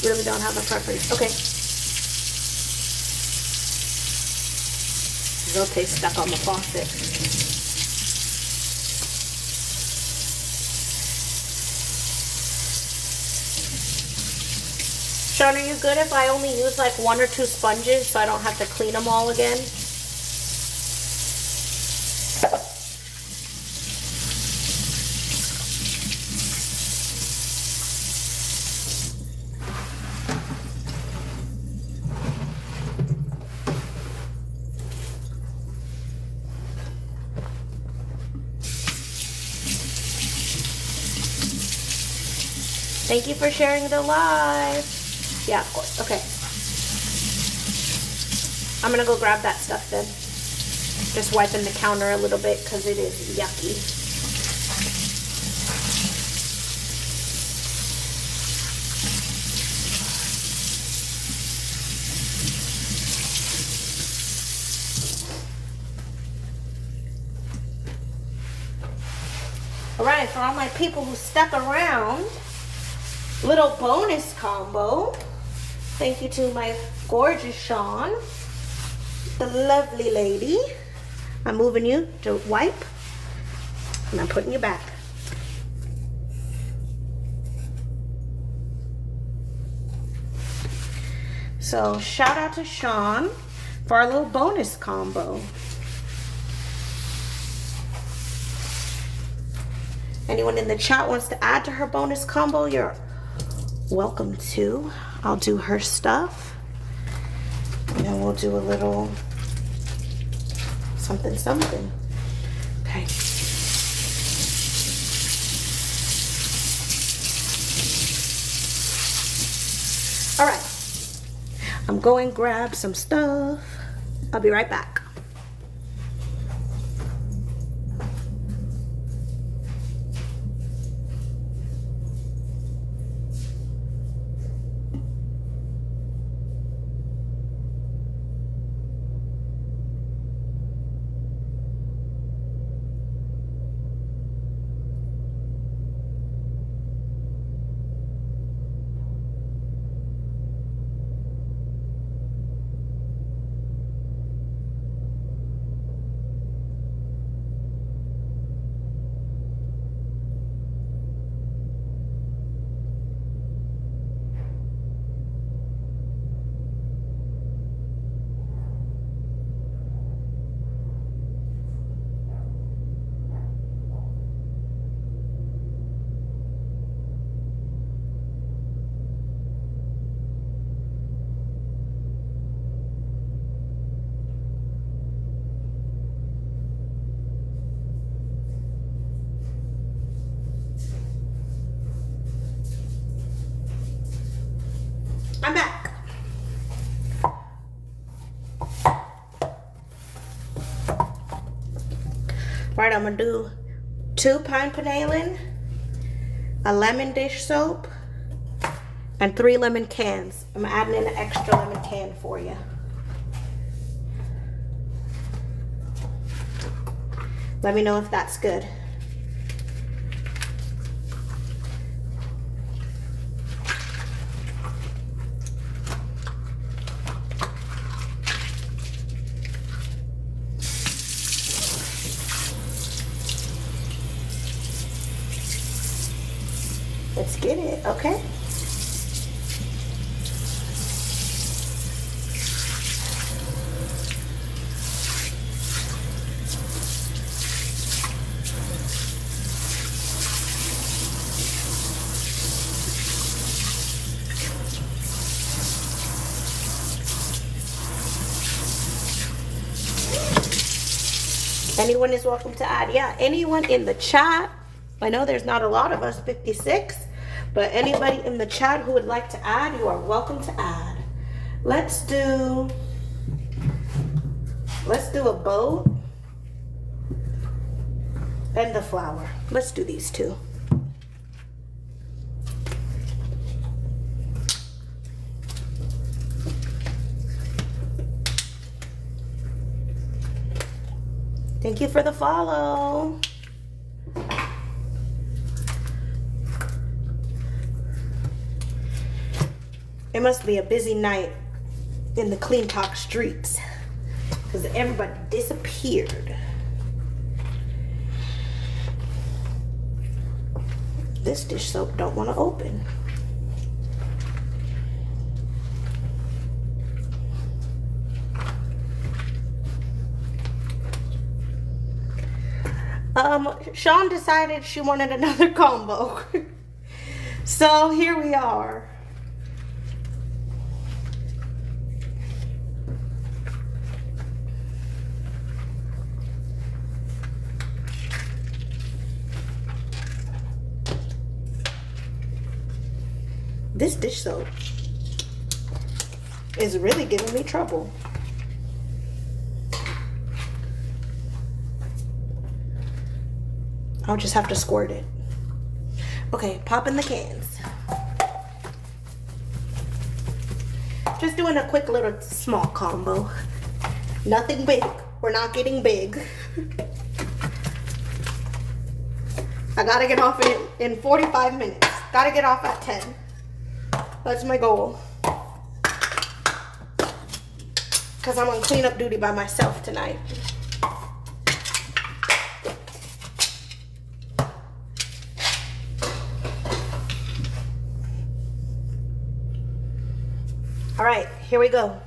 Really don't have a preference. Okay. Zote stuck on the faucet. Sean, are you good if I only use like 1 or 2 sponges so I don't have to clean them all again? Thank you for sharing the live. Yeah, of course. Okay. I'm going to go grab that stuff then. Just wiping the counter a little bit because it is yucky. All right, for all my people who stuck around, little bonus combo. Thank you to my gorgeous Sean, the lovely lady. I'm moving you to wipe, and I'm putting you back. So shout out to Sean for our little bonus combo. Anyone in the chat wants to add to her bonus combo, you're welcome to. I'll do her stuff, and then we'll do a little something something. Okay. All right. I'm going to grab some stuff. I'll be right back. I'm back. Right, I'm gonna do 2 pine vanillin, a lemon dish soap, and 3 lemon cans. I'm adding in an extra lemon can for you. Let me know if that's good. Let's get it, okay? Anyone is welcome to add. Yeah, anyone in the chat I know there's not a lot of us, 56, but anybody in the chat who would like to add, you are welcome to add. Let's do a bow and the flower. Let's do these two. Thank you for the follow. It must be a busy night in the Clean Talk streets because everybody disappeared. This dish soap don't want to open. Sean decided she wanted another combo. So here we are. This dish soap is really giving me trouble. I'll just have to squirt it. Okay, pop in the cans. Just doing a quick little small combo. Nothing big. We're not getting big. I gotta get off in 45 minutes. Gotta get off at 10. That's my goal. Because I'm on cleanup duty by myself tonight. All right, here we go.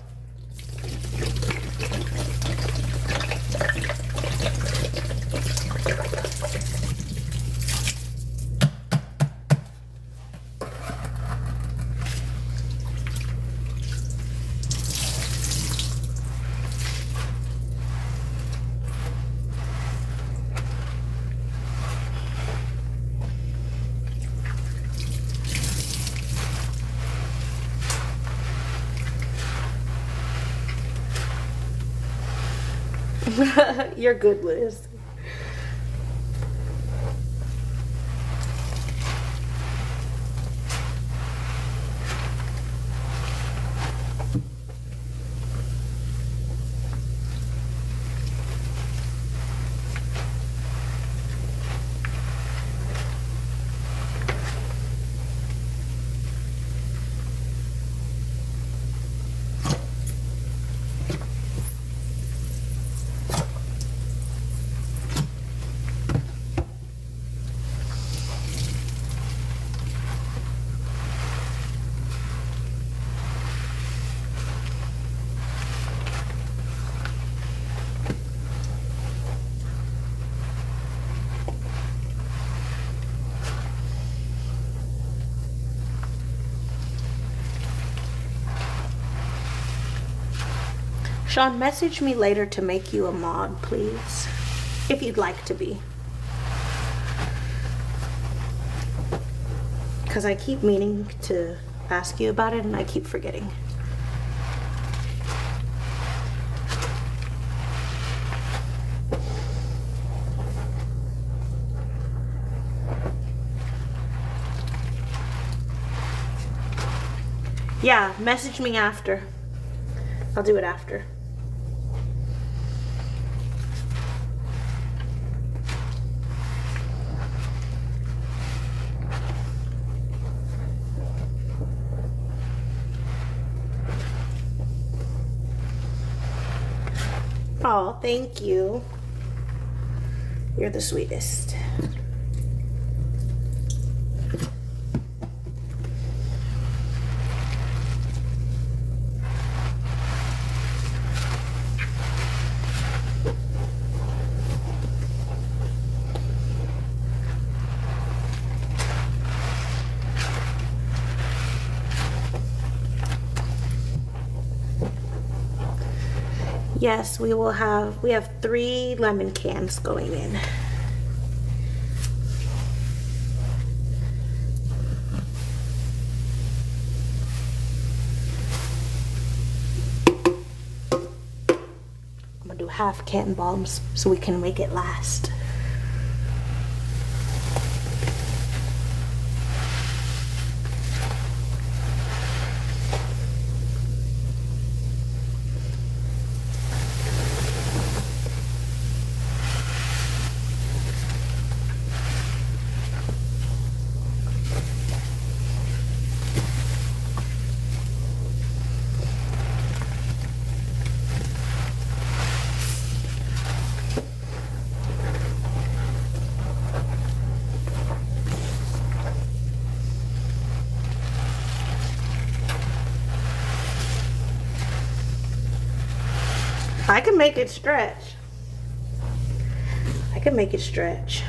You're good, Liz. Sean, message me later to make you a mod, please. If you'd like to be. Because I keep meaning to ask you about it and I keep forgetting. Yeah, message me after. I'll do it after. Oh, thank you. You're the sweetest. Yes, we have 3 lemon cans going in. gonna do half cotton balls so we can make it last. I can make it stretch. I can make it stretch.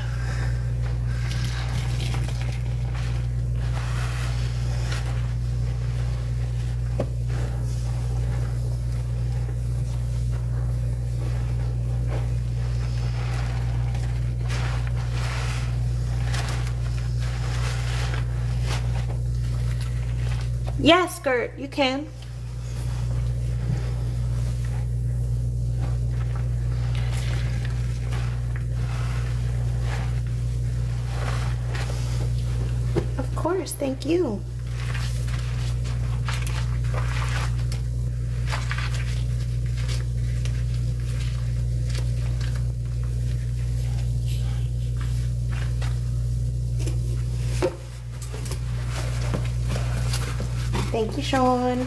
Yes, skirt, you can. Of course, thank you. Thank you, Sean.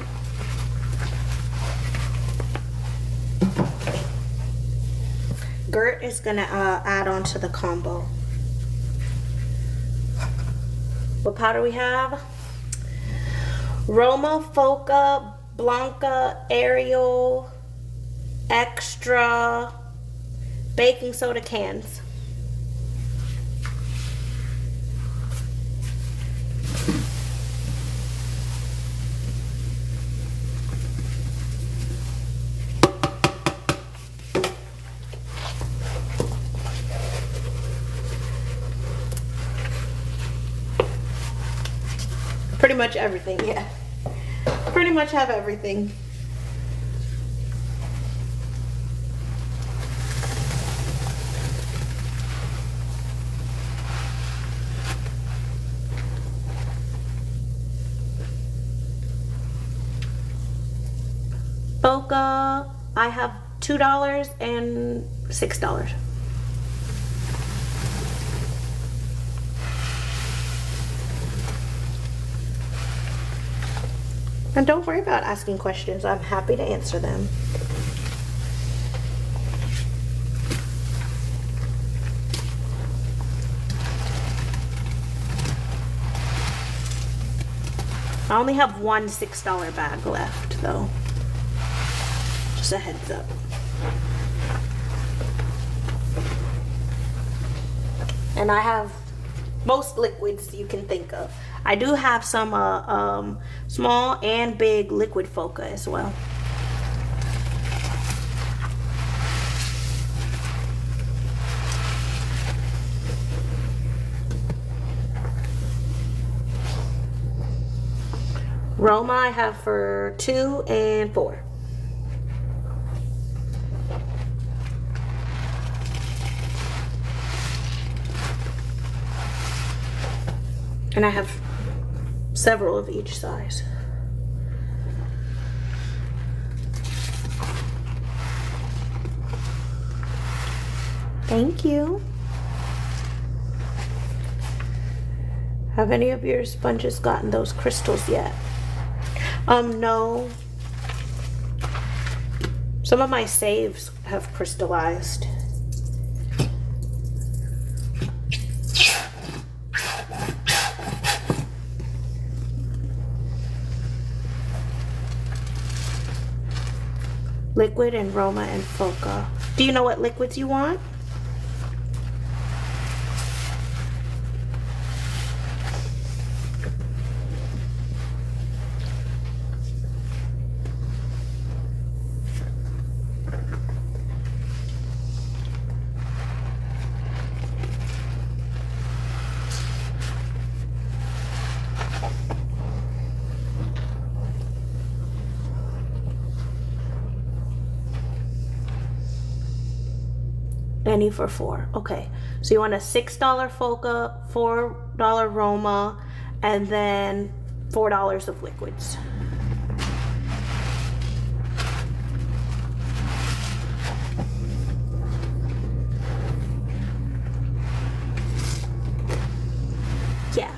Gert is gonna add on to the combo. What powder we have? Roma, Foca, Blanca, Ariel, Extra, baking soda cans. Pretty much everything, yeah. Pretty much have everything. Boca, I have $2 and $6. And don't worry about asking questions. I'm happy to answer them. I only have one $6 bag left, though. Just a heads up. And I have most liquids you can think of. I do have some small and big liquid Foca as well. Roma I have for 2 and 4. And I have several of each size. Thank you. Have any of your sponges gotten those crystals yet? No. Some of my saves have crystallized. Liquid and Roma and Foca. Do you know what liquids you want? Any for $4. Okay. So you want a $6 Foca, $4 Roma, and then $4 of liquids. Yeah.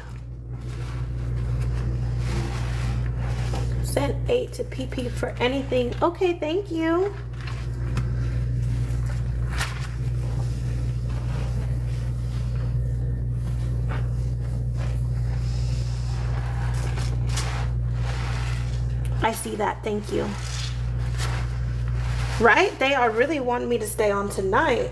Send 8 to PP for anything. Okay, thank you. I see that. Thank you. Right? They are really wanting me to stay on tonight.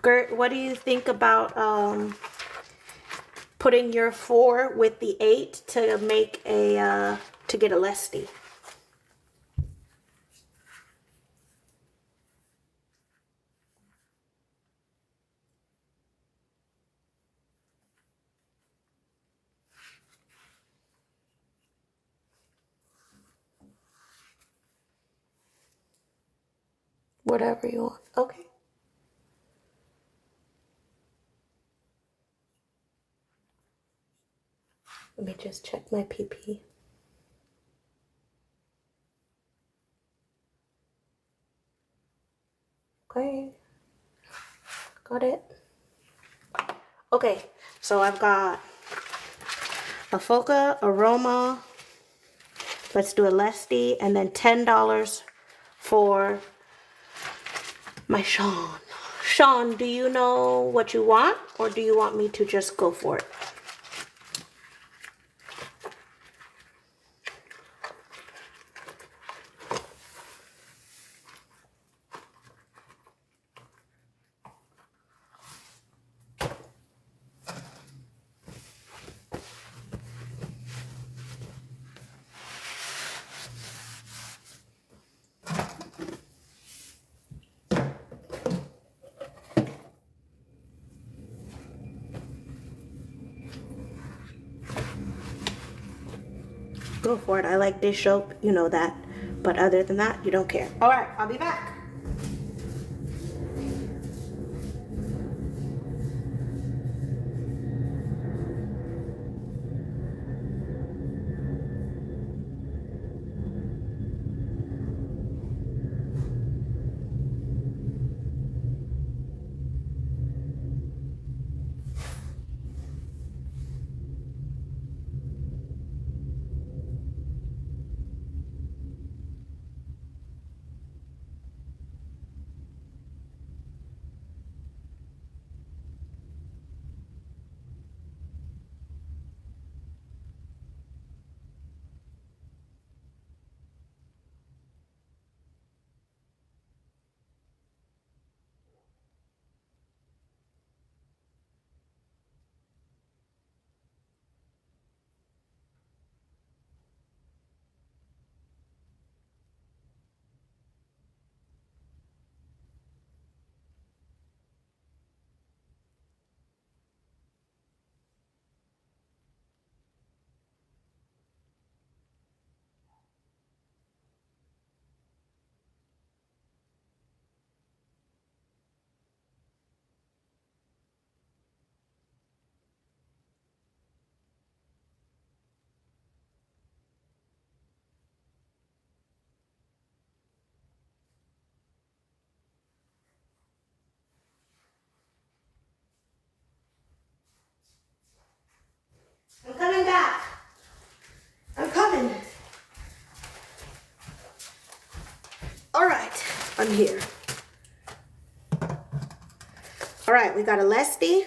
Gert, what do you think about putting your 4 with the 8 to make a to get a lesty? Whatever you want. Okay. Let me just check my PP. Okay. Got it. Okay. So I've got a Foca, a Roma. Let's do a lesty, and then $10 for my Sean. Sean, do you know what you want, or do you want me to just go for it? Go for it. I like dish soap. You know that. But other than that, you don't care. All right. I'll be back. I'm coming back. I'm coming. All right. I'm here. All right. We got a lesty,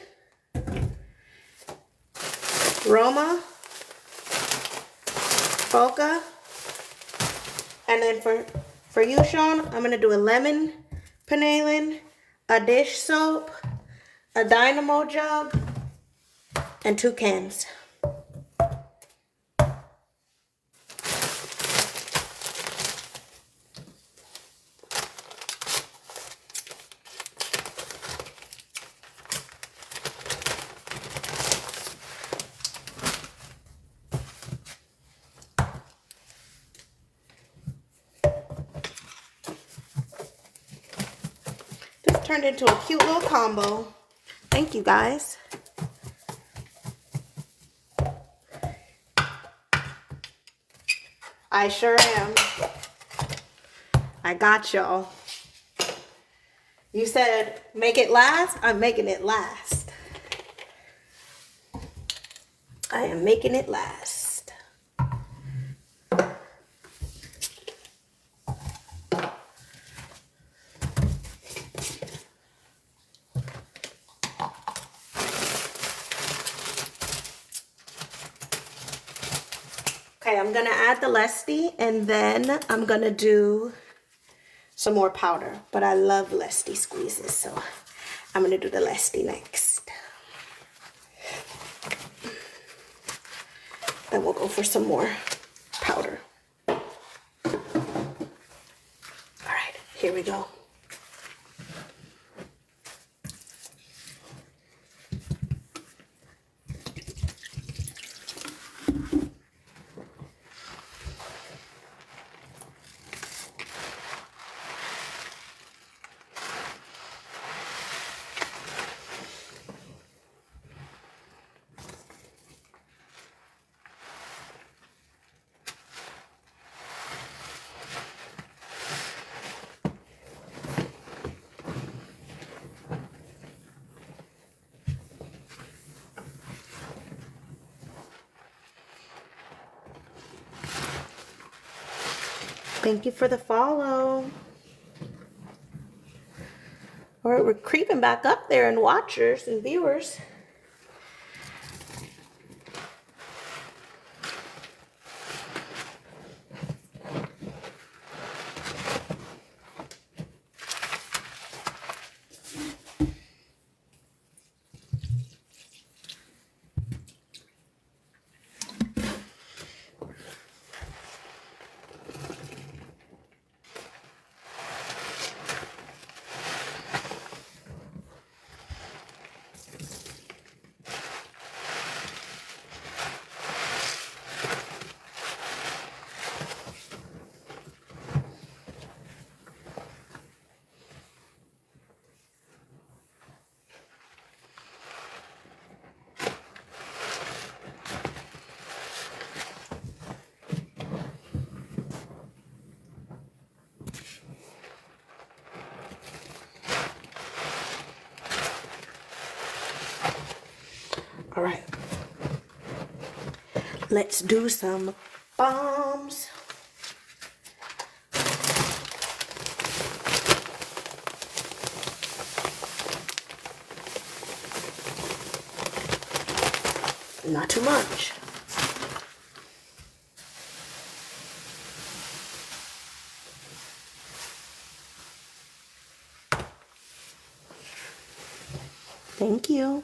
Roma, Foca, and then for you, Sean, I'm going to do a lemon panelin, a dish soap, a dynamo jug, and 2 cans. turned into a cute little combo. Thank you, guys. I sure am. I got y'all. You said make it last. I'm making it last. I am making it last. Okay, I'm gonna add the Lesty and then I'm gonna do some more powder. But I love Lesty squeezes, so I'm gonna do the Lesty next. Then we'll go for some more powder. All right, here we go. Thank you for the follow. All right, we're creeping back up there in watchers and viewers. All right, let's do some bombs. Not too much. Thank you.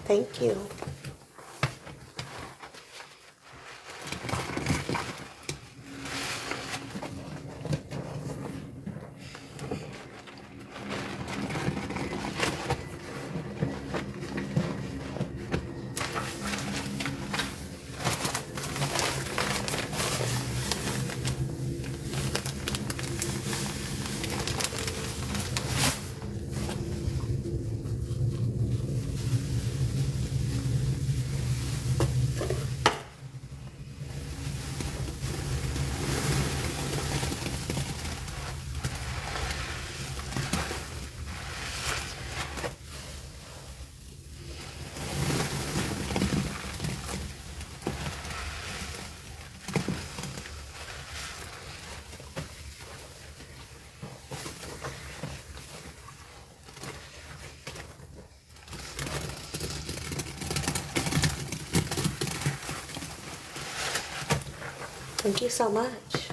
Thank you. Thank you so much.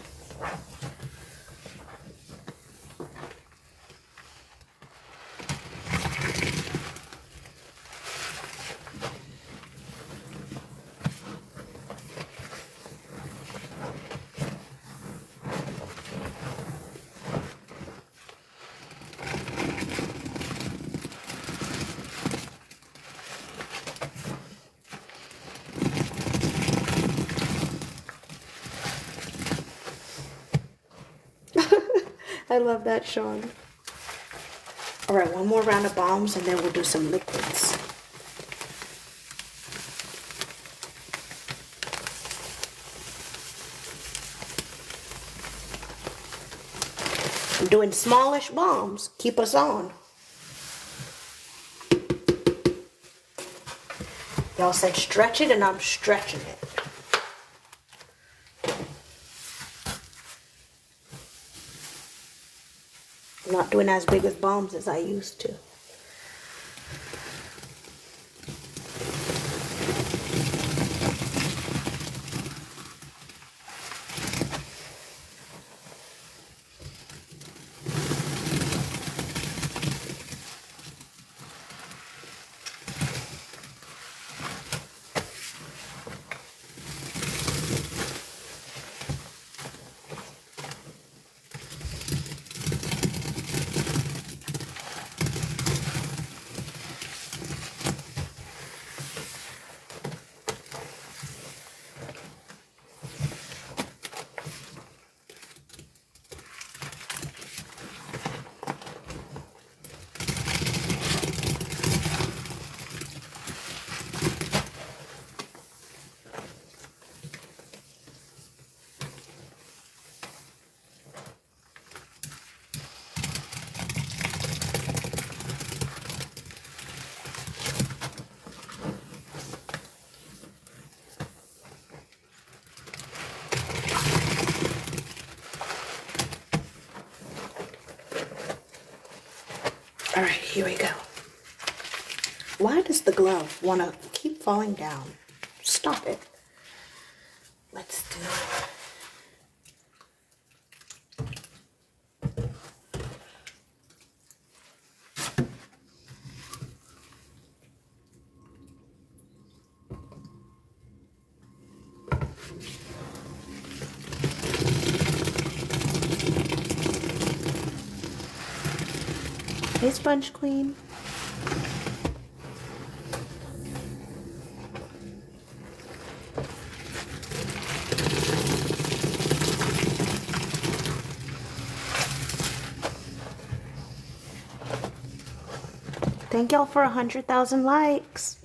I love that, Sean. All right, one more round of balms and then we'll do some liquids. I'm doing smallish balms. Keep us on. Y'all said stretch it and I'm stretching it. I'm not doing as big as balms as I used to. All right, here we go. Why does the glove want to keep falling down? Stop it. Let's do Hey, Sponge Queen. Thank y'all for 100,000 likes.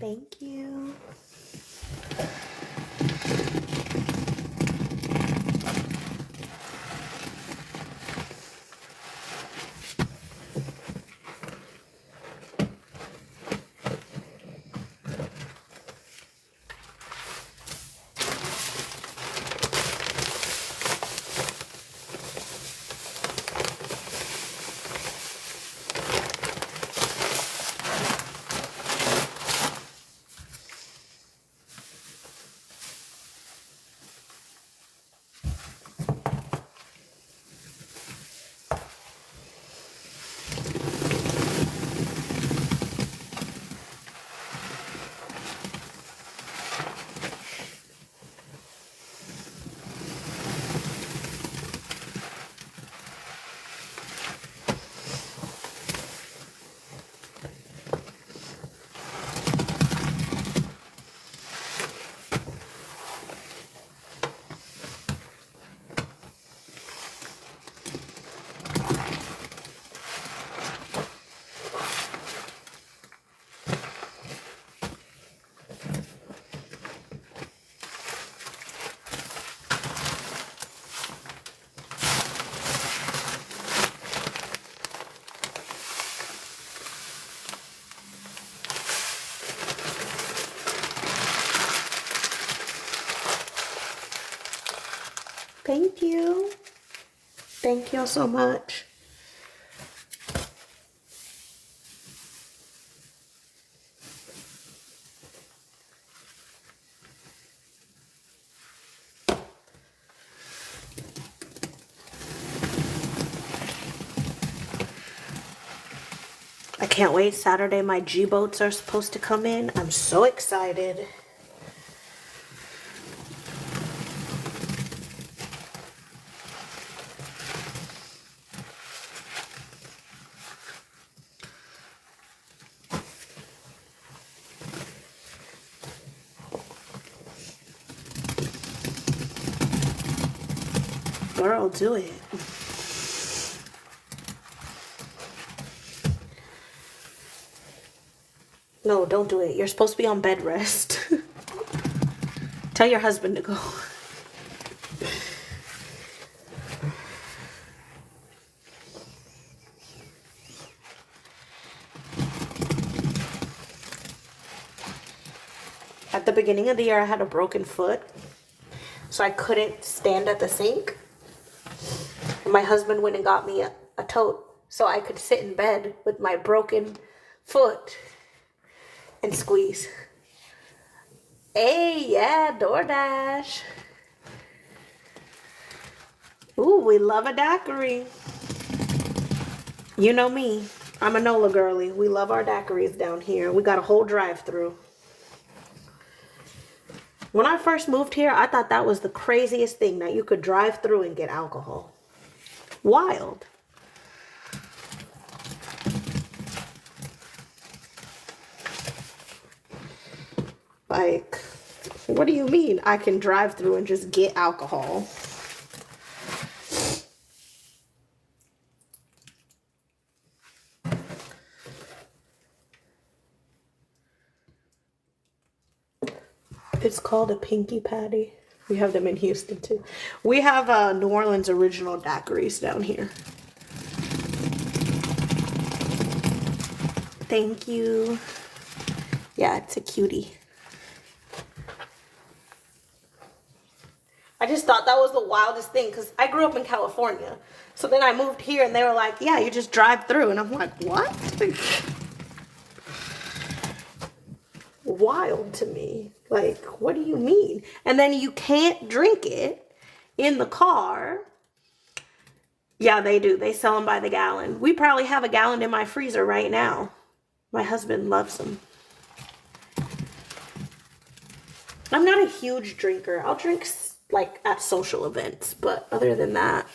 Thank you. Thank you. Thank y'all so much. I can't wait. Saturday, my G-boats are supposed to come in. I'm so excited. Girl, do it. No, don't do it. You're supposed to be on bed rest. Tell your husband to go. At the beginning of the year, I had a broken foot, so I couldn't stand at the sink. And my husband went and got me a tote so I could sit in bed with my broken foot and squeeze. Hey, yeah, DoorDash. Ooh, we love a daiquiri. You know me. I'm a NOLA girly. We love our daiquiris down here. We got a whole drive-through. When I first moved here, I thought that was the craziest thing, that you could drive through and get alcohol. Wild. Like, what do you mean I can drive through and just get alcohol? It's called a pinky patty. We have them in Houston too. We have New Orleans original daiquiris down here. Thank you. Yeah, it's a cutie. I just thought that was the wildest thing because I grew up in California. So then I moved here and they were like, yeah, you just drive through. And I'm like, what? Wild to me. Like, what do you mean? And then you can't drink it in the car. Yeah, they do. They sell them by the gallon. We probably have a gallon in my freezer right now. My husband loves them. I'm not a huge drinker. I'll drink like at social events, but other than that.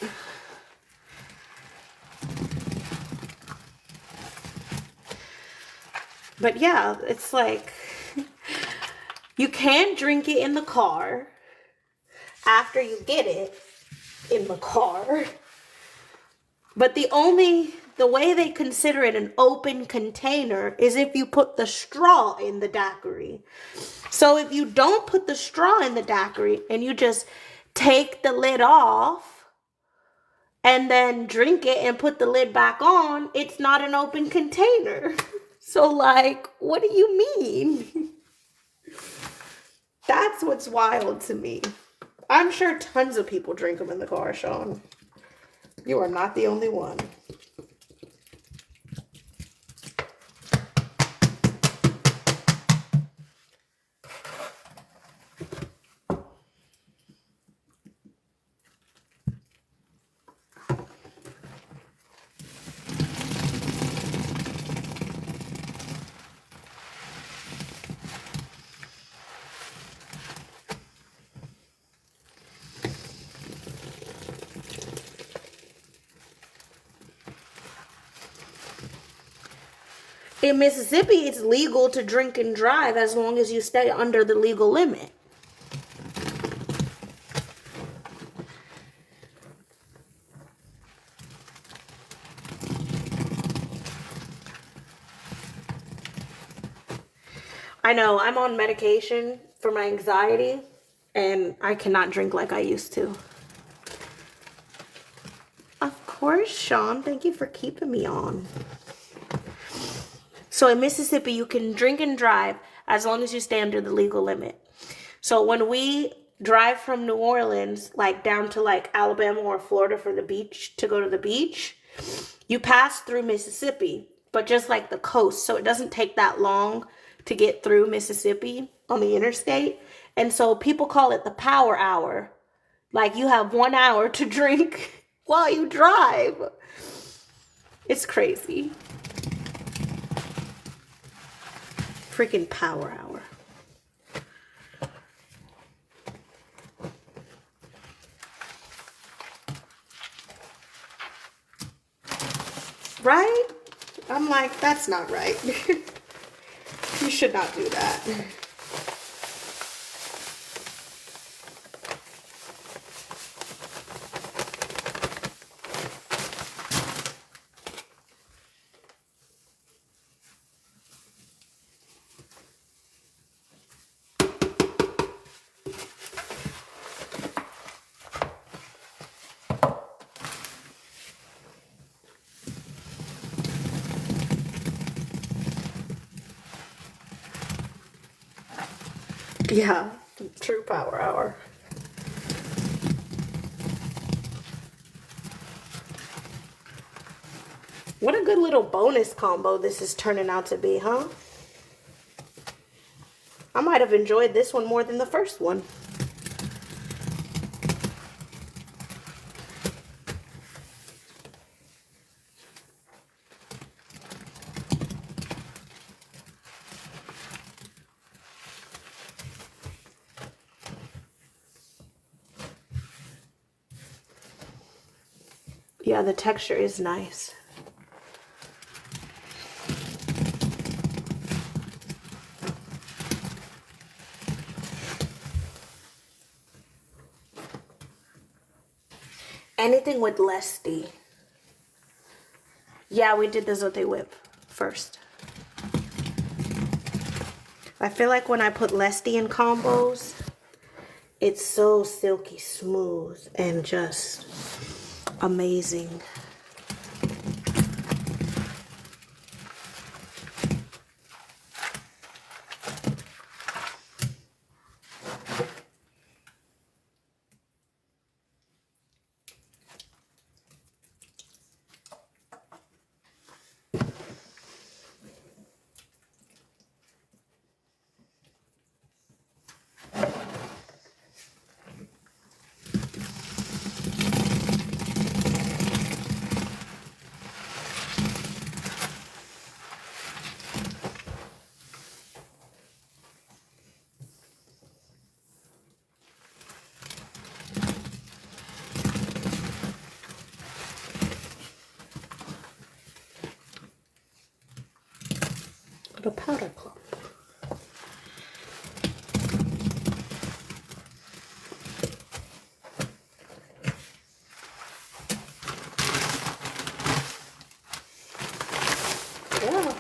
But yeah, it's like, you can drink it in the car after you get it in the car. But the way they consider it an open container is if you put the straw in the daiquiri. So if you don't put the straw in the daiquiri and you just take the lid off and then drink it and put the lid back on, it's not an open container. So like, what do you mean? That's what's wild to me. I'm sure tons of people drink them in the car, Sean. You are not the only one. In Mississippi, it's legal to drink and drive as long as you stay under the legal limit. I know, I'm on medication for my anxiety, and I cannot drink like I used to. Of course, Sean. Thank you for keeping me on. So in Mississippi, you can drink and drive as long as you stay under the legal limit. So when we drive from New Orleans, like down to like Alabama or Florida for the beach, to go to the beach, you pass through Mississippi, but just like the coast. So it doesn't take that long to get through Mississippi on the interstate. And so people call it the power hour. Like you have 1 hour to drink while you drive. It's crazy. Freaking power hour. Right? I'm like, that's not right. You should not do that. Yeah, true power hour. What a good little bonus combo this is turning out to be, huh? I might have enjoyed this one more than the first one. Yeah, the texture is nice. Anything with Lesty. Yeah, we did the Zote whip first. I feel like when I put Lesty in combos, it's so silky smooth and just amazing. Little powder clump. Yeah.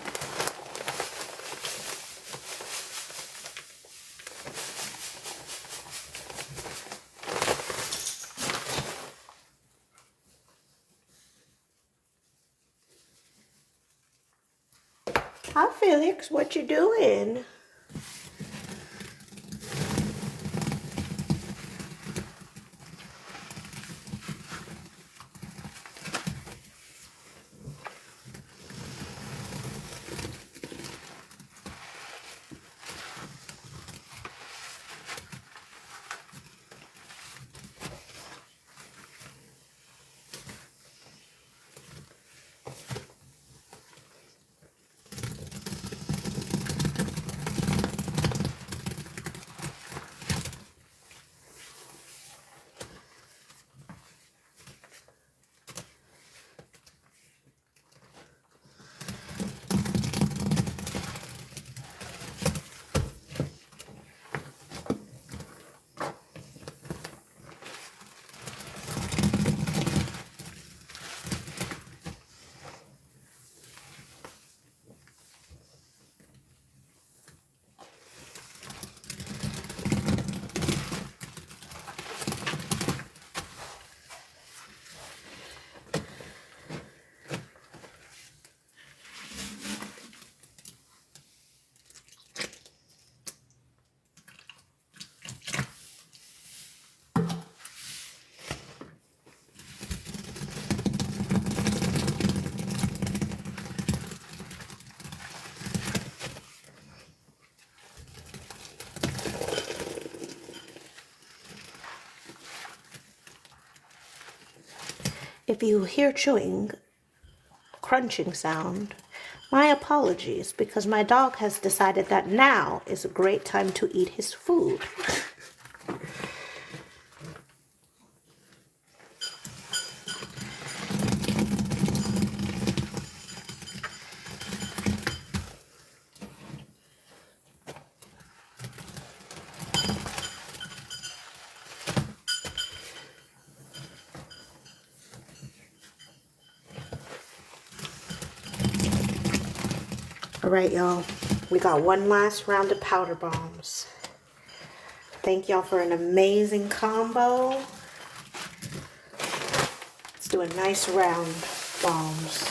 Hi, Felix. What you doing? If you hear chewing, crunching sound, my apologies, because my dog has decided that now is a great time to eat his food. All right, y'all. We got one last round of powder bombs. Thank y'all for an amazing combo. Let's do a nice round bombs.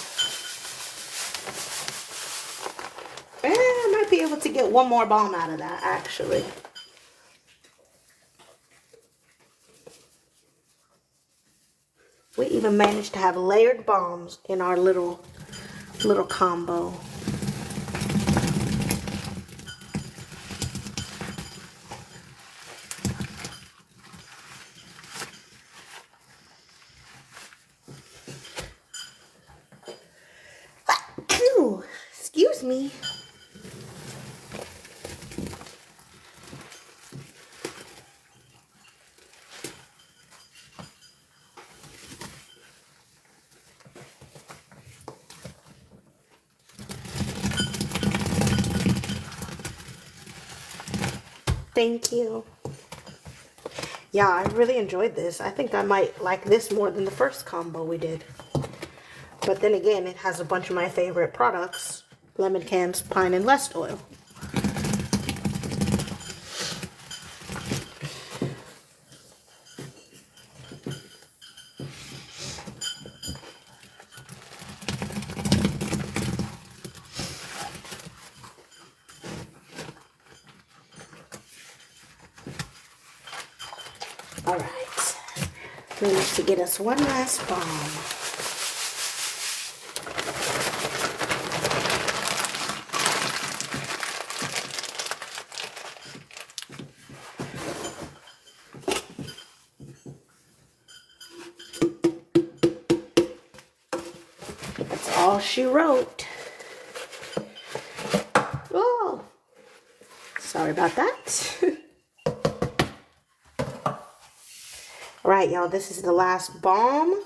I might be able to get one more bomb out of that, actually. We even managed to have layered bombs in our little combo. Excuse me. Thank you. Yeah, I really enjoyed this. I think I might like this more than the first combo we did. But then again, it has a bunch of my favorite products. Lemon cans, pine, and lest oil. All right, we need to get us one last bomb. That's all she wrote. Oh, sorry about that. All right, y'all, this is the last bomb.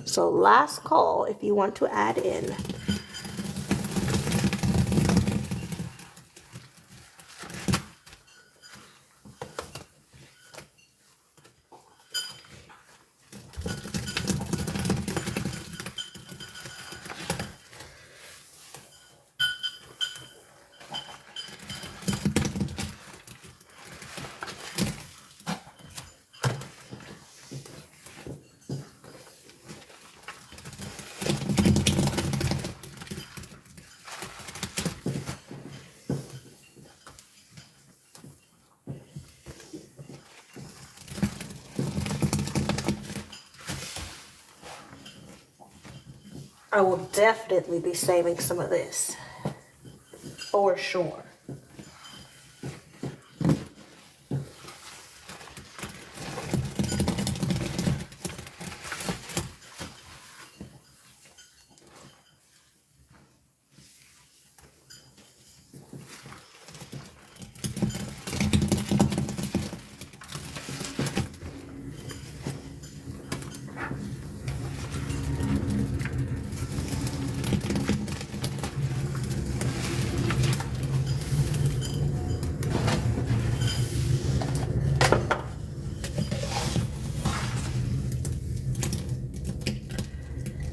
So last call if you want to add in. I will definitely be saving some of this, for sure.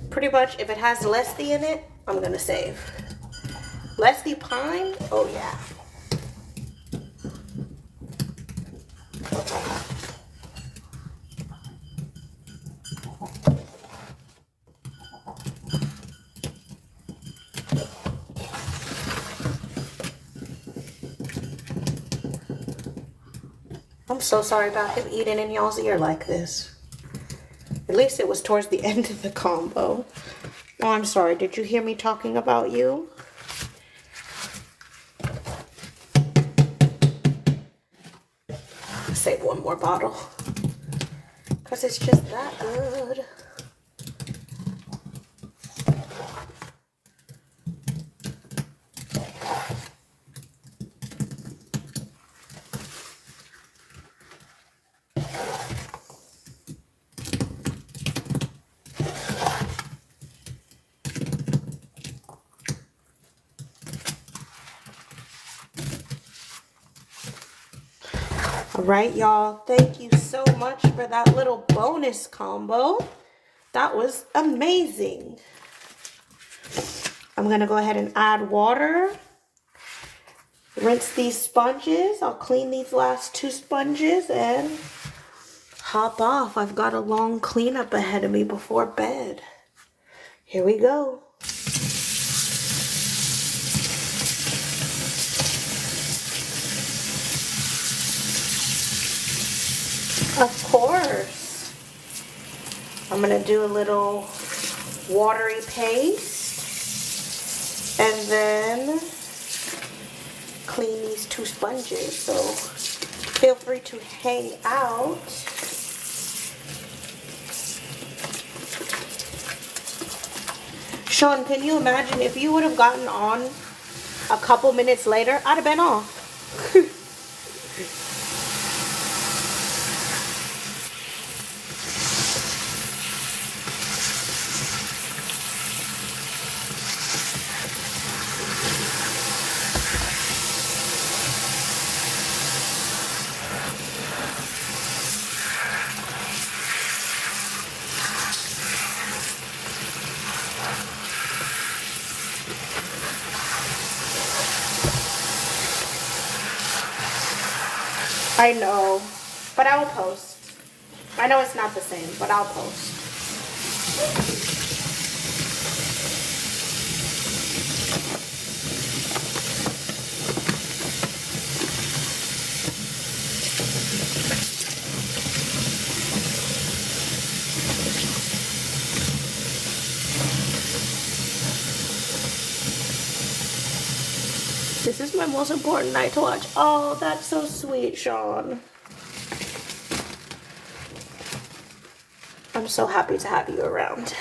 Pretty much, if it has Lesty in it, I'm gonna save. Lesty pine? Oh yeah. I'm so sorry about him eating in y'all's ear like this. At least it was towards the end of the combo. Oh, I'm sorry. Did you hear me talking about you? Save one more bottle. Because it's just that good. right, y'all. Thank you so much for that little bonus combo. That was amazing. I'm going to go ahead and add water. Rinse these sponges. I'll clean these last 2 sponges and hop off. I've got a long cleanup ahead of me before bed. Here we go. Of course. I'm going to do a little watery paste and then clean these 2 sponges. So feel free to hang out. Sean, can you imagine if you would have gotten on a couple minutes later? I'd have been off. I know, but I will post. I know it's not the same, but I'll post. This is my most important night to watch. Oh, that's so sweet, Sean. I'm so happy to have you around.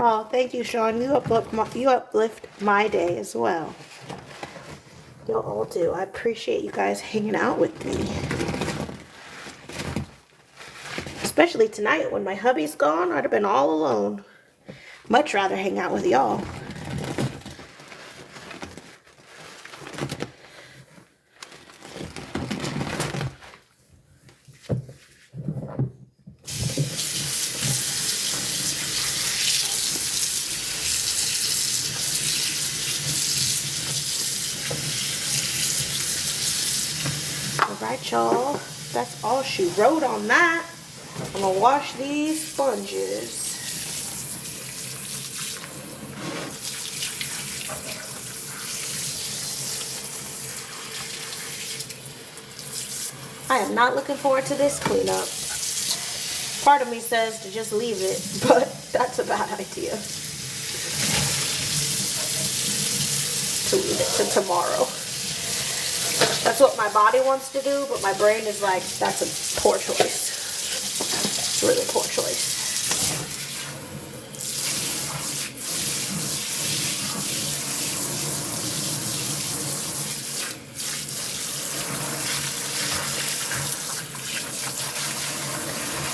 Oh, thank you, Sean. You uplift my day as well. You all do. I appreciate you guys hanging out with me. Especially tonight when my hubby's gone, I'd have been all alone. Much rather hang out with y'all. Alright, y'all. That's all she wrote on that. I'm gonna wash these sponges. I am not looking forward to this cleanup. Part of me says to just leave it, but that's a bad idea. To leave it to tomorrow. That's what my body wants to do, but my brain is like, that's a poor choice. It's a really poor choice.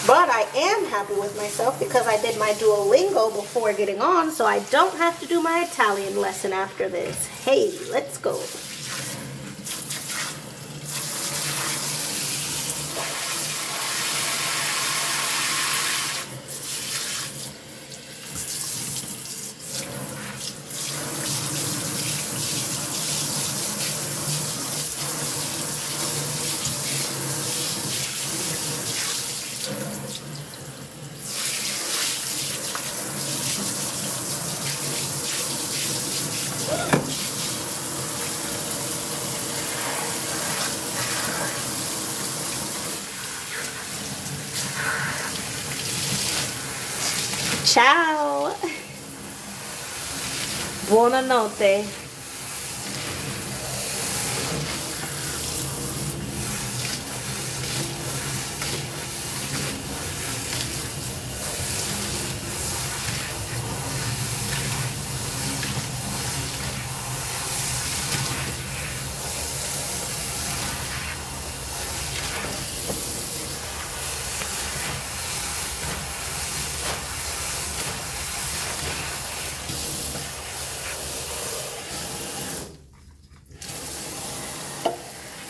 But I am happy with myself because I did my Duolingo before getting on, so I don't have to do my Italian lesson after this. Hey, let's go. Ciao. Buonanotte.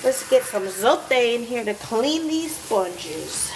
Let's get some zote in here to clean these sponges.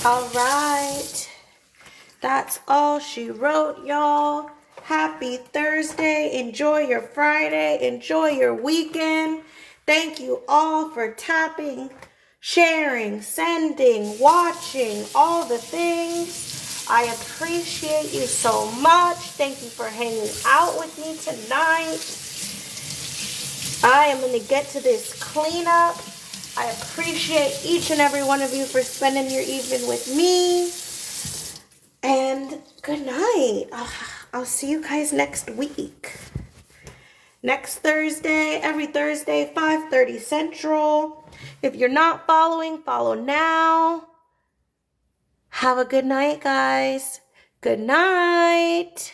All right, that's all she wrote, y'all. Happy Thursday. Enjoy your Friday. Enjoy your weekend. Thank you all for tapping, sharing, sending, watching, all the things. I appreciate you so much. Thank you for hanging out with me tonight. I am going to get to this cleanup. I appreciate each and every one of you for spending your evening with me. And good night. I'll see you guys next week. Next Thursday, every Thursday, 5:30 Central. If you're not following, follow now. Have a good night, guys. Good night.